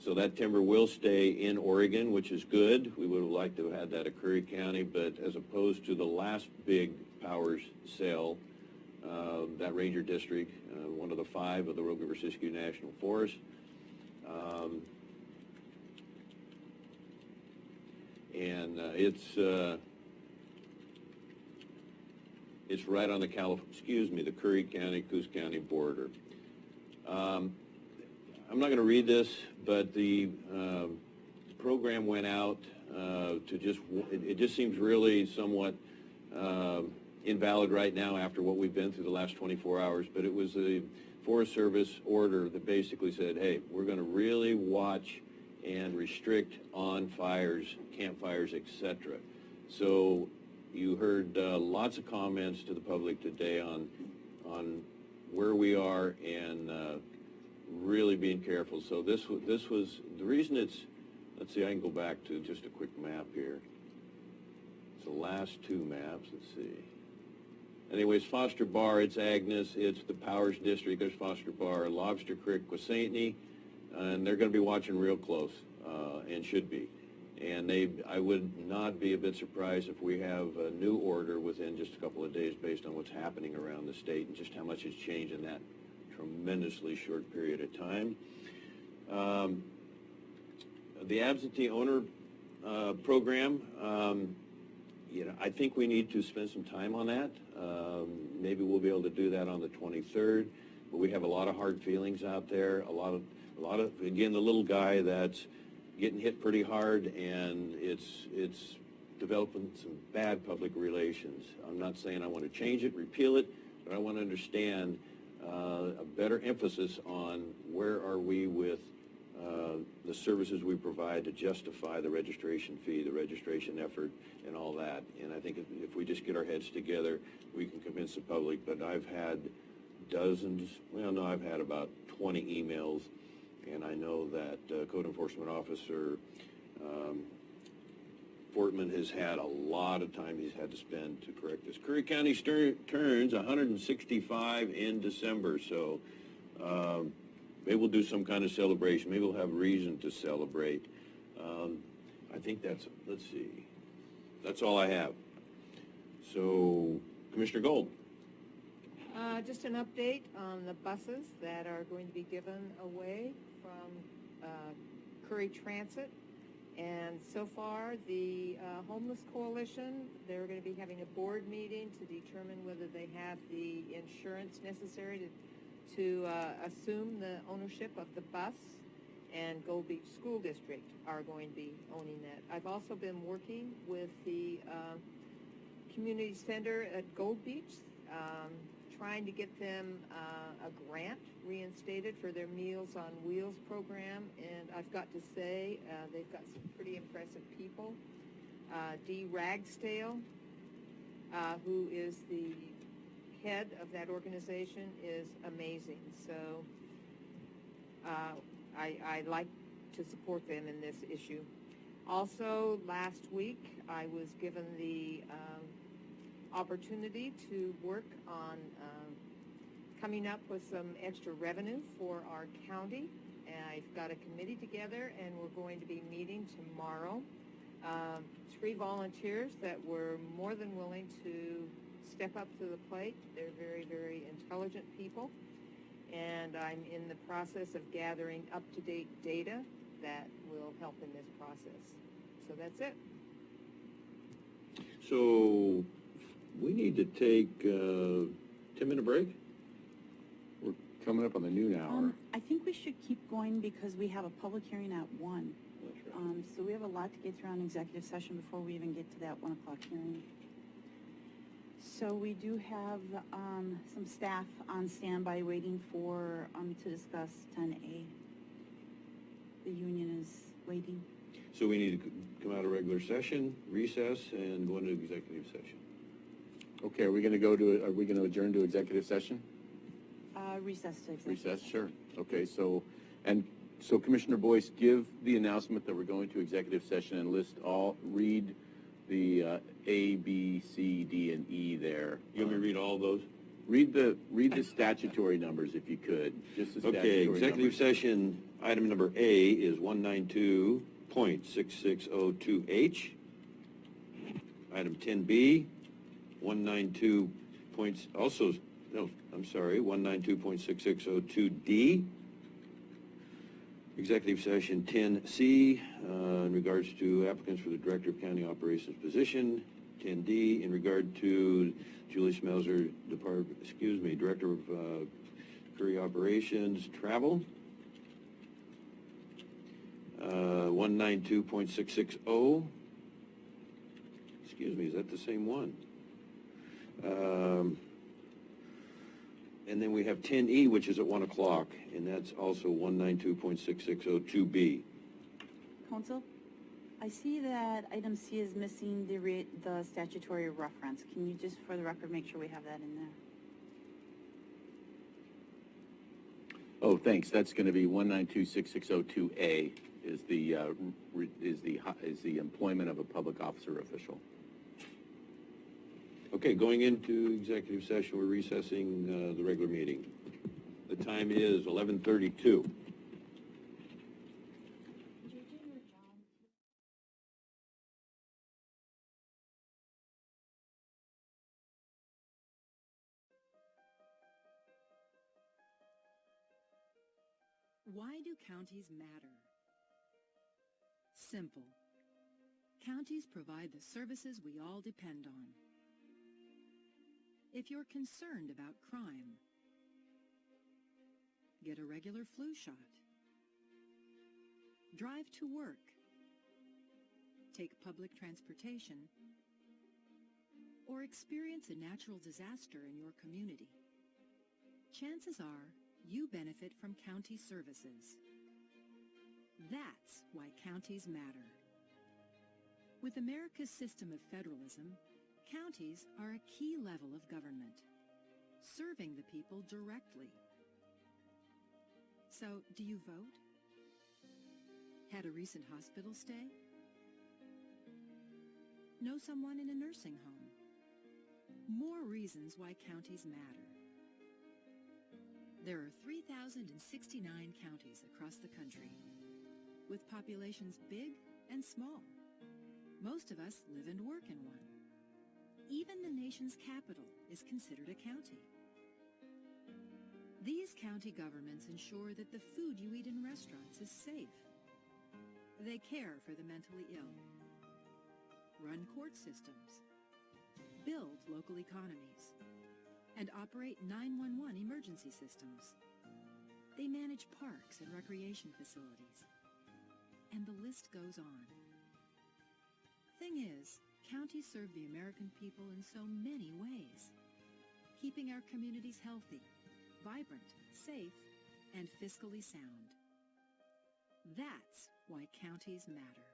So that timber will stay in Oregon, which is good. We would have liked to have had that at Curry County, but as opposed to the last big Powers sale, that Ranger District, one of the 5 of the Rogue River Siskiyou National Forest, and it's right on the the Curry County, Coos County border. I'm not going to read this, but the program went out to it just seems really somewhat invalid right now after what we've been through the last 24 hours, but it was a Forest Service order that basically said, hey, we're going to really watch and restrict on fires, campfires, etc. So you heard lots of comments to the public today on where we are and really being careful. So this was the reason it's, let's see, I can go back to just a quick map here. It's the last two maps, let's see. Anyways, Foster Bar, it's Agnes, it's the Powers District, there's Foster Bar, Lobster Creek, Quasaintney, and they're going to be watching real close, and should be. And I would not be a bit surprised if we have a new order within just a couple of days based on what's happening around the state and just how much has changed in that tremendously short period of time. The absentee owner program, I think we need to spend some time on that. Maybe we'll be able to do that on the 23rd, but we have a lot of hard feelings out there. A lot of again, the little guy that's getting hit pretty hard, and it's developing some bad public relations. I'm not saying I want to change it, repeal it, but I want to understand a better emphasis on where are we with the services we provide to justify the registration fee, the registration effort, and all that. And I think if we just get our heads together, we can convince the public. But I've had I've had about 20 emails, and I know that Code Enforcement Officer Fortman has had a lot of time he's had to spend to correct this. Curry County turns 165 in December, so maybe we'll do some kind of celebration. Maybe we'll have reason to celebrate. I think let's see, that's all I have. So, Commissioner Gold. Just an update on the buses that are going to be given away from Curry Transit. And so far, the Homeless Coalition, they're going to be having a board meeting to determine whether they have the insurance necessary to assume the ownership of the bus, and Gold Beach School District are going to be owning that. I've also been working with the community center at Gold Beach, trying to get them a grant reinstated for their Meals on Wheels program, and I've got to say, they've got some pretty impressive people. Dee Ragsdale, who is the head of that organization, is amazing. So I like to support them in this issue. Also, last week, I was given the opportunity to work on coming up with some extra revenue for our county. And I've got a committee together, and we're going to be meeting tomorrow. 3 volunteers that were more than willing to step up to the plate. They're very, very intelligent people. And I'm in the process of gathering up-to-date data that will help in this process. So that's it. So we need to take a 10-minute break? We're coming up on the noon hour. I think we should keep going because we have a public hearing at 1. That's right. So we have a lot to get through on executive session before we even get to that 1 o'clock hearing. So we do have some staff on standby waiting for to discuss 10A. The union is waiting. So we need to come out of regular session, recess, and go into executive session. Okay, are we going to adjourn to executive session? Recess to executive. Recess, sure. Okay, so Commissioner Boyce, give the announcement that we're going to executive session and read the A, B, C, D, and E there. You want me to read all those? Read the statutory numbers if you could. Just the statutory Okay, executive numbers. session, item number A is 192.6602H. Item 10B, 192.6602D. Executive session 10C, in regards to applicants for the Director of County Operations position. 10D, in regard to Julie Schmelzer, Director of Curry Operations Travel. 192.660. Excuse me, is that the same one? And then we have 10E, which is at 1 o'clock, and that's also 192.6602B. Council, I see that item C is missing the statutory reference. Can you just, for the record, make sure we have that in there? Oh, thanks. That's going to be 1926602A is the employment of a public officer or official. Okay, going into executive session, we're recessing the regular meeting. The time is 11:32. Why do counties matter? Simple. Counties provide the services we all depend on. If you're concerned about crime, get a regular flu shot. Drive to work. Take public transportation. Or experience a natural disaster in your community. Chances are you benefit from county services. That's why counties matter. With America's system of federalism, counties are a key level of government, serving the people directly. So, do you vote? Had a recent hospital stay? Know someone in a nursing home? More reasons why counties matter. There are 3,069 counties across the country, with populations big and small. Most of us live and work in one. Even the nation's capital is considered a county. These county governments ensure that the food you eat in restaurants is safe. They care for the mentally ill, run court systems, build local economies, and operate 911 emergency systems. They manage parks and recreation facilities. And the list goes on. Thing is, counties serve the American people in so many ways, keeping our communities healthy, vibrant, safe, and fiscally sound. That's why counties matter.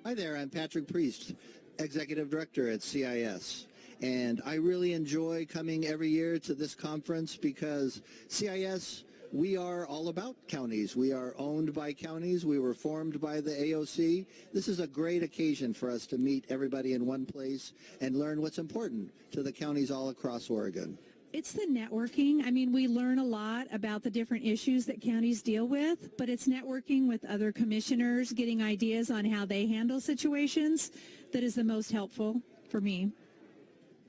Hi there, I'm Patrick Priest, Executive Director at CIS. And I really enjoy coming every year to this conference because CIS, we are all about counties. We are owned by counties. We were formed by the AOC. This is a great occasion for us to meet everybody in one place and learn what's important to the counties all across Oregon. It's the networking. I mean, we learn a lot about the different issues that counties deal with, but it's networking with other commissioners, getting ideas on how they handle situations that is the most helpful for me.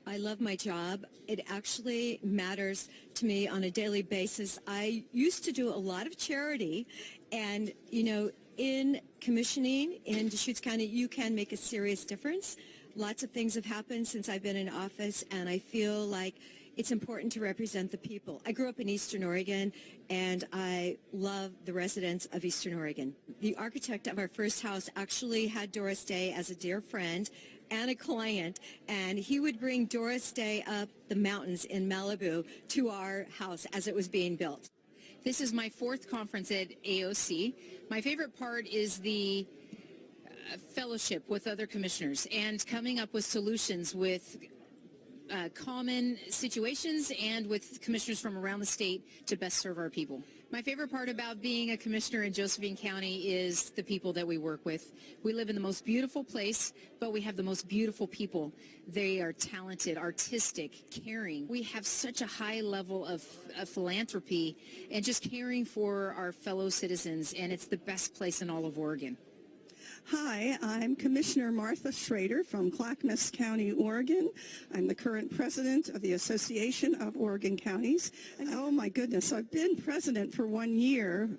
I love my job. It actually matters to me on a daily basis. I used to do a lot of charity, and, you know, in commissioning in Deschutes County, you can make a serious difference. Lots of things have happened since I've been in office, and I feel like it's important to represent the people. I grew up in Eastern Oregon, and I love the residents of Eastern Oregon. The architect of our first house actually had Doris Day as a dear friend and a client, and he would bring Doris Day up the mountains in Malibu to our house as it was being built. This is my fourth conference at AOC. My favorite part is the fellowship with other commissioners and coming up with solutions with common situations and with commissioners from around the state to best serve our people. My favorite part about being a commissioner in Josephine County is the people that we work with. We live in the most beautiful place, but we have the most beautiful people. They are talented, artistic, caring. We have such a high level of philanthropy and just caring for our fellow citizens, and it's the best place in all of Oregon. Hi, I'm Commissioner Martha Schrader from Clackamas County, Oregon. I'm the current president of the Association of Oregon Counties. And oh my goodness, I've been president for 1 year,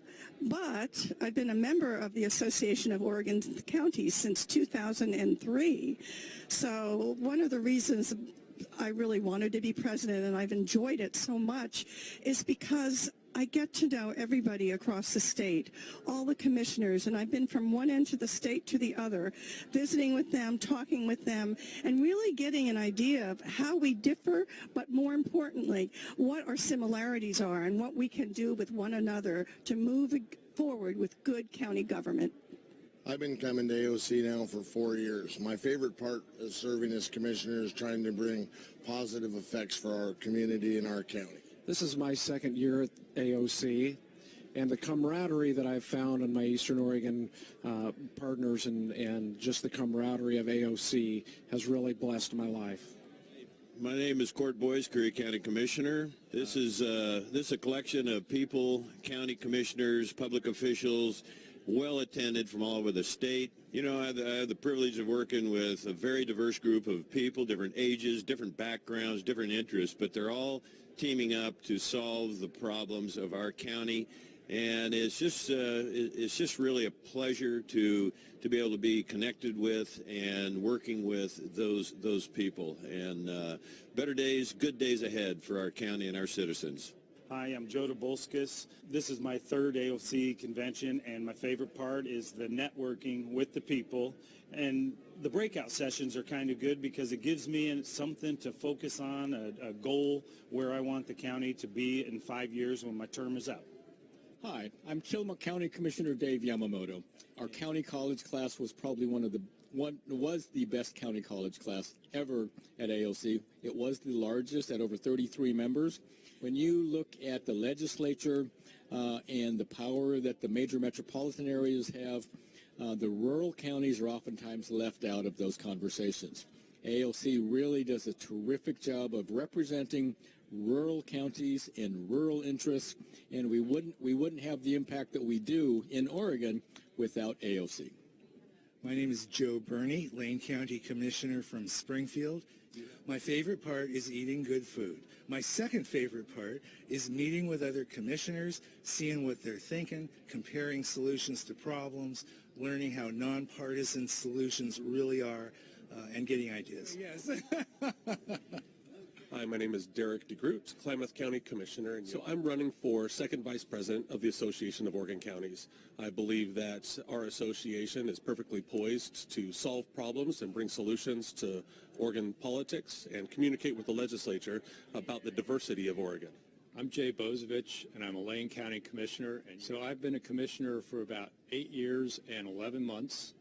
but I've been a member of the Association of Oregon Counties since 2003. So one of the reasons I really wanted to be president, and I've enjoyed it so much, is because I get to know everybody across the state, all the commissioners, and I've been from one end of the state to the other, visiting with them, talking with them, and really getting an idea of how we differ, but more importantly, what our similarities are and what we can do with one another to move forward with good county government. I've been coming to AOC now for 4 years. My favorite part of serving as commissioner is trying to bring positive effects for our community and our county. This is my second year at AOC, and the camaraderie that I've found in my Eastern Oregon partners and just the camaraderie of AOC has really blessed my life. My name is Court Boyce, Curry County Commissioner. This is a collection of people, county commissioners, public officials, well attended from all over the state. You know, I have the privilege of working with a very diverse group of people, different ages, different backgrounds, different interests, but they're all teaming up to solve the problems of our county. And it's just really a pleasure to be able to be connected with and working with those people. And better days, good days ahead for our county and our citizens. Hi, I'm Joe DeBolskis. This is my third AOC convention, and my favorite part is the networking with the people. And the breakout sessions are kind of good because it gives me something to focus on, a goal where I want the county to be in 5 years when my term is out. Hi, I'm Tillamook County Commissioner Dave Yamamoto. Our county college class was probably was the best county college class ever at AOC. It was the largest at over 33 members. When you look at the legislature and the power that the major metropolitan areas have, the rural counties are oftentimes left out of those conversations. AOC really does a terrific job of representing rural counties and rural interests, and we wouldn't have the impact that we do in Oregon without AOC. My name is Joe Burney, Lane County Commissioner from Springfield. My favorite part is eating good food. My second favorite part is meeting with other commissioners, seeing what they're thinking, comparing solutions to problems, learning how nonpartisan solutions really are, and getting ideas. Yes. Hi, my name is Derek DeGroot, Klamath County Commissioner, and so I'm running for second vice president of the Association of Oregon Counties. I believe that our association is perfectly poised to solve problems and bring solutions to Oregon politics and communicate with the legislature about the diversity of Oregon. I'm Jay Bozovich, and I'm a Lane County Commissioner, and so I've been a commissioner for about 8 years and 11 months.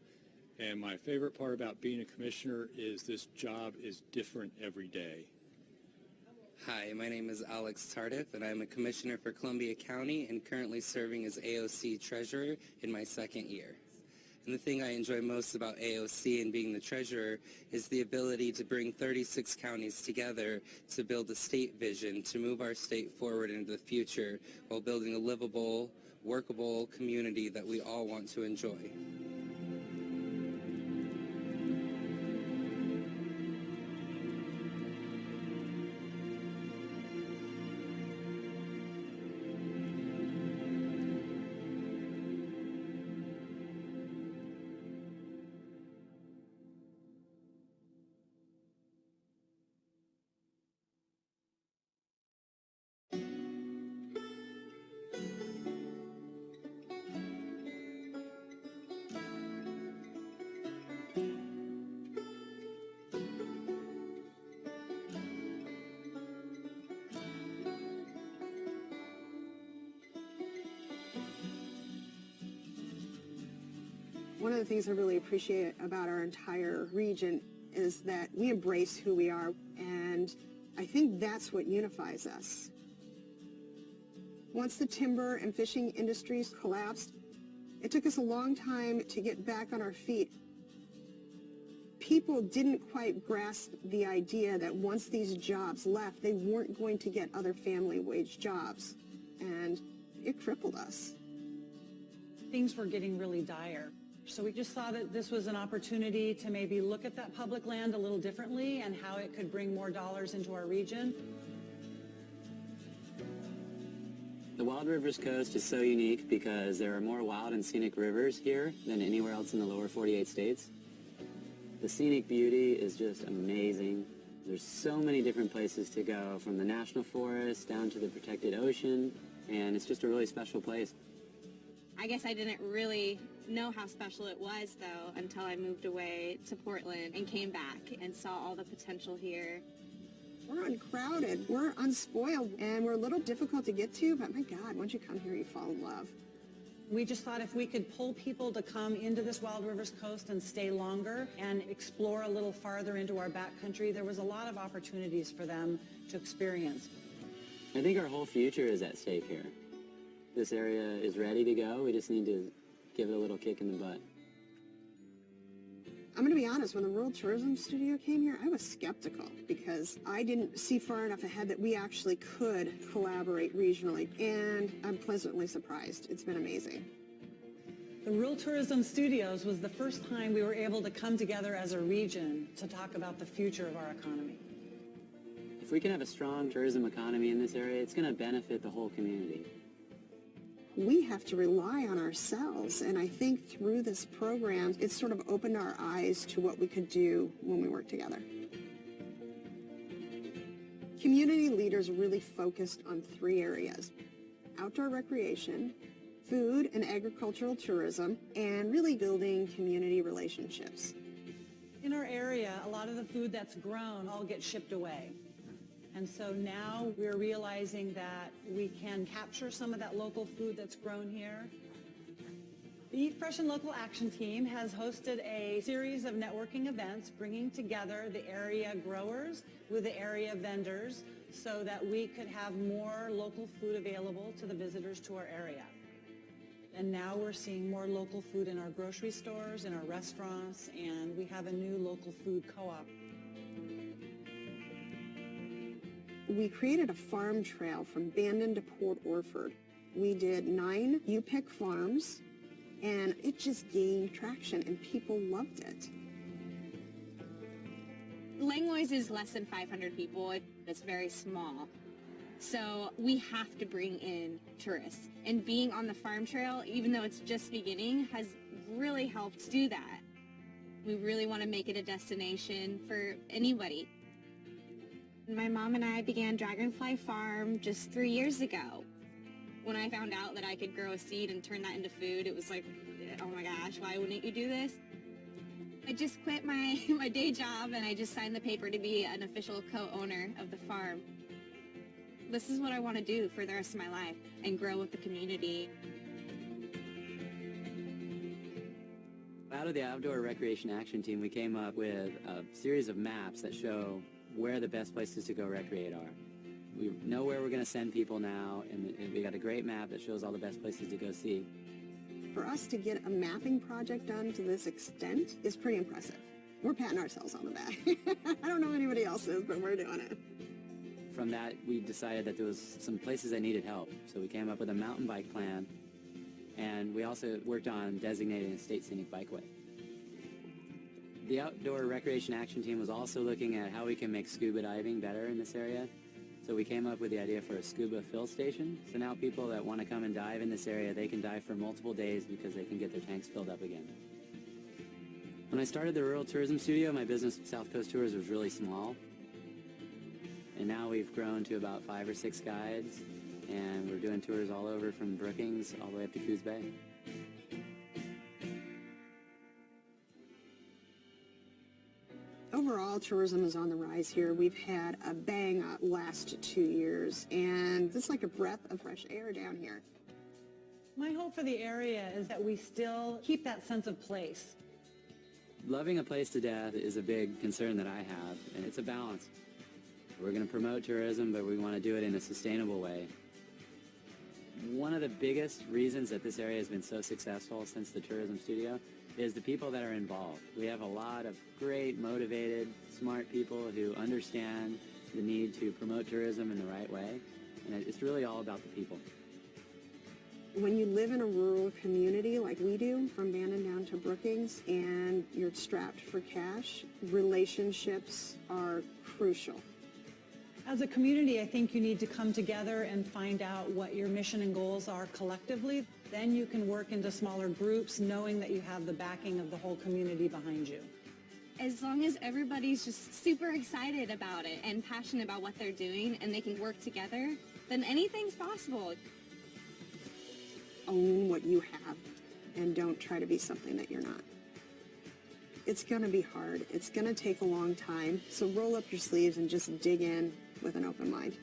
And my favorite part about being a commissioner is this job is different every day. Hi, my name is Alex Tardif, and I'm a commissioner for Columbia County and currently serving as AOC treasurer in my second year. And the thing I enjoy most about AOC and being the treasurer is the ability to bring 36 counties together to build a state vision, to move our state forward into the future while building a livable, workable community that we all want to enjoy. One of the things I really appreciate about our entire region is that we embrace who we are, and I think that's what unifies us. Once the timber and fishing industries collapsed, it took us a long time to get back on our feet. People didn't quite grasp the idea that once these jobs left, they weren't going to get other family wage jobs, and it crippled us. Things were getting really dire. So we just saw that this was an opportunity to maybe look at that public land a little differently and how it could bring more dollars into our region. The Wild Rivers Coast is so unique because there are more wild and scenic rivers here than anywhere else in the lower 48 states. The scenic beauty is just amazing. There's so many different places to go, from the national forest down to the protected ocean. and it's just a really special place. I guess I didn't really know how special it was, though, until I moved away to Portland and came back and saw all the potential here. We're uncrowded, we're unspoiled, and we're a little difficult to get to, but my God, once you come here, you fall in love. We just thought if we could pull people to come into this Wild Rivers coast and stay longer and explore a little farther into our backcountry, there was a lot of opportunities for them to experience. I think our whole future is at stake here. This area is ready to go. We just need to give it a little kick in the butt. I'm going to be honest, when the Rural Tourism Studio came here, I was skeptical because I didn't see far enough ahead that we actually could collaborate regionally, and I'm pleasantly surprised. It's been amazing. The Rural Tourism Studios was the first time we were able to come together as a region to talk about the future of our economy. If we can have a strong tourism economy in this area, it's going to benefit the whole community. We have to rely on ourselves, and I think through this program, it's sort of opened our eyes to what we could do when we work together. Community leaders really focused on 3 areas: outdoor recreation, food and agricultural tourism, and really building community relationships. In our area, a lot of the food that's grown all gets shipped away. And so now we're realizing that we can capture some of that local food that's grown here. The Eat Fresh and Local Action Team has hosted a series of networking events bringing together the area growers with the area vendors so that we could have more local food available to the visitors to our area. And now we're seeing more local food in our grocery stores, in our restaurants, and we have a new local food co-op. We created a farm trail from Bandon to Port Orford. We did 9 U-Pick farms, and it just gained traction, and people loved it. Langlois is less than 500 people. It's very small. So we have to bring in tourists. And being on the farm trail, even though it's just beginning, has really helped do that. We really want to make it a destination for anybody. My mom and I began Dragonfly Farm just 3 years ago. When I found out that I could grow a seed and turn that into food, it was like, oh my gosh, why wouldn't you do this? I just quit my day job and I just signed the paper to be an official co-owner of the farm. This is what I want to do for the rest of my life and grow with the community. Out of the Outdoor Recreation Action Team, we came up with a series of maps that show where the best places to go recreate are. We know where we're going to send people now, and we got a great map that shows all the best places to go see. For us to get a mapping project done to this extent is pretty impressive. We're patting ourselves on the back. I don't know anybody else is, but we're doing it. From that, we decided that there was some places that needed help, so we came up with a mountain bike plan, and we also worked on designating a state scenic bikeway. The Outdoor Recreation Action Team was also looking at how we can make scuba diving better in this area. So we came up with the idea for a scuba fill station. So now people that want to come and dive in this area, they can dive for multiple days because they can get their tanks filled up again. When I started the Rural Tourism Studio, my business, South Coast Tours, was really small. And now we've grown to about 5 or 6 guides, and we're doing tours all over from Brookings all the way up to Coos Bay. Overall, tourism is on the rise here. We've had a bang up last 2 years, and it's like a breath of fresh air down here. My hope for the area is that we still keep that sense of place. Loving a place to death is a big concern that I have, and it's a balance. We're going to promote tourism, but we want to do it in a sustainable way. One of the biggest reasons that this area has been so successful since the Tourism Studio is the people that are involved. We have a lot of great, motivated, smart people who understand the need to promote tourism in the right way, and it's really all about the people. When you live in a rural community like we do, from Bandon down to Brookings, and you're strapped for cash, relationships are crucial. As a community, I think you need to come together and find out what your mission and goals are collectively. Then you can work into smaller groups, knowing that you have the backing of the whole community behind you. As long as everybody's just super excited about it and passionate about what they're doing and they can work together, then anything's possible. own what you have and don't try to be something that you're not. It's going to be hard. It's going to take a long time. So roll up your sleeves and just dig in with an open mind.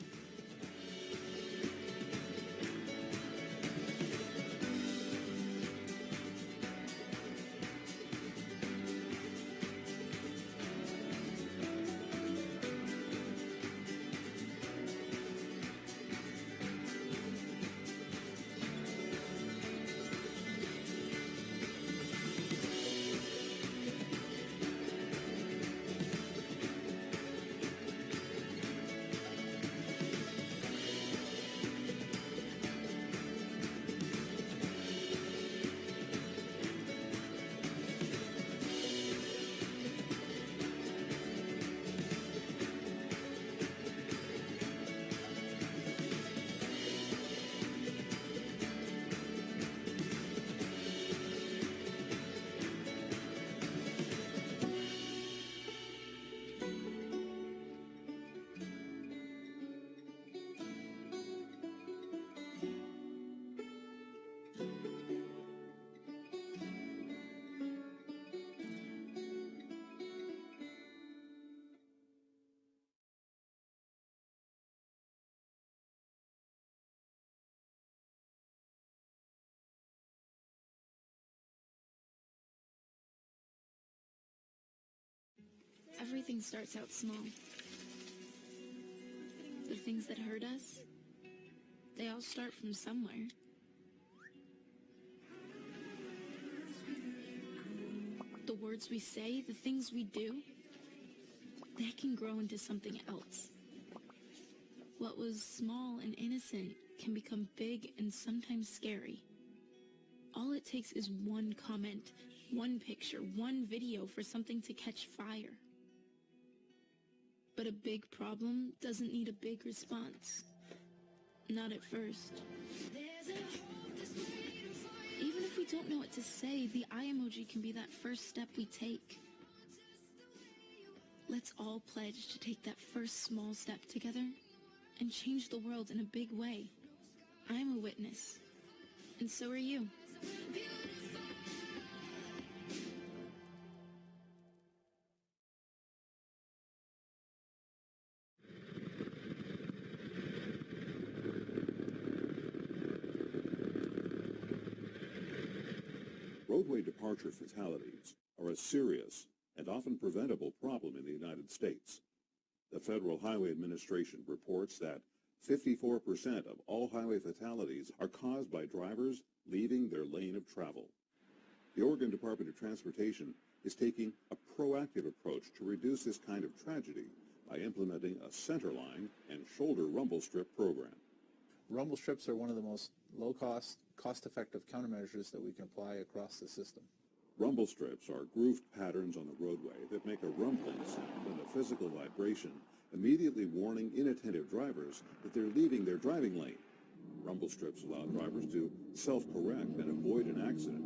Everything starts out small. The things that hurt us, they all start from somewhere. The words we say, the things we do, they can grow into something else. What was small and innocent can become big and sometimes scary. All it takes is one comment, one picture, one video for something to catch fire. But a big problem doesn't need a big response. Not at first. Even if we don't know what to say, the eye emoji can be that first step we take. Let's all pledge to take that first small step together and change the world in a big way. I'm a witness, and so are you. Roadway departure fatalities are a serious and often preventable problem in the United States. The Federal Highway Administration reports that 54% of all highway fatalities are caused by drivers leaving their lane of travel. The Oregon Department of Transportation is taking a proactive approach to reduce this kind of tragedy by implementing a centerline and shoulder rumble strip program. Rumble strips are one of the most low-cost, cost-effective countermeasures that we can apply across the system. Rumble strips are grooved patterns on the roadway that make a rumbling sound and a physical vibration, immediately warning inattentive drivers that they're leaving their driving lane. Rumble strips allow drivers to self-correct and avoid an accident.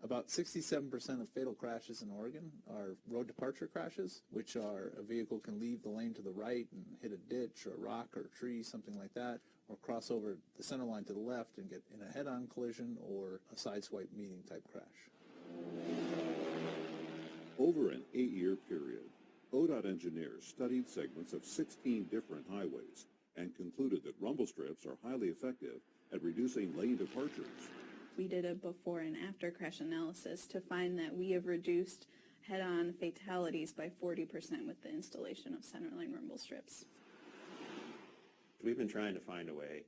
About 67% of fatal crashes in Oregon are road departure crashes, which are a vehicle can leave the lane to the right and hit a ditch or a rock or a tree, something like that, or cross over the center line to the left and get in a head-on collision or a sideswipe meeting type crash. Over an 8-year period, ODOT engineers studied segments of 16 different highways and concluded that rumble strips are highly effective at reducing lane departures. We did a before and after crash analysis to find that we have reduced head-on fatalities by 40% with the installation of centerline rumble strips. We've been trying to find a way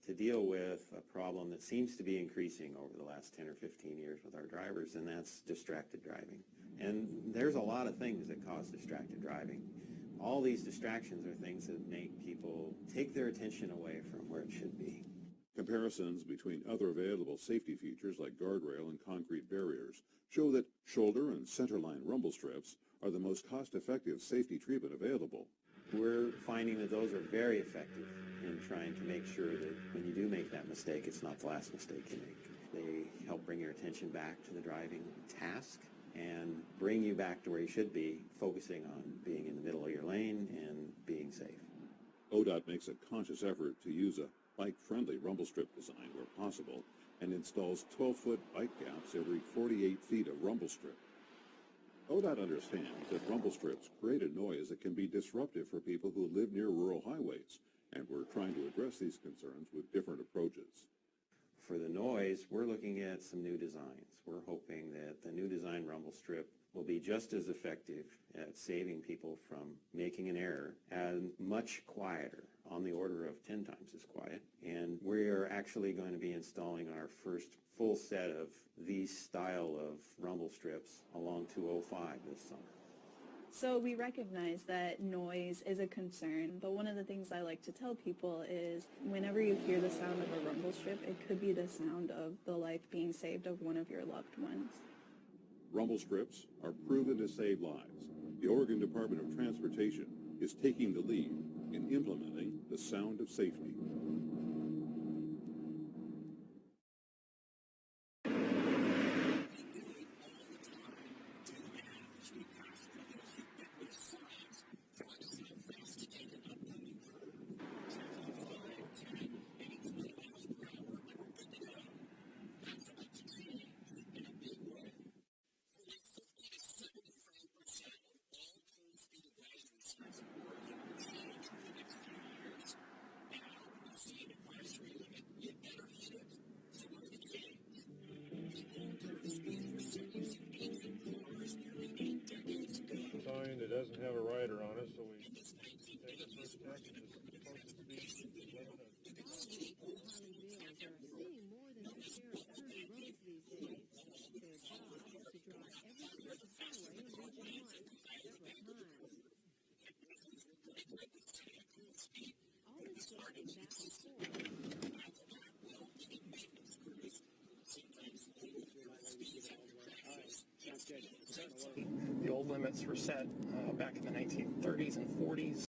to deal with a problem that seems to be increasing over the last 10 or 15 years with our drivers, and that's distracted driving. And there's a lot of things that cause distracted driving. All these distractions are things that make people take their attention away from where it should be. Comparisons between other available safety features like guardrail and concrete barriers show that shoulder and centerline rumble strips are the most cost-effective safety treatment available. We're finding that those are very effective in trying to make sure that when you do make that mistake, it's not the last mistake you make. They help bring your attention back to the driving task and bring you back to where you should be, focusing on being in the middle of your lane and being safe. ODOT makes a conscious effort to use a bike-friendly rumble strip design where possible, and installs 12-foot bike gaps every 48 feet of rumble strip. ODOT understands that rumble strips create a noise that can be disruptive for people who live near rural highways, and we're trying to address these concerns with different approaches. For the noise, we're looking at some new designs. We're hoping that the new design rumble strip will be just as effective at saving people from making an error and much quieter, on the order of 10 times as quiet. And we're actually going to be installing our first full set of these style of rumble strips along 205 this summer. So we recognize that noise is a concern, but one of the things I like to tell people is whenever you hear the sound of a rumble strip, it could be the sound of the life being saved of one of your loved ones. Rumble strips are proven to save lives. The Oregon Department of Transportation is taking the lead in implementing the sound of safety. Sign that doesn't have a rider on it, so we take our first step and just post the speed limit of The old limits were set back in the 1930s and 40s.